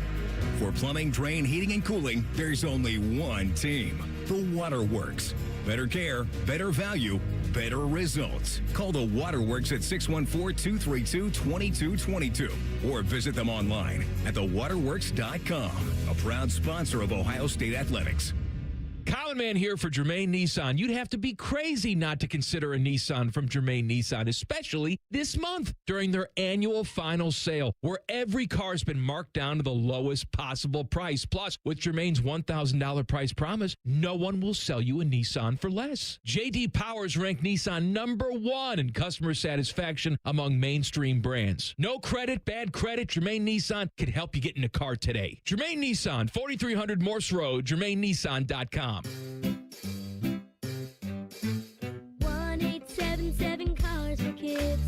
Speaker 13: For plumbing, drain, heating, and cooling, there's only one team. The Waterworks. Better care, better value, better results. Call the Waterworks at 614-232-2222 or visit them online at thewaterworks.com. A proud sponsor of Ohio State Athletics.
Speaker 14: Common Man here for Germain Nissan. You'd have to be crazy not to consider a Nissan from Germain Nissan, especially this month during their annual final sale, where every car's been marked down to the lowest possible price. Plus, with Germain's $1,000 price promise, no one will sell you a Nissan for less. J.D. Powers ranked Nissan #1 in customer satisfaction among mainstream brands. No credit, bad credit, Germain Nissan can help you get in a car today. Germain Nissan, 4300 Morse Road, GermainNissan.com.
Speaker 15: 1-877 Cars for Kids.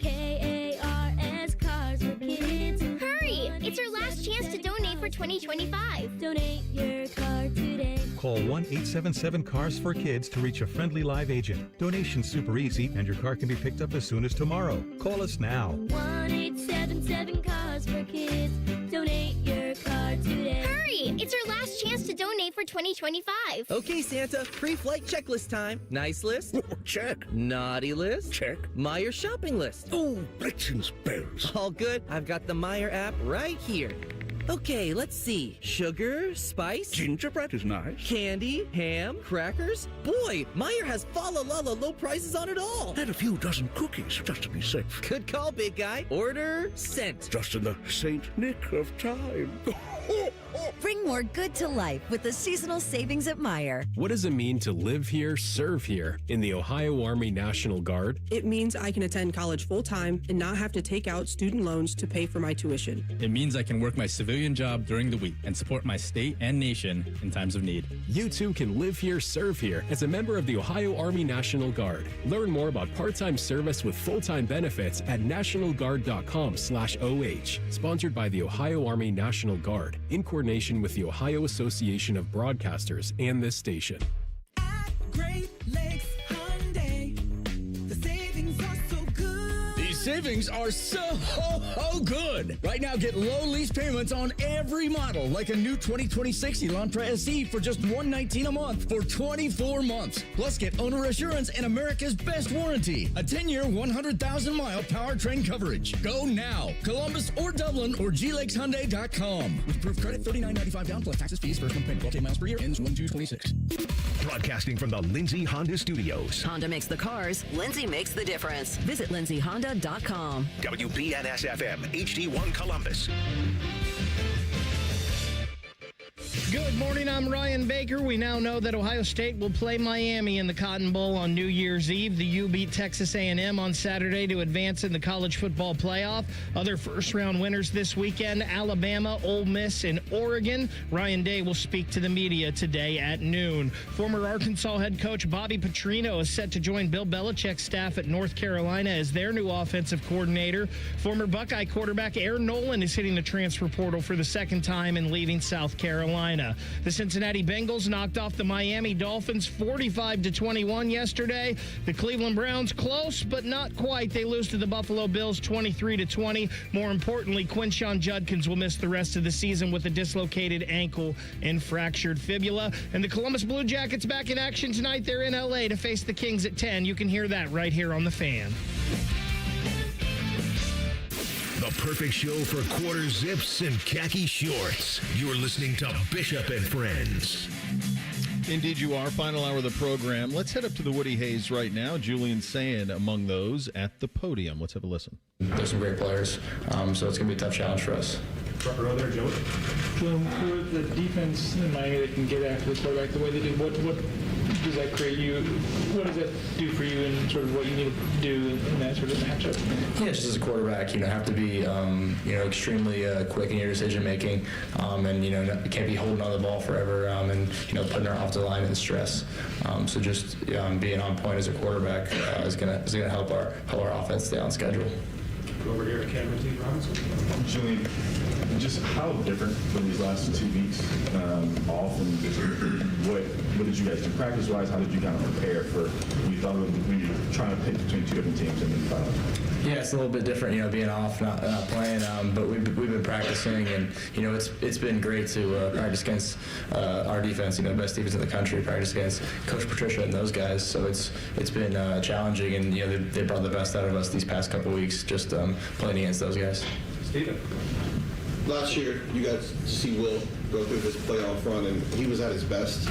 Speaker 15: KARS Cars for Kids.
Speaker 21: Hurry! It's our last chance to donate for 2025.
Speaker 15: Donate your car today.
Speaker 23: Call 1-877-CARS-FOR-KIDS to reach a friendly live agent. Donation's super easy, and your car can be picked up as soon as tomorrow. Call us now.
Speaker 15: 1-877 Cars for Kids. Donate your car today.
Speaker 21: Hurry! It's our last chance to donate for 2025.
Speaker 26: Okay, Santa, pre-flight checklist time. Nice list?
Speaker 27: Check.
Speaker 26: Naughty list?
Speaker 27: Check.
Speaker 26: Meyer shopping list?
Speaker 27: Oh, Blitz and spells.
Speaker 26: All good. I've got the Meyer app right here. Okay, let's see. Sugar, spice.
Speaker 27: Gingerbread is nice.
Speaker 26: Candy, ham, crackers. Boy, Meyer has fa-la-la-la low prices on it all.
Speaker 27: And a few dozen cookies, just to be safe.
Speaker 26: Good call, big guy. Order sent.
Speaker 27: Just in the St. Nick of time.
Speaker 6: Bring more good to life with the seasonal savings at Meijer.
Speaker 16: What does it mean to live here, serve here in the Ohio Army National Guard?
Speaker 17: It means I can attend college full-time and not have to take out student loans to pay for my tuition.
Speaker 18: It means I can work my civilian job during the week and support my state and nation in times of need.
Speaker 16: You too can live here, serve here as a member of the Ohio Army National Guard. Learn more about part-time service with full-time benefits at nationalguard.com/OH. Sponsored by the Ohio Army National Guard in coordination with the Ohio Association of Broadcasters and this station.
Speaker 22: Great Lakes Hyundai. The savings are so good.
Speaker 24: These savings are so good. Right now, get low lease payments on every model, like a new 2026 Elantra SE for just $119 a month for 24 months. Plus, get owner assurance and America's best warranty, a 10-year, 100,000-mile powertrain coverage. Go now. Columbus or Dublin or glexhyundai.com. With approved credit, $39.95 down plus taxes, fees, first month payment. 12 miles per year, ends 1/2/26.
Speaker 2: Broadcasting from the Lindsay Honda Studios.
Speaker 5: Honda makes the cars. Lindsay makes the difference. Visit lindsayhonda.com.
Speaker 2: WBNS-FM, HD1 Columbus.
Speaker 1: Good morning, I'm Ryan Baker. We now know that Ohio State will play Miami in the Cotton Bowl on New Year's Eve. The U beat Texas A&M on Saturday to advance in the college football playoff. Other first-round winners this weekend, Alabama, Ole Miss, and Oregon. Ryan Day will speak to the media today at noon. Former Arkansas head coach Bobby Petrino is set to join Bill Belichick's staff at North Carolina as their new offensive coordinator. Former Buckeye quarterback Aaron Nolan is hitting the transfer portal for the second time and leaving South Carolina. The Cincinnati Bengals knocked off the Miami Dolphins 45-21 yesterday. The Cleveland Browns close, but not quite. They lose to the Buffalo Bills 23-20. More importantly, Quinshon Judkins will miss the rest of the season with a dislocated ankle and fractured fibula. And the Columbus Blue Jackets back in action tonight. They're in L.A. to face the Kings at 10. You can hear that right here on The Fan.
Speaker 2: The perfect show for quarter zips and khaki shorts. You're listening to Bishop and Friends.
Speaker 7: Indeed you are. Final hour of the program. Let's head up to the Woody Hayes right now. Julian Sayin among those at the podium. Let's have a listen.
Speaker 25: There's some great players, so it's going to be a tough challenge for us.
Speaker 28: Front row there, Joey. Julian, for the defense in Miami that can get after the quarterback the way they do, what does that create you? What does that do for you and sort of what you need to do in that sort of matchup?
Speaker 25: Yeah, just as a quarterback, have to be, extremely quick in your decision making, and you can't be holding on the ball forever, and putting our offensive line in stress. So just being on point as a quarterback is gonna help our offense stay on schedule.
Speaker 28: Over here at Cameron T. Robinson.
Speaker 29: Julian, just how different were these last 2 weeks off, and what did you guys do practice-wise? How did you kind of prepare for when you thought when you were trying to pick between two different teams and then finally?
Speaker 25: Yeah, it's a little bit different, being off, not playing, but we've been practicing, and it's been great to practice against our defense, the best defense in the country, practice against Coach Patricia and those guys. So it's been challenging, and they brought the best out of us these past couple weeks, just playing against those guys.
Speaker 28: Steven.
Speaker 30: Last year, you got to see Will go through this playoff run, and he was at his best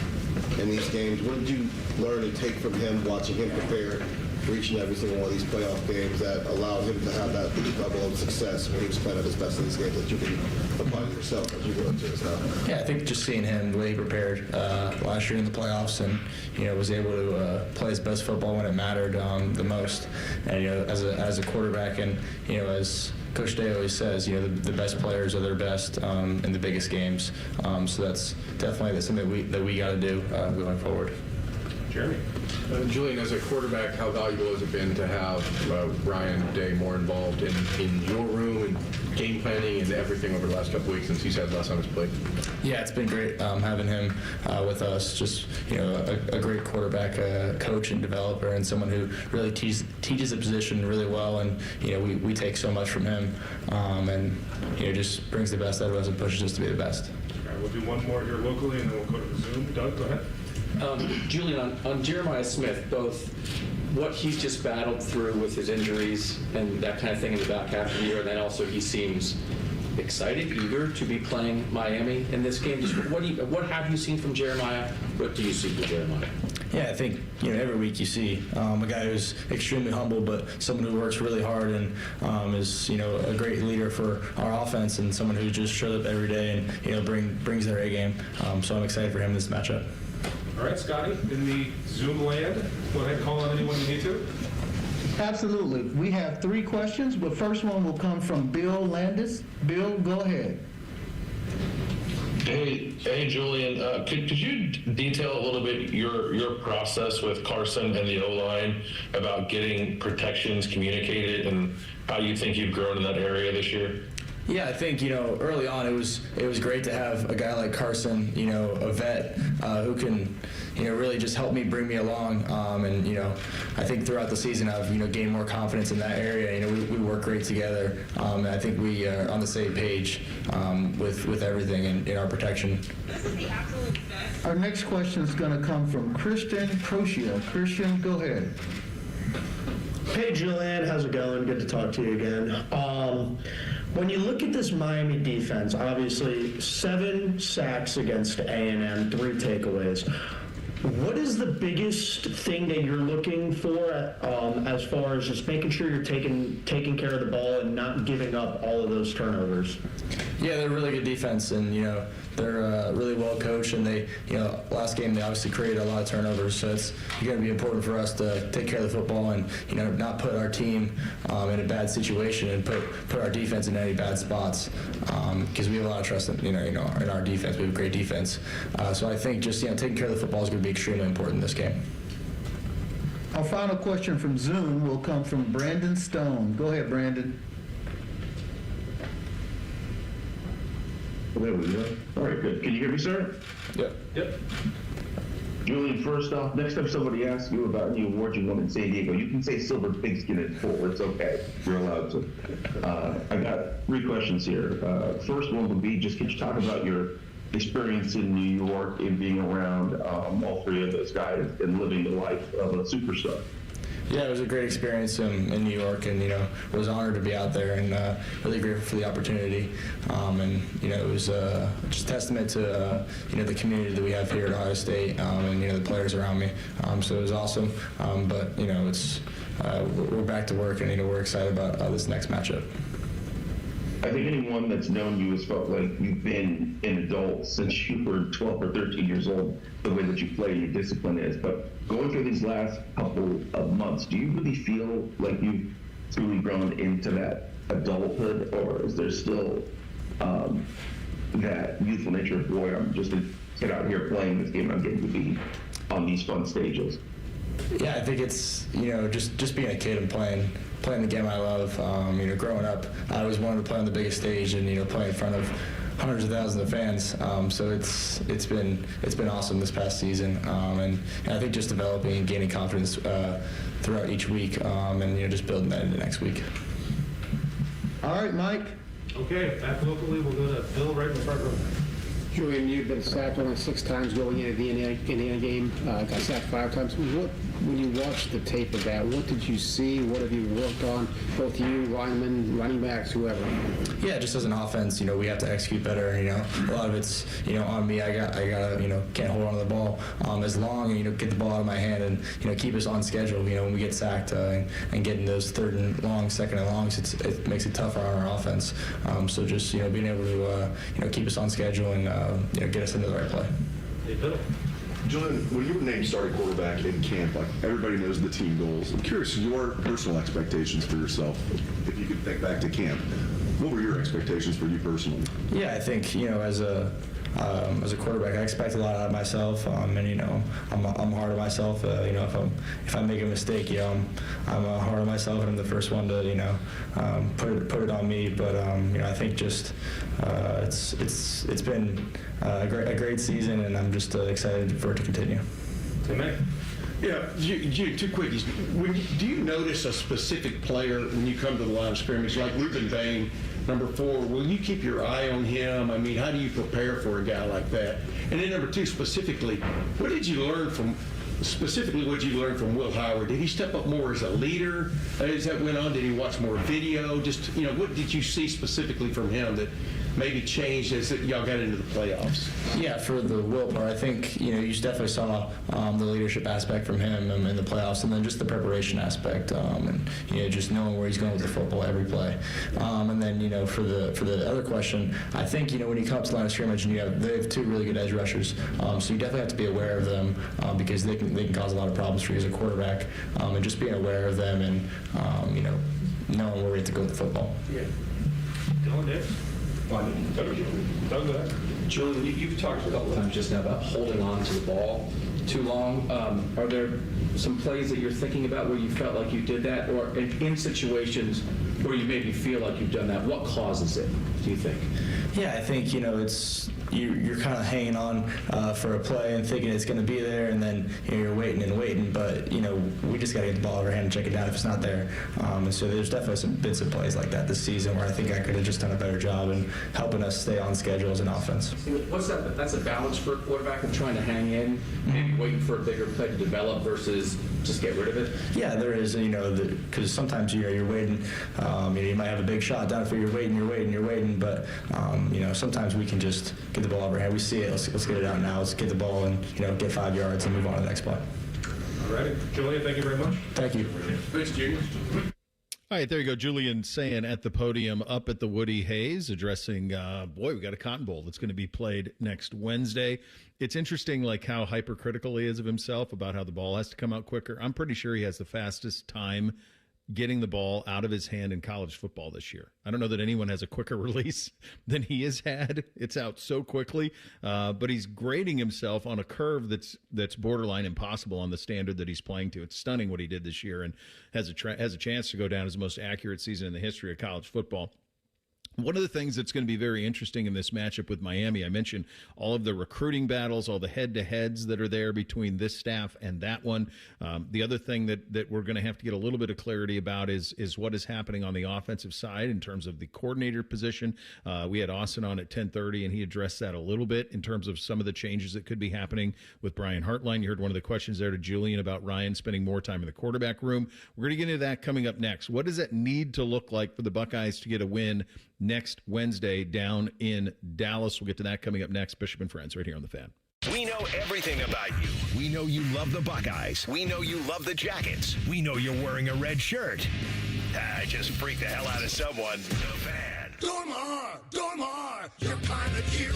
Speaker 30: in these games. What did you learn and take from him, watching him prepare for each and every single one of these playoff games that allowed him to have that level of success when he was playing at his best in these games that you can apply to yourself as you go into this now?
Speaker 25: Yeah, I think just seeing him, the way he prepared last year in the playoffs, and was able to play his best football when it mattered the most. And as a quarterback, and as Coach Day always says, the best players are their best in the biggest games. So that's definitely something that we got to do going forward.
Speaker 28: Jeremy.
Speaker 31: Julian, as a quarterback, how valuable has it been to have Ryan Day more involved in your room and game planning and everything over the last couple weeks since he's had less on his plate?
Speaker 25: Yeah, it's been great having him with us. Just a great quarterback coach and developer, and someone who really teaches the position really well. And we take so much from him, and just brings the best out of us and pushes us to be the best.
Speaker 28: All right, we'll do one more here locally, and then we'll go to the Zoom. Doug, go ahead.
Speaker 32: Julian, on Jeremiah Smith, both what he's just battled through with his injuries and that kind of thing in the back half of the year, and then also he seems excited, eager to be playing Miami in this game. Just what have you seen from Jeremiah? What do you see from Jeremiah?
Speaker 25: Yeah, I think every week you see a guy who's extremely humble, but someone who works really hard and is a great leader for our offense, and someone who just shows up every day and brings their A game. So I'm excited for him in this matchup.
Speaker 3: All right, Scotty, in the Zoom land, go ahead and call on anyone you need to.
Speaker 4: Absolutely. We have 3 questions. The first one will come from Bill Landis. Bill, go ahead.
Speaker 8: Hey, Julian. Could you detail a little bit your process with Carson and the O-line about getting protections communicated and how you think you've grown in that area this year?
Speaker 25: Yeah, I think early on it was great to have a guy like Carson, a vet who can really just help me, bring me along, and I think throughout the season I've gained more confidence in that area. We work great together, and I think we are on the same page with everything in our protection.
Speaker 4: Our next question is going to come from Christian Procia. Christian, go ahead.
Speaker 9: Hey, Julian, how's it going? Good to talk to you again. When you look at this Miami defense, obviously 7 sacks against A&M, 3 takeaways. What is the biggest thing that you're looking for as far as just making sure you're taking care of the ball and not giving up all of those turnovers?
Speaker 25: Yeah, they're a really good defense, and they're really well coached, and they last game they obviously created a lot of turnovers, so it's going to be important for us to take care of the football and not put our team in a bad situation and put our defense in any bad spots, because we have a lot of trust in our defense. We have a great defense, so I think just taking care of the football is going to be extremely important in this game.
Speaker 4: Our final question from Zoom will come from Brandon Stone. Go ahead, Brandon.
Speaker 10: There we go. All right, good. Can you hear me, sir?
Speaker 25: Yep.
Speaker 10: Julian, first off, next time somebody asks you about any award you won in San Diego, you can say silver pigskin and full. It's okay. You're allowed to. I got 3 questions here. First one would be, just could you talk about your experience in New York and being around all 3 of those guys and living the life of a superstar?
Speaker 25: Yeah, it was a great experience in New York, and was honored to be out there, and really grateful for the opportunity. And it was just a testament to the community that we have here at Ohio State, and the players around me. So it was awesome. But it's we're back to work, and we're excited about this next matchup.
Speaker 10: I think anyone that's known you has felt like you've been an adult since you were 12 or 13 years old, the way that you play and your discipline is. But going through these last couple of months, do you really feel like you've truly grown into that adulthood, or is there still that youthful nature of, boy, I'm just a kid out here playing this game, I'm getting to be on these fun stages?
Speaker 25: Yeah, I think it's just being a kid and playing the game I love. Growing up, I always wanted to play on the biggest stage and play in front of hundreds of thousands of fans. So it's been awesome this past season, and I think just developing and gaining confidence throughout each week, and just building that into next week.
Speaker 4: All right, Mike.
Speaker 3: Okay, back locally, we'll go to Bill right in the front row.
Speaker 11: Julian, you've been sacked only 6 times going into the Indiana game. Got sacked 5 times. When you watched the tape of that, what did you see? What have you worked on? Both you, linemen, running backs, whoever.
Speaker 25: Yeah, just as an offense, we have to execute better. A lot of it's on me. I gotta can't hold on to the ball as long, and get the ball out of my hand and keep us on schedule. When we get sacked and getting those 3rd and long, 2nd and longs, it makes it tougher on our offense. So just being able to keep us on schedule and get us into the right play.
Speaker 3: Hey, Bill.
Speaker 12: Julian, when you were named starting quarterback in camp, like everybody knows the team goals. I'm curious your personal expectations for yourself. If you could think back to camp, what were your expectations for you personally?
Speaker 25: Yeah, I think as a quarterback, I expect a lot out of myself, and I'm hard on myself. If I make a mistake, I'm hard on myself, and I'm the first one to put it on me. But I think just it's been a great season, and I'm just excited for it to continue.
Speaker 13: Yeah, you 2 quickies. Do you notice a specific player when you come to the line of scrimmage, like Reuben Bain, number 4? Will you keep your eye on him? I mean, how do you prepare for a guy like that? And then number 2, specifically, what did you learn from Will Howard? Did he step up more as a leader as that went on? Did he watch more video? Just what did you see specifically from him maybe changed as y'all got into the playoffs?
Speaker 25: Yeah, for the Will part, I think, you definitely saw the leadership aspect from him in the playoffs, and then just the preparation aspect, and just knowing where he's going with the football every play. And then, for the other question, I think, when you come up to the line of scrimmage and they have two really good edge rushers, so you definitely have to be aware of them because they can cause a lot of problems for you as a quarterback, and just being aware of them and, knowing where we have to go with the football.
Speaker 3: Yeah. Dylan Dix. Doug, go ahead.
Speaker 32: Julian, you've talked a couple times just now about holding on to the ball too long. Are there some plays that you're thinking about where you felt like you did that, or in situations where you maybe feel like you've done that? What causes it, do you think?
Speaker 25: Yeah, I think, it's you're kind of hanging on for a play and thinking it's going to be there, and then you're waiting and waiting. But we just got to get the ball over hand and check it down if it's not there. And so there's definitely some bits of plays like that this season where I think I could have just done a better job in helping us stay on schedule as an offense.
Speaker 32: What's that? That's a balance for a quarterback of trying to hang in, maybe waiting for a bigger play to develop versus just get rid of it.
Speaker 25: Yeah, there is. Because sometimes you're waiting. You might have a big shot down for you're waiting, but sometimes we can just get the ball over hand. We see it. Let's get it out now. Let's get the ball and get 5 yards and move on to the next play.
Speaker 3: All right, Julian, thank you very much.
Speaker 25: Thank you.
Speaker 3: Thanks, Junior.
Speaker 7: All right, there you go. Julian Sayin at the podium up at the Woody Hayes addressing, we got a Cotton Bowl that's going to be played next Wednesday. It's interesting, like, how hypercritical he is of himself about how the ball has to come out quicker. I'm pretty sure he has the fastest time getting the ball out of his hand in college football this year. I don't know that anyone has a quicker release than he has had. It's out so quickly, but he's grading himself on a curve that's borderline impossible on the standard that he's playing to. It's stunning what he did this year, and has a chance to go down as the most accurate season in the history of college football. One of the things that's going to be very interesting in this matchup with Miami, I mentioned all of the recruiting battles, all the head-to-heads that are there between this staff and that one. The other thing that we're going to have to get a little bit of clarity about is what is happening on the offensive side in terms of the coordinator position. We had Austin on at 10:30, and he addressed that a little bit in terms of some of the changes that could be happening with Brian Hartline. You heard one of the questions there to Julian about Ryan spending more time in the quarterback room. We're going to get into that coming up next. What does it need to look like for the Buckeyes to get a win next Wednesday down in Dallas? We'll get to that coming up next. Bishop and Friends right here on The Fan.
Speaker 2: We know everything about you. We know you love the Buckeyes. We know you love the Jackets. We know you're wearing a red shirt. Just freak the hell out of someone. The Fan.
Speaker 22: Dormar, you're kind of hero.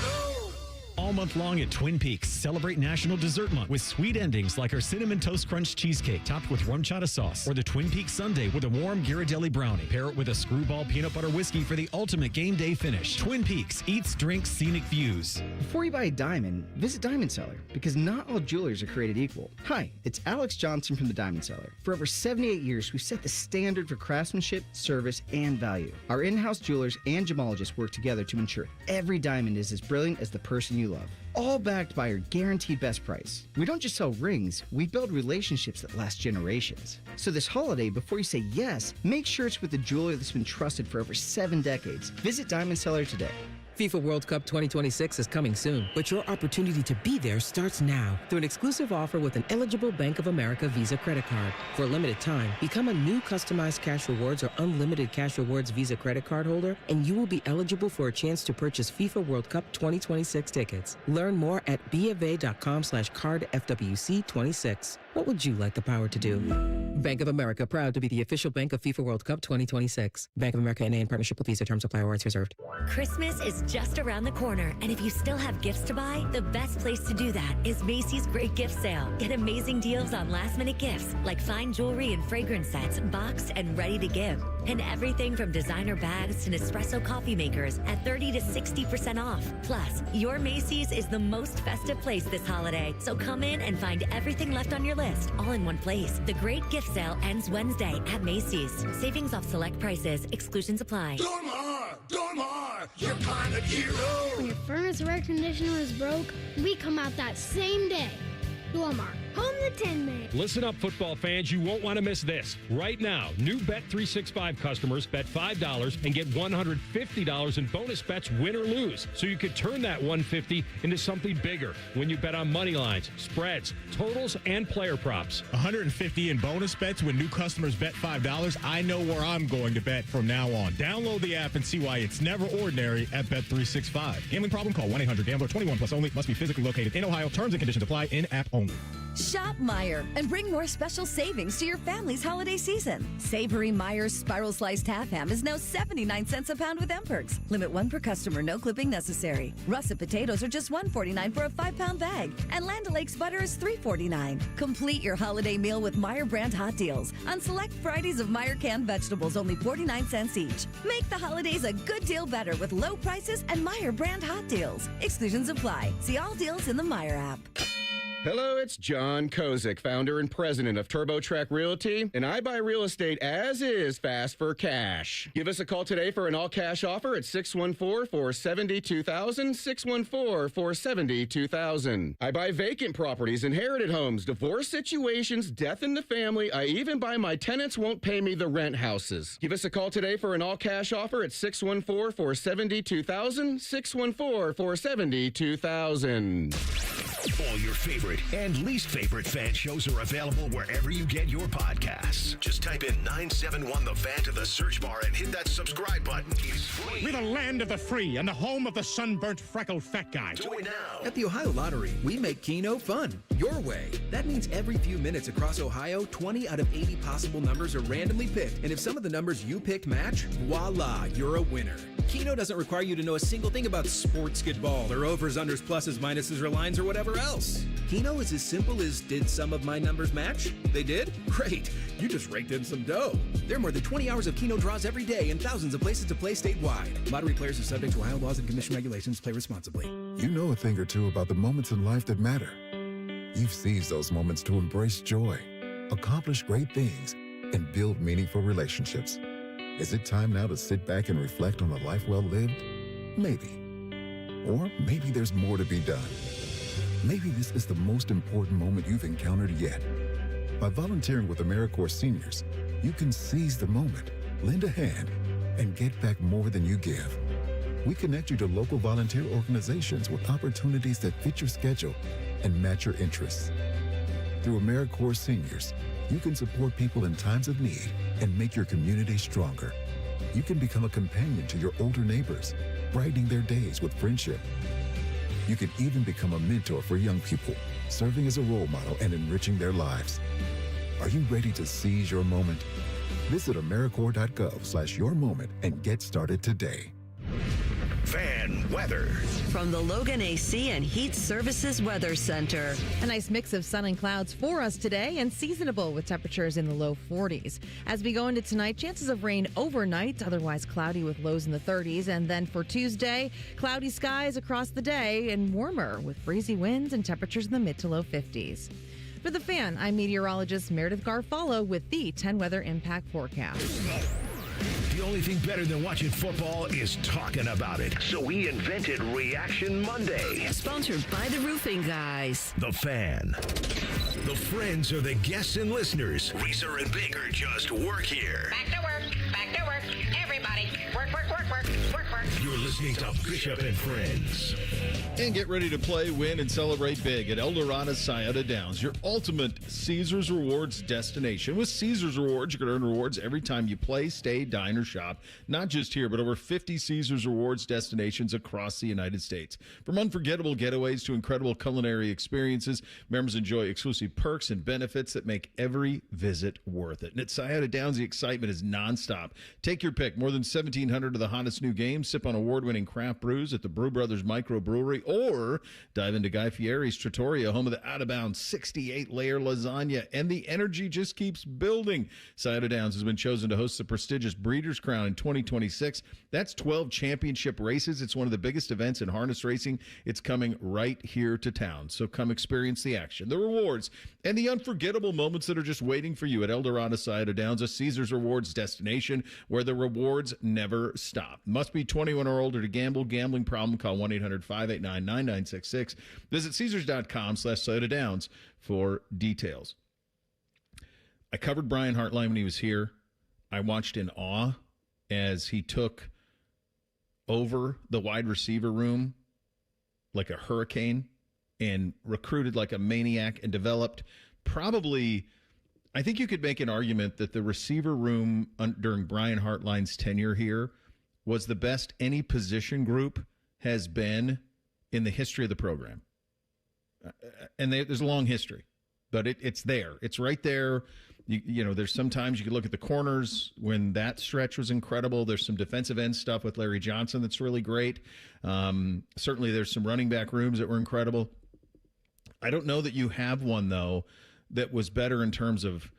Speaker 6: All month long at Twin Peaks, celebrate National Dessert Month with sweet endings like our Cinnamon Toast Crunch Cheesecake topped with rum chata sauce, or the Twin Peaks Sundae with a warm Ghirardelli brownie. Pair it with a Screwball Peanut Butter Whiskey for the ultimate game day finish. Twin Peaks, eats, drinks, scenic views.
Speaker 14: Before you buy a diamond, visit Diamond Seller, because not all jewelers are created equal. Hi, it's Alex Johnson from the Diamond Seller. For over 78 years, we've set the standard for craftsmanship, service, and value. Our in-house jewelers and gemologists work together to ensure every diamond is as brilliant as the person you love. All backed by our guaranteed best price. We don't just sell rings, we build relationships that last generations. So this holiday, before you say yes, make sure it's with a jeweler that's been trusted for over 7 decades. Visit Diamond Seller today.
Speaker 15: FIFA World Cup 2026 is coming soon, but your opportunity to be there starts now through an exclusive offer with an eligible Bank of America Visa credit card. For a limited time, become a new customized Cash Rewards or unlimited Cash Rewards Visa credit card holder, and you will be eligible for a chance to purchase FIFA World Cup 2026 tickets. Learn more at BofA.com/cardFWC26. What would you like the power to do? Bank of America, proud to be the official bank of FIFA World Cup 2026. Bank of America NA in partnership with Visa. Terms apply. Rights reserved.
Speaker 16: Christmas is just around the corner, and if you still have gifts to buy, the best place to do that is Macy's Great Gift Sale. Get amazing deals on last-minute gifts like fine jewelry and fragrance sets, boxed and ready to give. And everything from designer bags to Nespresso coffee makers at 30 to 60% off. Plus, your Macy's is the most festive place this holiday, so come in and find everything left on your list all in one place. The Great Gift Sale ends Wednesday at Macy's. Savings off select prices. Exclusions apply.
Speaker 22: Dormar, you're kind of hero.
Speaker 17: When your furnace or air conditioner is broke, we come out that same day. Dormar,
Speaker 1: Home the Tin Man.
Speaker 5: Listen up, football fans. You won't want to miss this. Right now, new Bet365 customers bet $5 and get $150 in bonus bets, win or lose. So you could turn that $150 into something bigger when you bet on money lines, spreads, totals, and player props.
Speaker 17: $150 in bonus bets when new customers bet $5. I know where I'm going to bet from now on. Download the app and see why it's never ordinary at Bet365. Gambling problem? Call 1-800-GAMBLER. 21 plus only. Must be physically located in Ohio. Terms and conditions apply. In-app only.
Speaker 18: Shop Meijer and bring more special savings to your family's holiday season. Savory Meijer's Spiral Sliced Half Ham is now 79 cents a pound with M-Perks. Limit 1 per customer, no clipping necessary. Russet potatoes are just $1.49 for a 5-pound bag. And Land O'Lakes butter is $3.49. Complete your holiday meal with Meijer brand hot deals on select varieties of Meijer canned vegetables, only 49 cents each. Make the holidays a good deal better with low prices and Meijer brand hot deals. Exclusions apply. See all deals in the Meijer app.
Speaker 19: Hello, it's John Kozik, founder and president of TurboTrack Realty, and I buy real estate as is, fast for cash. Give us a call today for an all-cash offer at 614-472-2000, 614-472-2000. I buy vacant properties, inherited homes, divorce situations, death in the family. I even buy my tenants won't pay me the rent houses. Give us a call today for an all-cash offer at 614-472-2000, 614-472-2000.
Speaker 2: All your favorite and least favorite fan shows are available wherever you get your podcasts. Just type in 971 The Fan to the search bar and hit that subscribe button. It's free.
Speaker 20: We're the land of the free and the home of the sunburnt, freckled fat guy.
Speaker 2: Do it now.
Speaker 21: At the Ohio Lottery, we make Keno fun. Your way. That means every few minutes across Ohio, 20 out of 80 possible numbers are randomly picked. And if some of the numbers you picked match, voila, you're a winner. Keno doesn't require you to know a single thing about sports skidball or overs, unders, pluses, minuses, or lines, or whatever else. Keno is as simple as, did some of my numbers match? They did? Great. You just raked in some dough. There are more than 20 hours of Keno draws every day and thousands of places to play statewide. Lottery players are subject to Ohio laws and commission regulations. Play responsibly.
Speaker 23: You know a thing or two about the moments in life that matter. You've seized those moments to embrace joy, accomplish great things, and build meaningful relationships. Is it time now to sit back and reflect on a life well lived? Maybe. Or maybe there's more to be done. Maybe this is the most important moment you've encountered yet. By volunteering with AmeriCorps Seniors, you can seize the moment, lend a hand, and get back more than you give. We connect you to local volunteer organizations with opportunities that fit your schedule and match your interests. Through AmeriCorps Seniors, you can support people in times of need and make your community stronger. You can become a companion to your older neighbors, brightening their days with friendship. You can even become a mentor for young people, serving as a role model and enriching their lives. Are you ready to seize your moment? Visit AmeriCorps.gov/yourmoment and get started today.
Speaker 2: Fan weather.
Speaker 24: From the Logan AC and Heat Services Weather Center.
Speaker 26: A nice mix of sun and clouds for us today and seasonable with temperatures in the low 40s. As we go into tonight, chances of rain overnight, otherwise cloudy with lows in the 30s. And then for Tuesday, cloudy skies across the day and warmer with breezy winds and temperatures in the mid to low 50s. For The Fan, I'm meteorologist Meredith Garfalo with the 10 Weather Impact Forecast.
Speaker 2: The only thing better than watching football is talking about it. So we invented Reaction Monday.
Speaker 24: Sponsored by the Roofing Guys.
Speaker 2: The Fan. The friends are the guests and listeners. Reeser and Baker just work here.
Speaker 27: Back to work. Back to work. Everybody. Work, work, work, work, work, work.
Speaker 2: You're listening to Bishop and Friends.
Speaker 7: And get ready to play, win, and celebrate big at Eldorado Scioto Downs, your ultimate Caesars Rewards destination. With Caesars Rewards, you can earn rewards every time you play, stay, dine, or shop. Not just here, but over 50 Caesars Rewards destinations across the United States. From unforgettable getaways to incredible culinary experiences, members enjoy exclusive perks and benefits that make every visit worth it. And at Scioto Downs, the excitement is nonstop. Take your pick. More than 1,700 of the hottest new games. Sip on award-winning craft brews at the Brew Brothers Microbrewery, or dive into Guy Fieri's Trattoria, home of the out-of-bounds 68-layer lasagna, and the energy just keeps building. Scioto Downs has been chosen to host the prestigious Breeders' Crown in 2026. That's 12 championship races. It's one of the biggest events in harness racing. It's coming right here to town. So come experience the action, the rewards, and the unforgettable moments that are just waiting for you at Eldorado Scioto Downs, a Caesars Rewards destination where the rewards never stop. Must be 21 or older. older to gamble. Gambling problem, call 1-800-589-9966. Visit Caesars.com/Soda Downs for details. I covered Brian Hartline when he was here. I watched in awe as he took over the wide receiver room like a hurricane and recruited like a maniac and developed probably, I think you could make an argument that the receiver room during Brian Hartline's tenure here was the best any position group has been in the history of the program. And there's a long history, but it's there. It's right there. You know, there's sometimes you could look at the corners when that stretch was incredible. There's some defensive end stuff with Larry Johnson that's really great. Certainly there's some running back rooms that were incredible. I don't know that you have one, though, that was better in terms of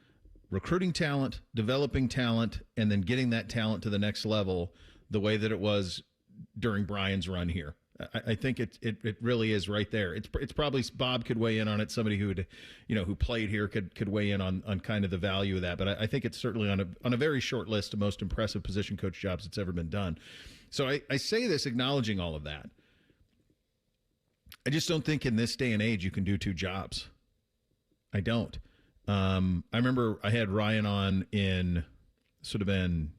Speaker 7: recruiting talent, developing talent, and then getting that talent to the next level the way that it was during Brian's run here. I think it really is right there. It's probably, Bob could weigh in on it. Somebody who who played here could weigh in on kind of the value of that. But I think it's certainly on a very short list of most impressive position coach jobs that's ever been done. So I say this acknowledging all of that. I just don't think in this day and age you can do two jobs. I don't. I remember I had Ryan on in sort of in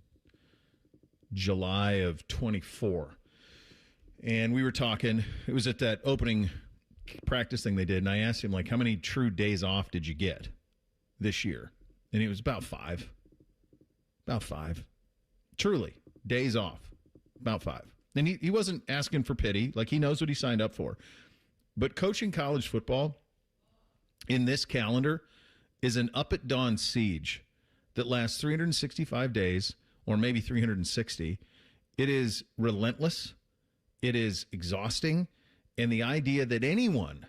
Speaker 7: July of 24. And we were talking, it was at that opening practice thing they did, and I asked him, like, how many true days off did you get this year? And it was about 5. About 5. Truly, days off. About 5. And he wasn't asking for pity. Like, he knows what he signed up for. But coaching college football in this calendar is an up-at-dawn siege that lasts 365 days, or maybe 360. It is relentless. It is exhausting, and the idea that anyone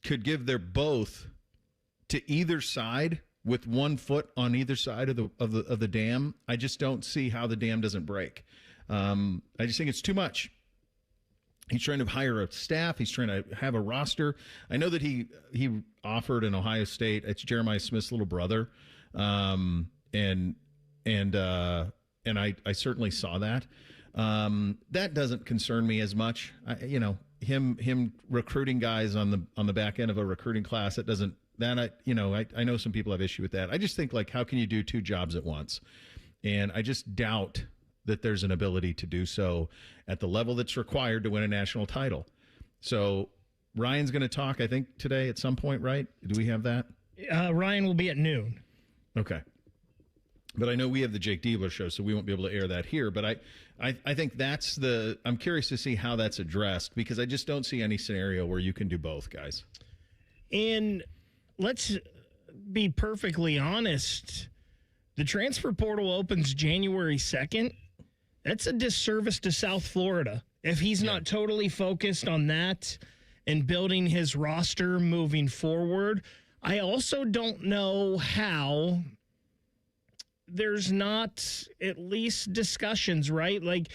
Speaker 7: could give their both to either side with one foot on either side of the dam, I just don't see how the dam doesn't break. I just think it's too much. He's trying to hire a staff. He's trying to have a roster. I know that he offered in Ohio State. It's Jeremiah Smith's little brother, and I certainly saw that. That doesn't concern me as much. Him recruiting guys on the back end of a recruiting class, I know some people have issue with that. I just think, like, how can you do two jobs at once? And I just doubt that there's an ability to do so at the level that's required to win a national title. So Ryan's going to talk, I think, today at some point, right? Do we have that?
Speaker 1: Ryan will be at noon.
Speaker 7: Okay. But I know we have the Jake Diebler show, so we won't be able to air that here. But I think that's I'm curious to see how that's addressed, because I just don't see any scenario where you can do both, guys.
Speaker 1: And let's be perfectly honest. The transfer portal opens January 2nd. That's a disservice to South Florida if he's not totally focused on that and building his roster moving forward. I also don't know how there's not at least discussions, right? Like,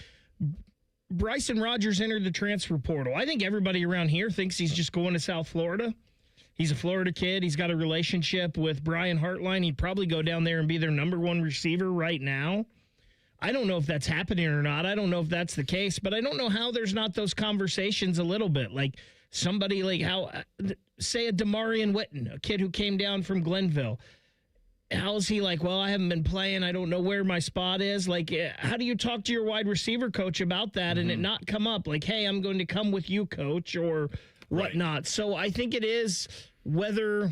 Speaker 1: Bryson Rodgers entered the transfer portal. I think everybody around here thinks he's just going to South Florida. He's a Florida kid. He's got a relationship with Brian Hartline. He'd probably go down there and be their number one receiver right now. I don't know if that's happening or not. I don't know if that's the case, but I don't know how there's not those conversations a little bit. Like, somebody like say a Damarian Witten, a kid who came down from Glenville. How is he like, well, I haven't been playing. I don't know where my spot is. Like, how do you talk to your wide receiver coach about that and it not come up? Like, hey, I'm going to come with you, coach, or whatnot. Right. So I think it is, whether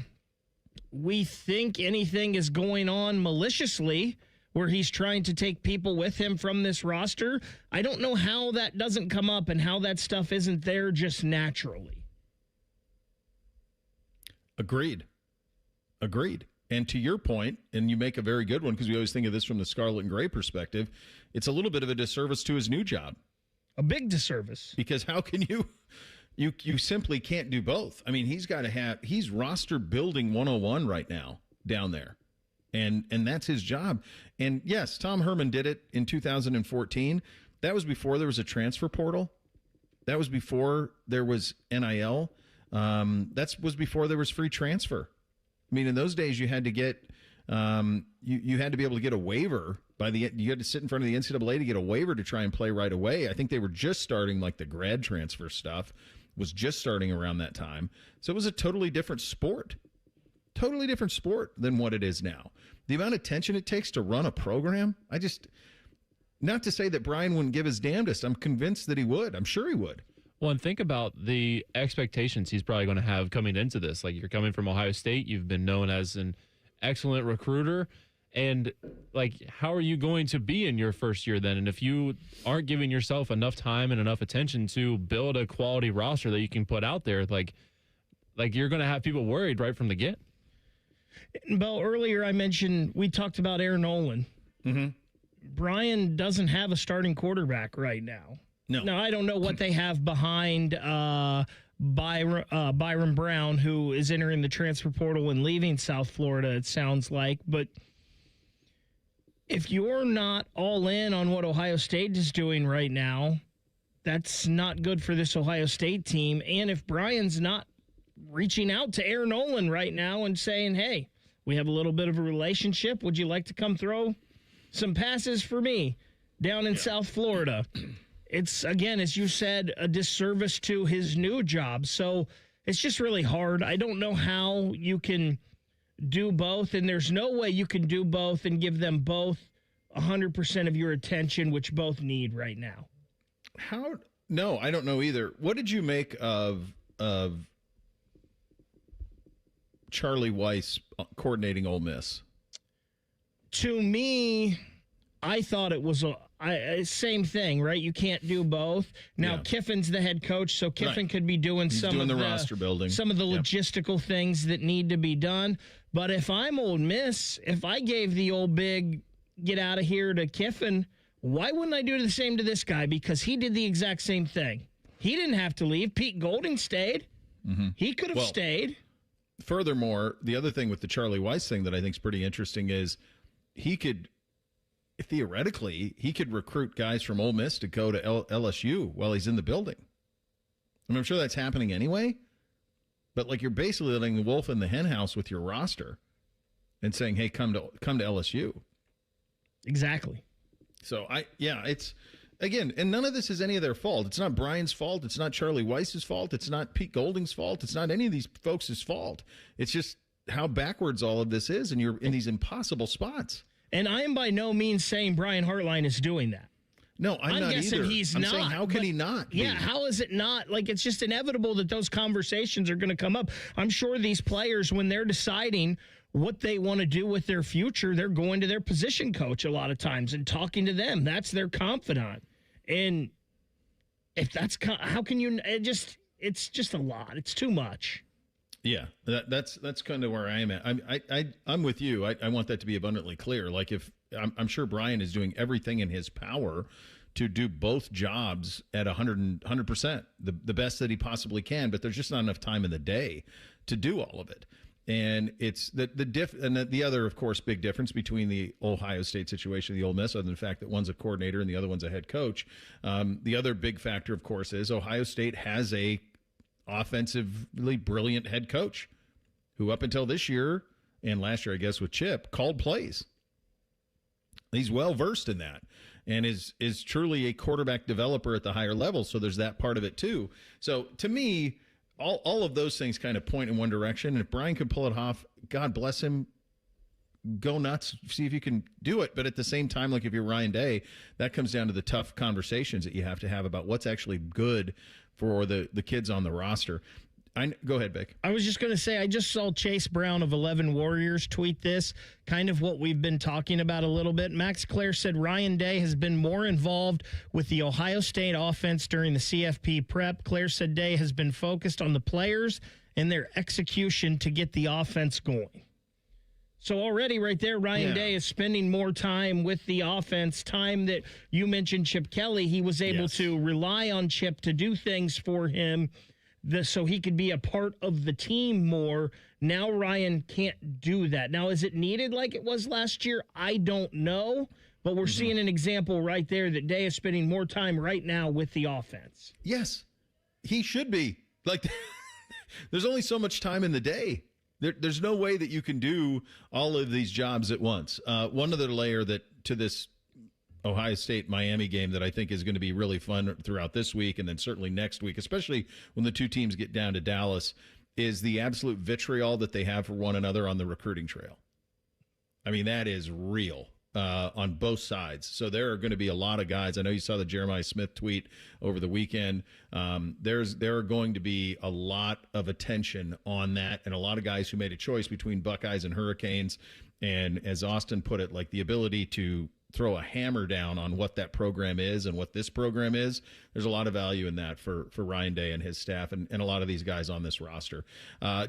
Speaker 1: we think anything is going on maliciously where he's trying to take people with him from this roster, I don't know how that doesn't come up and how that stuff isn't there just naturally. Agreed. And to your point, and you make a very good one, because we always think of this from the Scarlet and Gray perspective, it's a little bit of a disservice to his new job. A big disservice. Because how can you simply can't do both. I mean, he's roster building 101 right now down there. And that's his job. And yes, Tom Herman did it in 2014. That was before there was a transfer portal. That was before there was NIL. That was before there was free transfer. I mean, in those days, you had to get you had to be able to get a waiver
Speaker 7: You had to sit in front of the NCAA to get a waiver to try and play right away. I think they were just starting, like the grad transfer stuff was just starting around that time. So it was a totally different sport than what it is now. The amount of attention it takes to run a program, not to say that Brian wouldn't give his damnedest. I'm convinced that he would. I'm sure he would.
Speaker 4: Well, and think about the expectations he's probably going to have coming into this. Like, you're coming from Ohio State. You've been known as an excellent recruiter. And, like, how are you going to be in your first year then? And if you aren't giving yourself enough time and enough attention to build a quality roster that you can put out there, like you're going to have people worried right from the get.
Speaker 1: Bo, earlier I mentioned we talked about Aaron Nolan.
Speaker 7: Mm-hmm.
Speaker 1: Brian doesn't have a starting quarterback right now.
Speaker 7: No.
Speaker 1: Now, I don't know what they have behind Byron Brown, who is entering the transfer portal and leaving South Florida, it sounds like. But if you're not all in on what Ohio State is doing right now, that's not good for this Ohio State team. And if Brian's not reaching out to Aaron Nolan right now and saying, hey, we have a little bit of a relationship. Would you like to come throw some passes for me down in South Florida? It's, again, as you said, a disservice to his new job. So it's just really hard. I don't know how you can do both, and there's no way you can do both and give them both 100% of your attention, which both need right now.
Speaker 7: No, I don't know either. What did you make of Charlie Weiss coordinating Ole Miss?
Speaker 1: To me, I thought it was same thing, right? You can't do both. Now, Kiffin's the head coach, so Kiffin could be doing some of the
Speaker 7: roster building,
Speaker 1: some of the logistical things that need to be done. But if I'm Ole Miss, if I gave the old big get out of here to Kiffin, why wouldn't I do the same to this guy? Because he did the exact same thing. He didn't have to leave. Pete Golding stayed.
Speaker 7: Mm-hmm.
Speaker 1: He could have stayed.
Speaker 7: Furthermore, the other thing with the Charlie Weiss thing that I think is pretty interesting is he could recruit guys from Ole Miss to go to LSU while he's in the building. I mean, I'm sure that's happening anyway, but like, you're basically letting the wolf in the hen house with your roster and saying, hey, come to LSU.
Speaker 1: Exactly.
Speaker 7: So it's, again, and none of this is any of their fault. It's not Brian's fault. It's not Charlie Weiss's fault. It's not Pete Golding's fault. It's not any of these folks' fault. It's just how backwards all of this is, and you're in these impossible spots.
Speaker 1: And I am by no means saying Brian Hartline is doing that.
Speaker 7: No, I'm not
Speaker 1: guessing
Speaker 7: either.
Speaker 1: He's
Speaker 7: I'm
Speaker 1: not.
Speaker 7: saying, how can he not be?
Speaker 1: Yeah, how is it not? Like, it's just inevitable that those conversations are going to come up. I'm sure these players, when they're deciding what they want to do with their future, they're going to their position coach a lot of times and talking to them. That's their confidant. And if that's, how can you, it's just a lot. It's too much.
Speaker 7: Yeah, that's kind of where I am at. I'm with you. I want that to be abundantly clear. Like, if I'm sure Brian is doing everything in his power to do both jobs at 100%, the best that he possibly can, but there's just not enough time in the day to do all of it. And it's the other, of course, big difference between the Ohio State situation and the Ole Miss, other than the fact that one's a coordinator and the other one's a head coach. The other big factor, of course, is Ohio State has a offensively brilliant head coach who, up until this year and last year, I guess, with Chip, called plays. He's well versed in that and is truly a quarterback developer at the higher level. So there's that part of it too. So to me, all of those things kind of point in one direction. And if Brian can pull it off, God bless him. Go nuts, see if you can do it. But at the same time, like, if you're Ryan Day, that comes down to the tough conversations that you have to have about what's actually good for the kids on the roster. Go ahead, Vic.
Speaker 1: I was just going to say, I just saw Chase Brown of 11 Warriors tweet this, kind of what we've been talking about a little bit. Max Clare said Ryan Day has been more involved with the Ohio State offense during the CFP prep. Clare said Day has been focused on the players and their execution to get the offense going. So already right there, Ryan Day is spending more time with the offense, time that you mentioned Chip Kelly. He was able to rely on Chip to do things for him so he could be a part of the team more. Now Ryan can't do that. Now, is it needed like it was last year? I don't know. But we're seeing an example right there that Day is spending more time right now with the offense.
Speaker 7: Yes, he should be. Like, there's only so much time in the day. There's no way that you can do all of these jobs at once. One other layer that to this Ohio State-Miami game that I think is going to be really fun throughout this week and then certainly next week, especially when the two teams get down to Dallas, is the absolute vitriol that they have for one another on the recruiting trail. I mean, that is real on both sides. So there are going to be a lot of guys. I know you saw the Jeremiah Smith tweet over the weekend. There are going to be a lot of attention on that and a lot of guys who made a choice between Buckeyes and Hurricanes. And as Austin put it, like the ability to throw a hammer down on what that program is and what this program is, there's a lot of value in that for Ryan Day and his staff and a lot of these guys on this roster.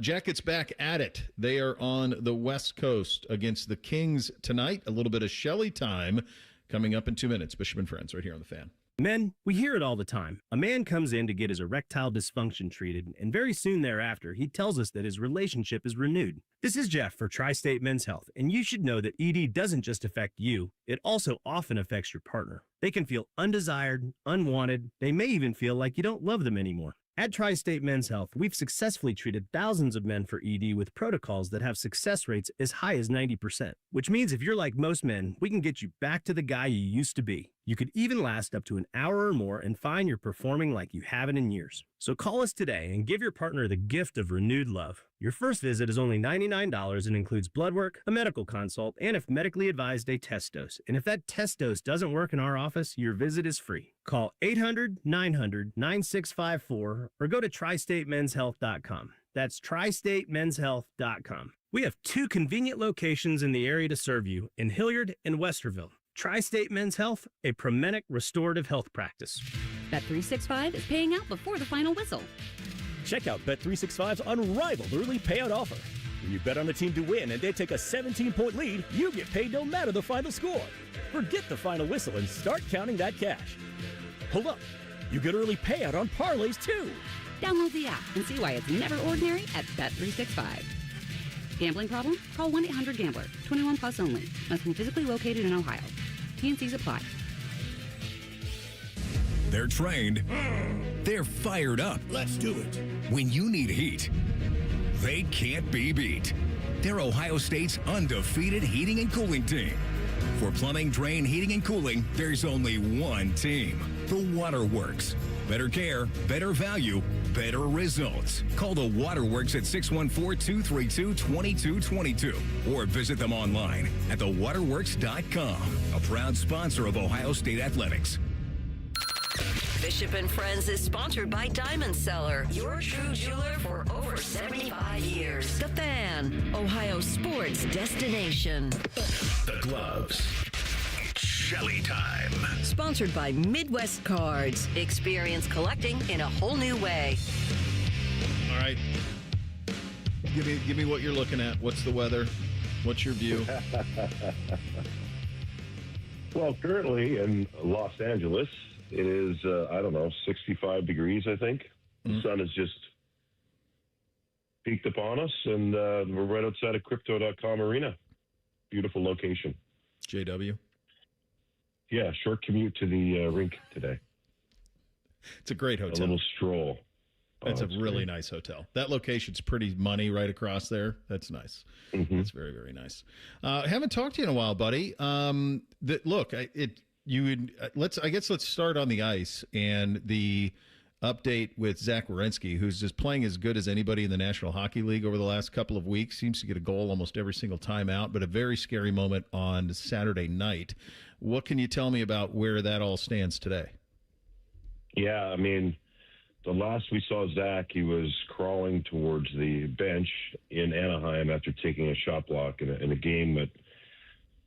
Speaker 7: Jackets back at it. They are on the West Coast against the Kings tonight. A little bit of Shelley time coming up in 2 minutes. Bishop and Friends right here on The Fan.
Speaker 8: Men, we hear it all the time. A man comes in to get his erectile dysfunction treated, and very soon thereafter, he tells us that his relationship is renewed. This is Jeff for Tri-State Men's Health, and you should know that ED doesn't just affect you, it also often affects your partner. They can feel undesired, unwanted, they may even feel like you don't love them anymore. At Tri-State Men's Health, we've successfully treated thousands of men for ED with protocols that have success rates as high as 90%, which means if you're like most men, we can get you back to the guy you used to be. You could even last up to an hour or more and find you're performing like you haven't in years. So call us today and give your partner the gift of renewed love. Your first visit is only $99 and includes blood work, a medical consult, and if medically advised, a test dose. And if that test dose doesn't work in our office, your visit is free. Call 800-900-9654 or go to tristatemenshealth.com. That's tristatemenshealth.com. We have 2 convenient locations in the area to serve you in Hilliard and Westerville. Tri-State Men's Health, a Promenic restorative health practice.
Speaker 9: Bet365 is paying out before the final whistle.
Speaker 10: Check out Bet365's unrivaled early payout offer. When you bet on a team to win and they take a 17-point lead, you get paid no matter the final score. Forget the final whistle and start counting that cash. Hold up. You get early payout on parlays, too.
Speaker 9: Download the app and see why it's never ordinary at Bet365. Gambling problem? Call 1-800-GAMBLER. 21 plus only. Must be physically located in Ohio. T&Cs apply.
Speaker 2: They're trained. They're fired up.
Speaker 22: Let's do it.
Speaker 2: When you need heat, they can't be beat. They're Ohio State's undefeated heating and cooling team. For plumbing, drain, heating, and cooling, there's only one team. The Waterworks. Better care, better value, better results. Call the Waterworks at 614-232-2222 or visit them online at thewaterworks.com. A proud sponsor of Ohio State Athletics.
Speaker 24: Bishop and Friends is sponsored by Diamond Seller, your true jeweler for over 75 years. The Fan, Ohio sports destination.
Speaker 2: The Gloves. Shelley Time.
Speaker 24: Sponsored by Midwest Cards. Experience collecting in a whole new way.
Speaker 7: All right. Give me what you're looking at. What's the weather? What's your view?
Speaker 11: Well, currently in Los Angeles, it is, 65 degrees, I think. The sun has just peeked upon us, and we're right outside of Crypto.com Arena. Beautiful location.
Speaker 7: JW?
Speaker 11: Yeah, short commute to the rink today.
Speaker 7: It's a great hotel.
Speaker 11: A little stroll.
Speaker 7: That's a really nice hotel. That location's pretty money right across there. That's nice.
Speaker 11: Mm-hmm.
Speaker 7: That's very, very nice. Haven't talked to you in a while, buddy. Let's start on the ice and the update with Zach Werenski, who's just playing as good as anybody in the National Hockey League over the last couple of weeks. Seems to get a goal almost every single time out, but a very scary moment on Saturday night. What can you tell me about where that all stands today?
Speaker 11: Yeah, I mean, the last we saw Zach, he was crawling towards the bench in Anaheim after taking a shot block in a game that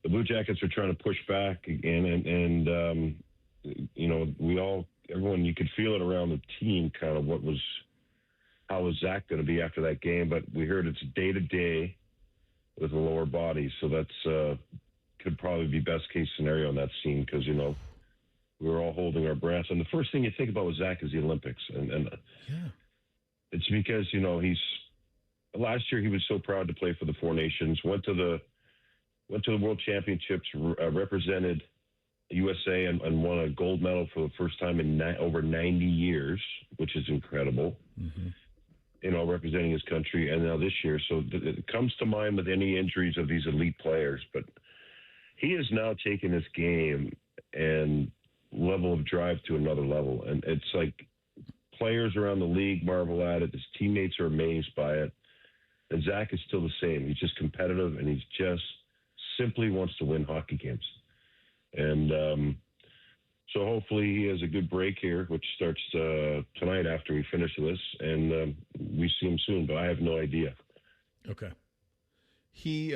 Speaker 11: the Blue Jackets are trying to push back again. And everyone, you could feel it around the team, kind of how was Zach going to be after that game? But we heard it's day-to-day with the lower body. So that's could probably be best case scenario in that scene because, we were all holding our breath. And the first thing you think about with Zach is the Olympics. And it's because, last year he was so proud to play for the Four Nations, went to the World Championships, represented USA and won a gold medal for the first time in over 90 years, which is incredible, representing his country. And now this year. So it comes to mind with any injuries of these elite players. But he has now taken this game and level of drive to another level. And it's like players around the league marvel at it. His teammates are amazed by it. And Zach is still the same. He's just competitive, and he's just simply wants to win hockey games. And so hopefully he has a good break here, which starts tonight after we finish this, and we see him soon, but I have no idea.
Speaker 7: Okay. He,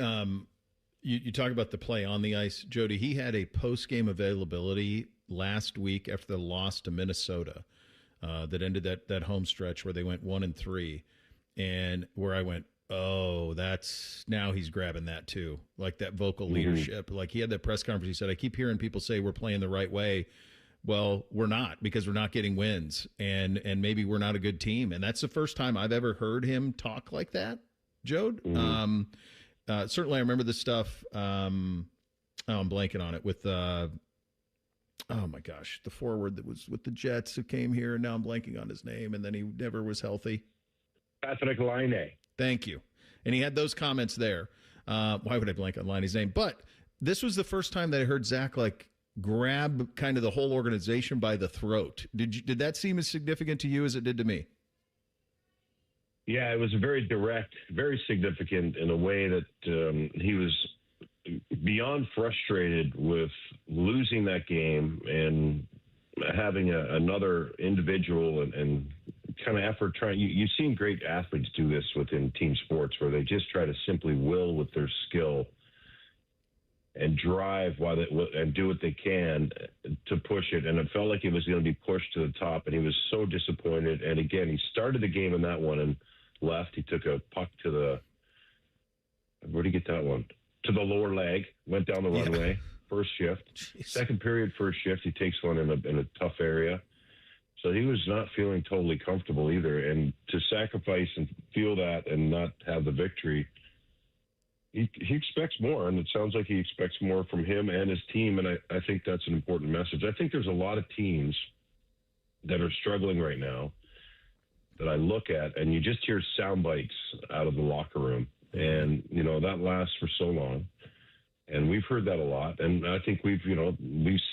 Speaker 7: you talk about the play on the ice, Jody. He had a post-game availability last week after the loss to Minnesota that ended that home stretch where they went 1-3, and where I went, oh, that's now he's grabbing that too, like that vocal leadership. Like he had that press conference. He said, I keep hearing people say we're playing the right way. Well, we're not, because we're not getting wins, and maybe we're not a good team. And that's the first time I've ever heard him talk like that, Jode. Certainly I remember the stuff. I'm blanking on it with, oh my gosh, the forward that was with the Jets who came here, and now I'm blanking on his name, and then he never was healthy.
Speaker 11: Patrick Laine.
Speaker 7: Thank you. And he had those comments there. Why would I blank on Liney's name? But this was the first time that I heard Zach grab kind of the whole organization by the throat. Did that seem as significant to you as it did to me?
Speaker 11: Yeah, it was very direct, very significant in a way that he was beyond frustrated with losing that game and having another individual and kind of effort trying. You've seen great athletes do this within team sports, where they just try to simply will with their skill and drive and do what they can to push it. And it felt like it was going to be pushed to the top, and he was so disappointed. And again, he started the game in that one and left. He took a puck to the, where'd he get that one? To the lower leg, went down the runway, first shift. Jeez. Second period, first shift, he takes one in a tough area. So he was not feeling totally comfortable either. And to sacrifice and feel that and not have the victory, he expects more. And it sounds like he expects more from him and his team. And I think that's an important message. I think there's a lot of teams that are struggling right now that I look at, and you just hear sound bites out of the locker room. And, that lasts for so long. And we've heard that a lot. And I think we've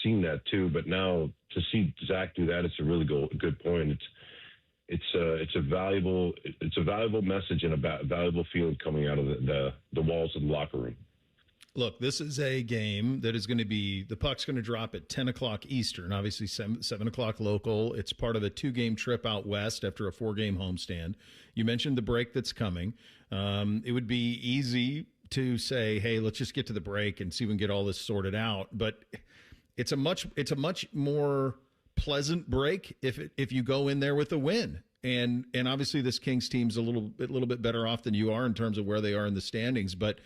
Speaker 11: seen that too. But now to see Zach do that, it's a really good point. It's a valuable message and a valuable feeling coming out of the walls of the locker room.
Speaker 7: Look, this is a game that is going to be, the puck's going to drop at 10 o'clock Eastern, obviously 7 o'clock local. It's part of a 2-game trip out west after a 4-game homestand. You mentioned the break that's coming. It would be easy to say, hey, let's just get to the break and see if we can get all this sorted out. But it's a much more pleasant break if you go in there with a win. And obviously this Kings team's a little bit better off than you are in terms of where they are in the standings. But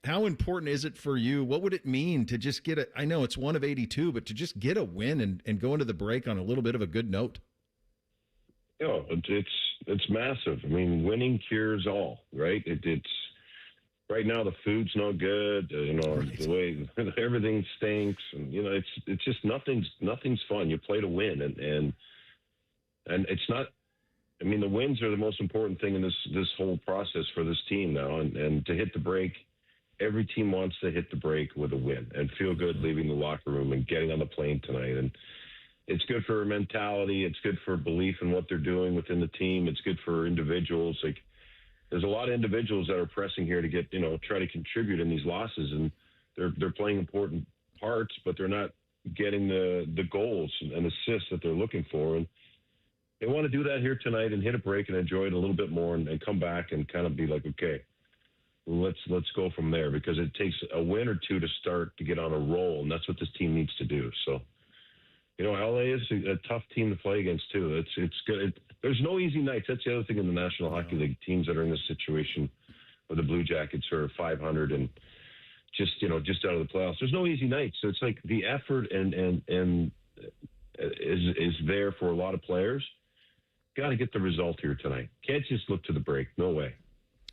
Speaker 7: how important is it for you? What would it mean to just get I know it's 1 of 82, but to just get a win and go into the break on a little bit of a good note?
Speaker 11: It's massive. I mean, winning cures all, right? It's right now the food's no good. Right. The way everything stinks, and it's just nothing's fun. You play to win, and it's not. I mean, the wins are the most important thing in this whole process for this team now, and to hit the break. Every team wants to hit the break with a win and feel good leaving the locker room and getting on the plane tonight. And it's good for mentality. It's good for belief in what they're doing within the team. It's good for individuals. Like, there's a lot of individuals that are pressing here to get, try to contribute in these losses, and they're playing important parts, but they're not getting the goals and assists that they're looking for. And they want to do that here tonight and hit a break and enjoy it a little bit more and come back and kind of be like, okay, let's go from there, because it takes a win or two to start to get on a roll, and that's what this team needs to do. So, LA is a tough team to play against too. It's good. There's no easy nights. That's the other thing in the National Hockey League. Teams that are in this situation, where the Blue Jackets are 500 and just out of the playoffs. There's no easy nights. So it's like the effort and is there for a lot of players. Got to get the result here tonight. Can't just look to the break. No way.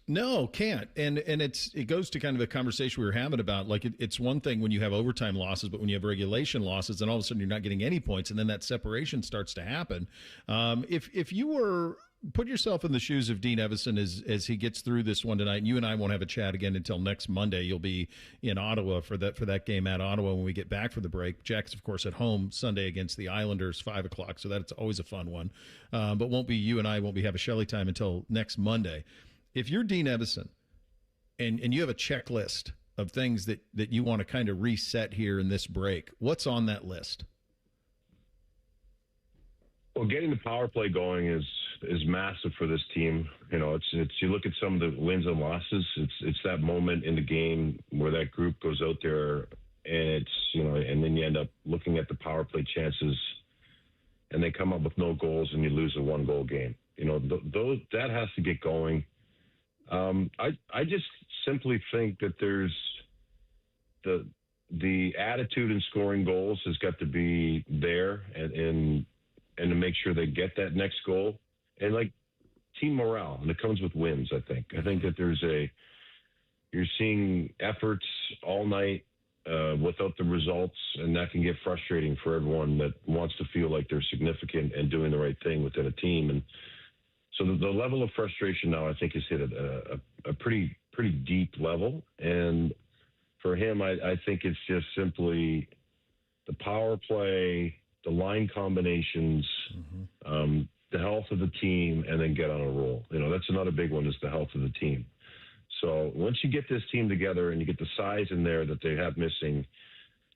Speaker 7: No, can't. And it goes to kind of a conversation we were having about, like, it's one thing when you have overtime losses, but when you have regulation losses, then all of a sudden you're not getting any points, and then that separation starts to happen. If you were put yourself in the shoes of Dean Evison as he gets through this one tonight. And you and I won't have a chat again until next Monday. You'll be in Ottawa for that game at Ottawa when we get back for the break. Jack's, of course, at home Sunday against the Islanders, 5 o'clock. So that's always a fun one. But you and I won't have a Shelley time until next Monday. If you're Dean Evison and you have a checklist of things that you want to kind of reset here in this break, what's on that list?
Speaker 11: Well, getting the power play going is massive for this team. You know, it's you look at some of the wins and losses. It's that moment in the game where that group goes out there and and then you end up looking at the power play chances, and they come up with no goals, and you lose a 1-goal game. You know, that has to get going. I just simply think that there's the attitude in scoring goals has got to be there, and to make sure they get that next goal, and like team morale, and it comes with wins. I think that you're seeing efforts all night without the results, and that can get frustrating for everyone that wants to feel like they're significant and doing the right thing within a team. And so the level of frustration now, I think, has hit a pretty deep level. And for him, I think it's just simply the power play, the line combinations, the health of the team, and then get on a roll. You know, that's another big one, is the health of the team. So once you get this team together and you get the size in there that they have missing,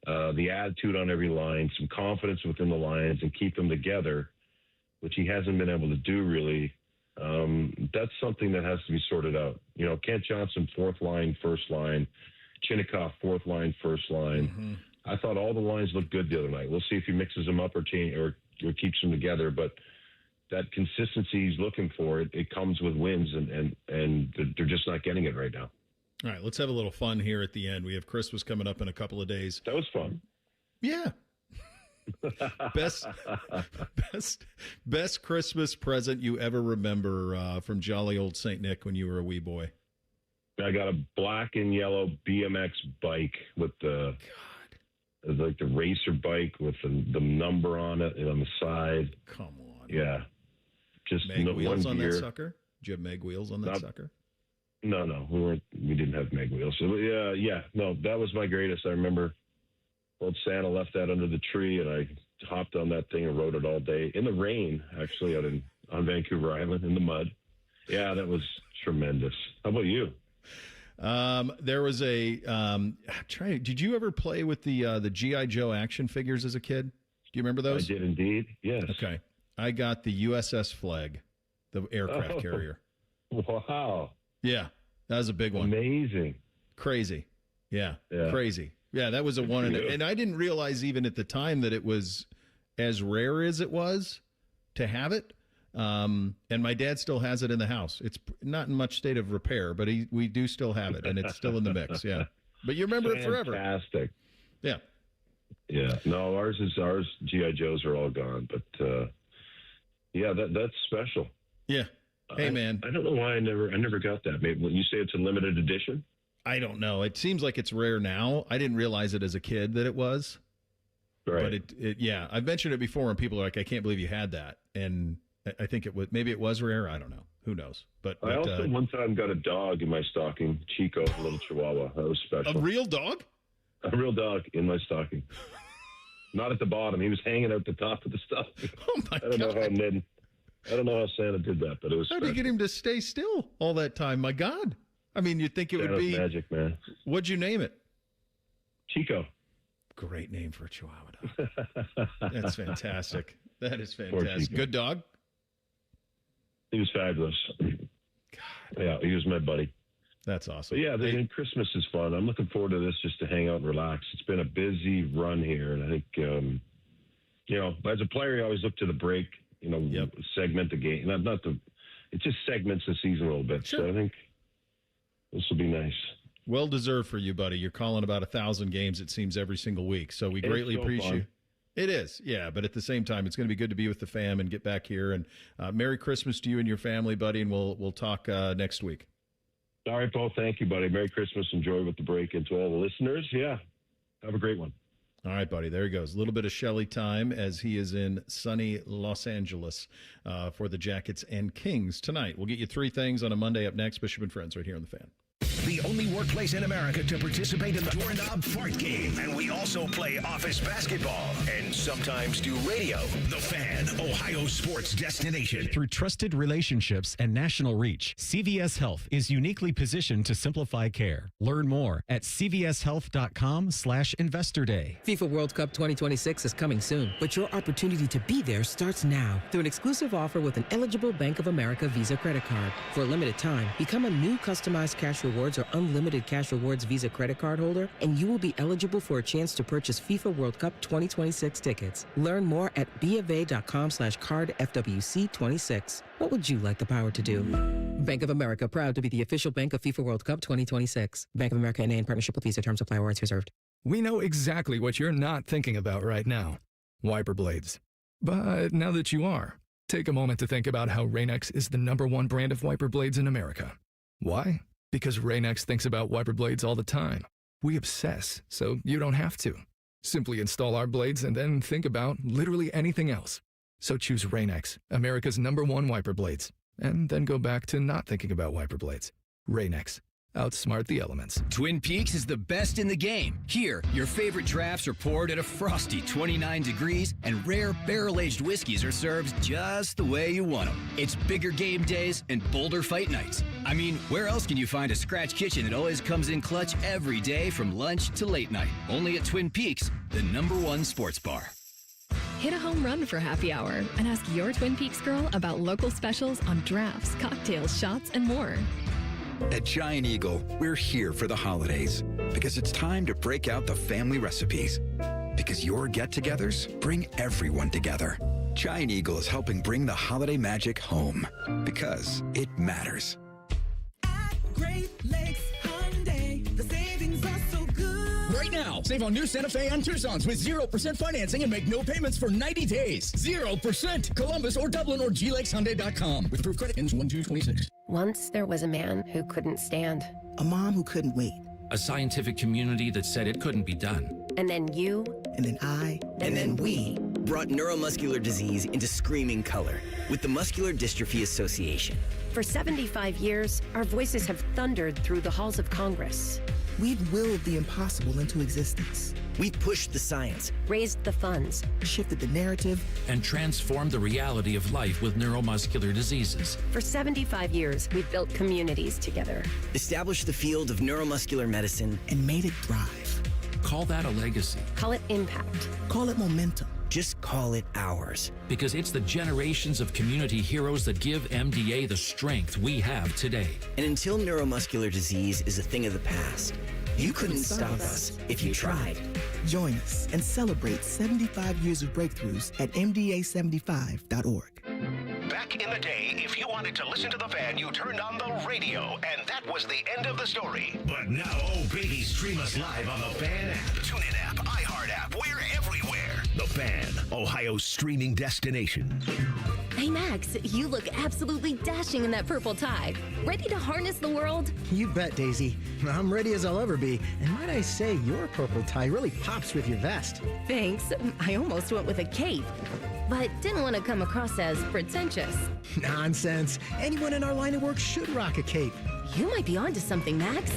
Speaker 11: the attitude on every line, some confidence within the lines, and keep them together, which he hasn't been able to do really, that's something that has to be sorted out. You know, Kent Johnson, 4th line, 1st line, Chinnikov, 4th line, 1st line. I thought all the lines looked good the other night. We'll see if he mixes them up or keeps them together. But that consistency he's looking for, it comes with wins, and they're just not getting it right now.
Speaker 7: All right, let's have a little fun here at the end. We have Christmas coming up in a couple of days.
Speaker 11: That was fun.
Speaker 7: Yeah. Best Christmas present you ever remember from jolly old St. Nick when you were a wee boy?
Speaker 11: I got a black and yellow BMX bike with the racer bike with the number on it and on the side.
Speaker 7: Come on.
Speaker 11: Yeah. Just
Speaker 7: Meg wheels on that sucker? Did you have Meg wheels on that sucker?
Speaker 11: No, we didn't have Meg wheels. So no, that was my greatest. I remember old Santa left that under the tree, and I hopped on that thing and rode it all day in the rain, actually, on Vancouver Island in the mud. Yeah, that was tremendous. How about you?
Speaker 7: There was did you ever play with the G.I. Joe action figures as a kid? Do you remember those?
Speaker 11: I did indeed, yes.
Speaker 7: Okay. I got the USS Flag, the aircraft carrier.
Speaker 11: Wow.
Speaker 7: Yeah, that was a big one.
Speaker 11: Amazing.
Speaker 7: Crazy. Yeah. Crazy. Yeah, that was a one. And I didn't realize even at the time that it was as rare as it was to have it. And my dad still has it in the house. It's not in much state of repair, but we do still have it, and it's still in the mix. Yeah. But you remember it forever.
Speaker 11: Fantastic.
Speaker 7: Yeah.
Speaker 11: Yeah. No, ours G.I. Joes are all gone, but that's special.
Speaker 7: Yeah. Hey, man.
Speaker 11: I don't know why I never got that. Maybe you say it's a limited edition?
Speaker 7: I don't know. It seems like it's rare now. I didn't realize it as a kid that it was.
Speaker 11: Right.
Speaker 7: But I've mentioned it before, and people are like, I can't believe you had that. And I think maybe it was rare. I don't know. Who knows? But
Speaker 11: I also one time got a dog in my stocking, Chico, a little Chihuahua. That was special.
Speaker 7: A real dog?
Speaker 11: A real dog in my stocking. Not at the bottom. He was hanging out the top of the stocking.
Speaker 7: Oh my God!
Speaker 11: I don't know how Santa did that, but it was.
Speaker 7: How did you get him to stay still all that time? My God! I mean, you'd think it would be
Speaker 11: magic, man.
Speaker 7: What'd you name it?
Speaker 11: Chico.
Speaker 7: Great name for a Chihuahua dog. That's fantastic. That is fantastic. Good dog.
Speaker 11: He was fabulous. God. Yeah, he was my buddy.
Speaker 7: That's awesome.
Speaker 11: But yeah, Christmas is fun. I'm looking forward to this just to hang out and relax. It's been a busy run here, and I think, as a player, you always look to the break. Segment the game. It just segments the season a little bit. Sure. So I think this will be nice.
Speaker 7: Well deserved for you, buddy. You're calling about 1,000 games, it seems, every single week. So we greatly appreciate it. It is, yeah. But at the same time, it's going to be good to be with the fam and get back here. And Merry Christmas to you and your family, buddy. And we'll talk next week.
Speaker 11: All right, Paul. Thank you, buddy. Merry Christmas. Enjoy with the break. And to all the listeners, have a great one.
Speaker 7: All right, buddy. There he goes. A little bit of Shelley time as he is in sunny Los Angeles for the Jackets and Kings tonight. We'll get you three things on a Monday up next. Bishop and Friends right here on The Fan.
Speaker 2: The only workplace in America to participate in the Doorknob Fart Game. And we also play office basketball and sometimes do radio. The Fan, Ohio sports destination.
Speaker 3: Through trusted relationships and national reach, CVS Health is uniquely positioned to simplify care. Learn more at cvshealth.com/Investor Day.
Speaker 6: FIFA World Cup 2026 is coming soon, but your opportunity to be there starts now through an exclusive offer with an eligible Bank of America Visa credit card. For a limited time, become a new customized cash rewards or unlimited cash rewards Visa credit card holder, and you will be eligible for a chance to purchase FIFA World Cup 2026 tickets. Learn more at BofA.com/cardFWC26. What would you like the power to do? Bank of America, proud to be the official bank of FIFA World Cup 2026. Bank of America NA in partnership with Visa. Terms apply. Rights reserved.
Speaker 12: We know exactly what you're not thinking about right now. Wiper blades. But now that you are, take a moment to think about how Rain-X is the #1 brand of wiper blades in America. Why? Because Rain-X thinks about wiper blades all the time. We obsess, so you don't have to. Simply install our blades and then think about literally anything else. So choose Rain-X, America's #1 wiper blades, and then go back to not thinking about wiper blades. Rain-X. Outsmart the elements.
Speaker 13: Twin Peaks is the best in the game. Here, your favorite drafts are poured at a frosty 29 degrees, and rare barrel-aged whiskeys are served just the way you want them. It's bigger game days and bolder fight nights. I mean, where else can you find a scratch kitchen that always comes in clutch every day from lunch to late night? Only at Twin Peaks, the #1 sports bar.
Speaker 14: Hit a home run for happy hour and ask your Twin Peaks girl about local specials on drafts, cocktails, shots, and more.
Speaker 15: At Giant Eagle, we're here for the holidays because it's time to break out the family recipes. Because your get-togethers bring everyone together. Giant Eagle is helping bring the holiday magic home because it matters.
Speaker 22: Great Lakes Hyundai, the savings are so good.
Speaker 25: Right now, save on new Santa Fe and Tucson's with 0% financing and make no payments for 90 days. 0%. Columbus or Dublin or GLakesHyundai.com with approved credit ends 1/2/26.
Speaker 28: Once there was a man who couldn't stand.
Speaker 29: A mom who couldn't wait.
Speaker 30: A scientific community that said it couldn't be done.
Speaker 28: And then you.
Speaker 29: And then I.
Speaker 28: And then we.
Speaker 31: Brought neuromuscular disease into screaming color with the Muscular Dystrophy Association.
Speaker 28: For 75 years, our voices have thundered through the halls of Congress.
Speaker 29: We've willed the impossible into existence.
Speaker 31: We've pushed the science,
Speaker 28: raised the funds,
Speaker 29: shifted the narrative,
Speaker 30: and transformed the reality of life with neuromuscular diseases.
Speaker 28: For 75 years, we've built communities together.
Speaker 31: Established the field of neuromuscular medicine,
Speaker 29: and made it thrive.
Speaker 30: Call that a legacy.
Speaker 28: Call it impact.
Speaker 29: Call it momentum.
Speaker 31: Just call it ours.
Speaker 30: Because it's the generations of community heroes that give MDA the strength we have today.
Speaker 31: And until neuromuscular disease is a thing of the past, you couldn't stop us if you tried.
Speaker 29: Join us and celebrate 75 years of breakthroughs at MDA75.org.
Speaker 2: Back in the day, if you wanted to listen to The Fan, you turned on the radio, and that was the end of the story. But now, oh baby, stream us live on The Fan app, TuneIn app, iHeart app, we're everywhere. The Fan, Ohio's streaming destination.
Speaker 32: Hey Max, you look absolutely dashing in that purple tie. Ready to harness the world?
Speaker 33: You bet, Daisy. I'm ready as I'll ever be. And might I say, your purple tie really pops with your vest.
Speaker 32: Thanks. I almost went with a cape, but didn't want to come across as pretentious.
Speaker 33: Nonsense. Anyone in our line of work should rock a cape.
Speaker 32: You might be onto something, Max.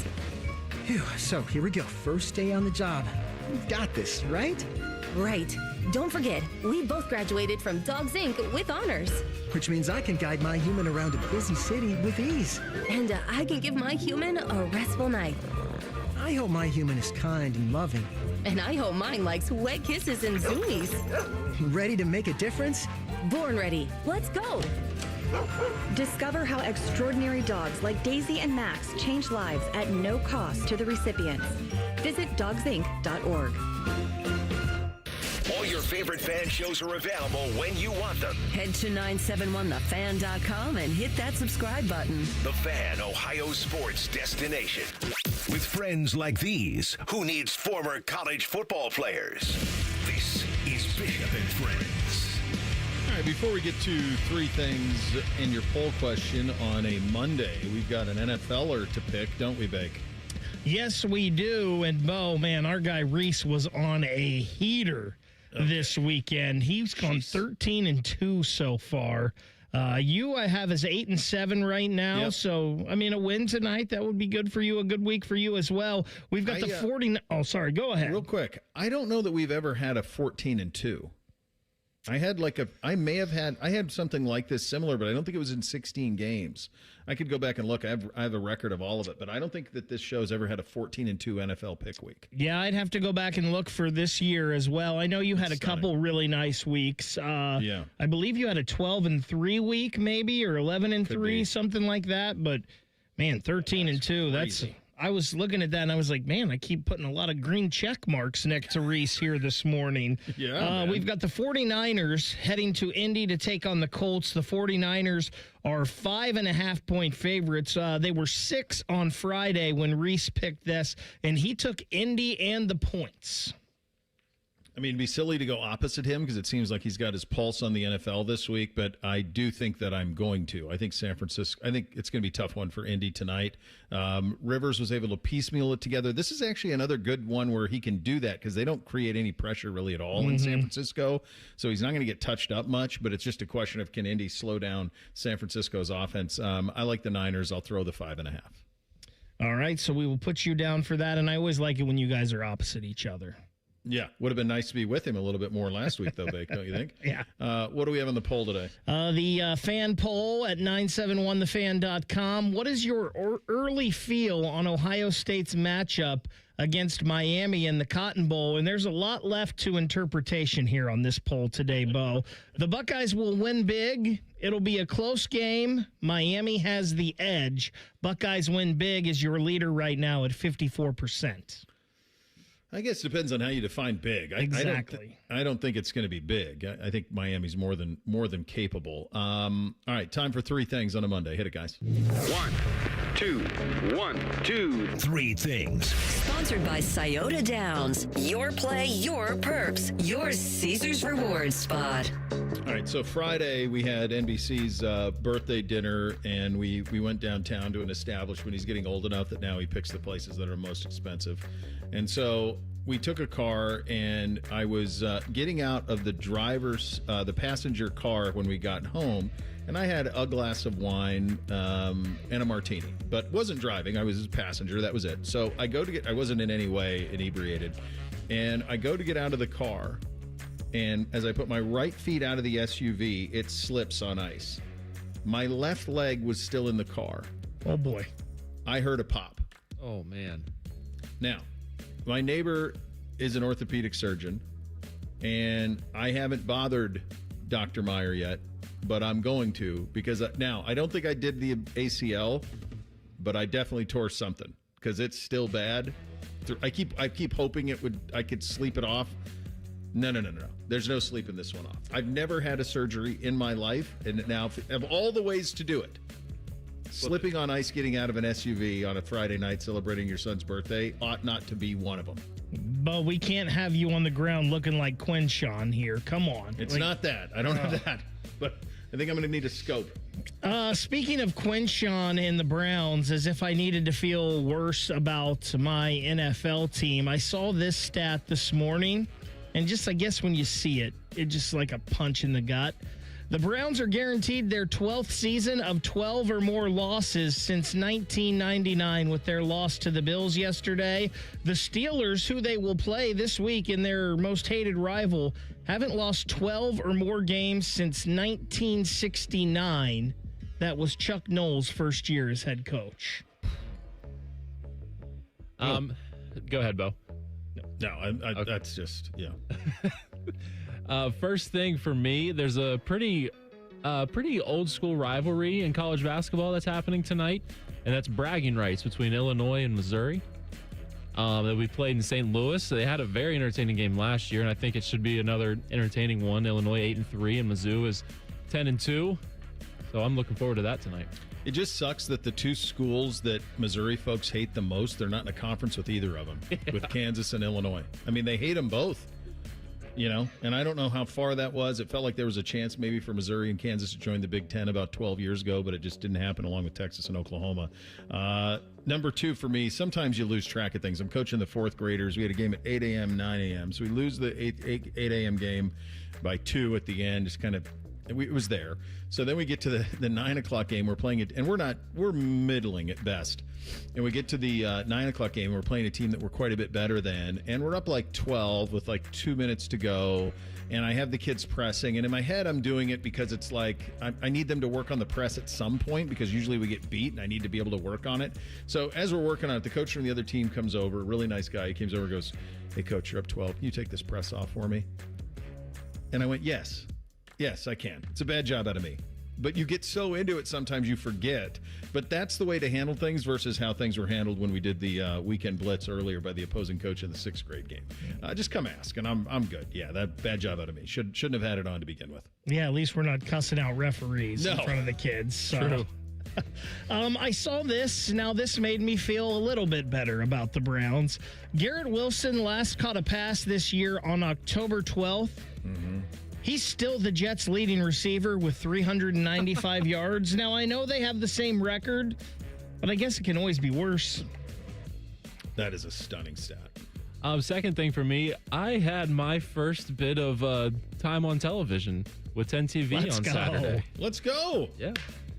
Speaker 33: Phew, so here we go. First day on the job. We've got this, right?
Speaker 32: Right. Don't forget, we both graduated from Dogs Inc. with honors.
Speaker 33: Which means I can guide my human around a busy city with ease.
Speaker 32: And I can give my human a restful night.
Speaker 33: I hope my human is kind and loving.
Speaker 32: And I hope mine likes wet kisses and zoomies.
Speaker 33: Ready to make a difference?
Speaker 32: Born ready. Let's go.
Speaker 34: Discover how extraordinary dogs like Daisy and Max change lives at no cost to the recipients. Visit dogsinc.org.
Speaker 2: All your favorite fan shows are available when you want them.
Speaker 24: Head to 971thefan.com and hit that subscribe button.
Speaker 2: The Fan, Ohio sports destination. With friends like these, who needs former college football players? This is Bishop and Friends.
Speaker 7: All right, before we get to three things in your poll question on a Monday, we've got an NFLer to pick, don't we, Bake?
Speaker 1: Yes, we do. And, Bo, man, our guy Reese was on a heater this weekend. He's gone 13-2 so far. You, I have as 8-7 right now. Yep. So, I mean, a win tonight, that would be good for you. A good week for you as well. We've got the 40. Oh, sorry. Go ahead.
Speaker 7: Real quick. I don't know that we've ever had a 14-2. I had something like this similar, but I don't think it was in 16 games. I could go back and look. I have a record of all of it, but I don't think that this show's ever had a 14-2 NFL pick week.
Speaker 1: Yeah, I'd have to go back and look for this year as well. I know you had a couple really nice weeks. I believe you had a 12-3 week, maybe, or 11-3, something like that. But man, 13-2. That's. I was looking at that and I was like, man, I keep putting a lot of green check marks next to Reese here this morning. We've got the 49ers heading to Indy to take on the Colts. The 49ers are 5.5-point favorites. They were 6 on Friday when Reese picked this, and he took Indy and the points.
Speaker 7: I mean, it'd be silly to go opposite him because it seems like he's got his pulse on the NFL this week, but I do think that I'm going to. I think San Francisco, I think it's going to be a tough one for Indy tonight. Rivers was able to piecemeal it together. This is actually another good one where he can do that because they don't create any pressure really at all in San Francisco, so he's not going to get touched up much, but it's just a question of can Indy slow down San Francisco's offense. I like the Niners. I'll throw the 5.5.
Speaker 1: All right, so we will put you down for that, and I always like it when you guys are opposite each other.
Speaker 7: Yeah, would have been nice to be with him a little bit more last week, though, Bake, don't you think?
Speaker 1: Yeah.
Speaker 7: What do we have on the poll today?
Speaker 1: The fan poll at 971thefan.com. What is your early feel on Ohio State's matchup against Miami in the Cotton Bowl? And there's a lot left to interpretation here on this poll today, Bo. The Buckeyes will win big. It'll be a close game. Miami has the edge. Buckeyes win big is your leader right now at 54%.
Speaker 7: I guess it depends on how you define big.
Speaker 1: Exactly.
Speaker 7: I don't think it's going to be big. I think Miami's more than capable. All right, time for 3 things on a Monday. Hit it, guys.
Speaker 2: 1, 2, 3 things.
Speaker 24: Sponsored by Scioto Downs. Your play, your perks, your Caesars Rewards spot.
Speaker 7: All right, so Friday we had NBC's birthday dinner, and we went downtown to an establishment. He's getting old enough that now he picks the places that are most expensive. And so we took a car, and I was getting out of the passenger car when we got home, and I had a glass of wine and a martini, but wasn't driving. I was a passenger. That was it. So I wasn't in any way inebriated, and I go to get out of the car, and as I put my right feet out of the SUV, it slips on ice. My left leg was still in the car.
Speaker 1: Oh, boy.
Speaker 7: I heard a pop.
Speaker 4: Oh, man.
Speaker 7: Now, my neighbor is an orthopedic surgeon, and I haven't bothered Dr. Meyer yet, but I'm going to because now I don't think I did the ACL, but I definitely tore something because it's still bad. I keep hoping I could sleep it off. No. There's no sleeping this one off. I've never had a surgery in my life, and now of all the ways to do it, slipping on ice getting out of an SUV on a Friday night celebrating your son's birthday ought not to be one of them.
Speaker 1: But we can't have you on the ground looking like Quinshon here. Come on.
Speaker 7: It's not that. I don't have that. But I think I'm going to need a scope.
Speaker 1: Speaking of Quinshon and the Browns, as if I needed to feel worse about my NFL team, I saw this stat this morning, and just I guess when you see it, it's just like a punch in the gut. The Browns are guaranteed their 12th season of 12 or more losses since 1999 with their loss to the Bills yesterday. The Steelers, who they will play this week in their most hated rival, haven't lost 12 or more games since 1969. That was Chuck Noll's first year as head coach.
Speaker 4: Go ahead, Bo.
Speaker 7: No, that's just, yeah.
Speaker 4: First thing for me, there's a pretty old school rivalry in college basketball that's happening tonight, and that's bragging rights between Illinois and Missouri. That we played in St. Louis. So they had a very entertaining game last year, and I think it should be another entertaining one. Illinois 8-3, and Mizzou is 10-2. So I'm looking forward to that tonight.
Speaker 7: It just sucks that the two schools that Missouri folks hate the most, they're not in a conference with either of them, with Kansas and Illinois. I mean, they hate them both. And I don't know how far that was. It felt like there was a chance maybe for Missouri and Kansas to join the Big Ten about 12 years ago, but it just didn't happen, along with Texas and Oklahoma. Number 2 for me, sometimes you lose track of things. I'm coaching the 4th graders. We had a game at 8 a.m., 9 a.m. So we lose the 8 a.m. game by 2 at the end, just kind of. It was there. So then we get to the 9 o'clock game. We're playing it, and we're middling at best. And we get to the 9 o'clock game. We're playing a team that we're quite a bit better than, and we're up like 12 with like 2 minutes to go. And I have the kids pressing, and in my head, I'm doing it because it's like I need them to work on the press at some point, because usually we get beat, and I need to be able to work on it. So as we're working on it, the coach from the other team comes over, a really nice guy. He comes over and goes, "Hey, coach, you're up 12. Can you take this press off for me?" And I went, "Yes. Yes, I can." It's a bad job out of me. But you get so into it, sometimes you forget. But that's the way to handle things versus how things were handled when we did the weekend blitz earlier by the opposing coach in the 6th grade game. Just come ask, and I'm good. Yeah, that bad job out of me. Shouldn't have had it on to begin with.
Speaker 1: Yeah, at least we're not cussing out referees in front of the kids. So.
Speaker 4: True.
Speaker 1: I saw this. Now, this made me feel a little bit better about the Browns. Garrett Wilson last caught a pass this year on October 12th. Mm-hmm. He's still the Jets' leading receiver with 395 yards. Now, I know they have the same record, but I guess it can always be worse.
Speaker 7: That is a stunning stat.
Speaker 4: Second thing for me, I had my first bit of time on television with 10 TV on Saturday.
Speaker 7: Let's go.
Speaker 4: Yeah.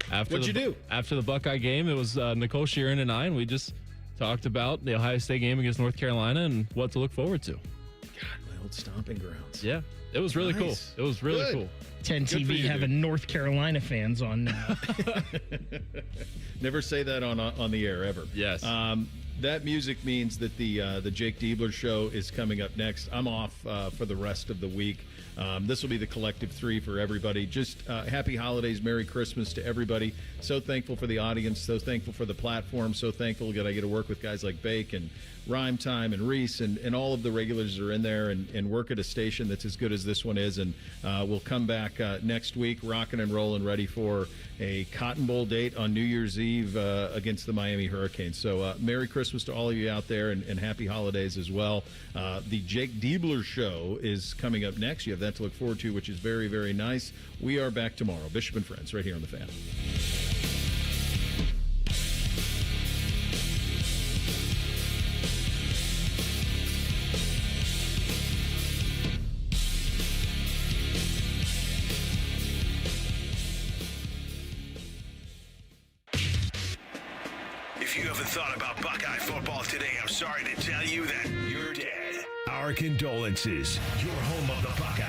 Speaker 7: What'd you do?
Speaker 4: After the Buckeye game, it was Nicole Sheeran and I, and we just talked about the Ohio State game against North Carolina and what to look forward to.
Speaker 7: God, my old stomping grounds.
Speaker 4: Yeah. It was really cool. It was really cool.
Speaker 1: 10 TV having North Carolina fans on now.
Speaker 7: Never say that on the air ever.
Speaker 4: Yes.
Speaker 7: That music means that the Jake Diebler show is coming up next. I'm off for the rest of the week. This will be the collective 3 for everybody. Just happy holidays, Merry Christmas to everybody. So thankful for the audience, so thankful for the platform, so thankful that I get to work with guys like Bake and Rhyme Time and Reese and all of the regulars that are in there and work at a station that's as good as this one is. And we'll come back next week rocking and rolling, ready for a Cotton Bowl date on New Year's Eve against the Miami Hurricanes. So Merry Christmas to all of you out there, and happy holidays as well. The Jake Diebler show is coming up next. You have that to look forward to, which is very, very nice. We are back tomorrow. Bishop and Friends, right here on The Fan.
Speaker 2: If you haven't thought about Buckeye football today, I'm sorry to tell you that you're dead. Our condolences. Your home of the Buckeyes.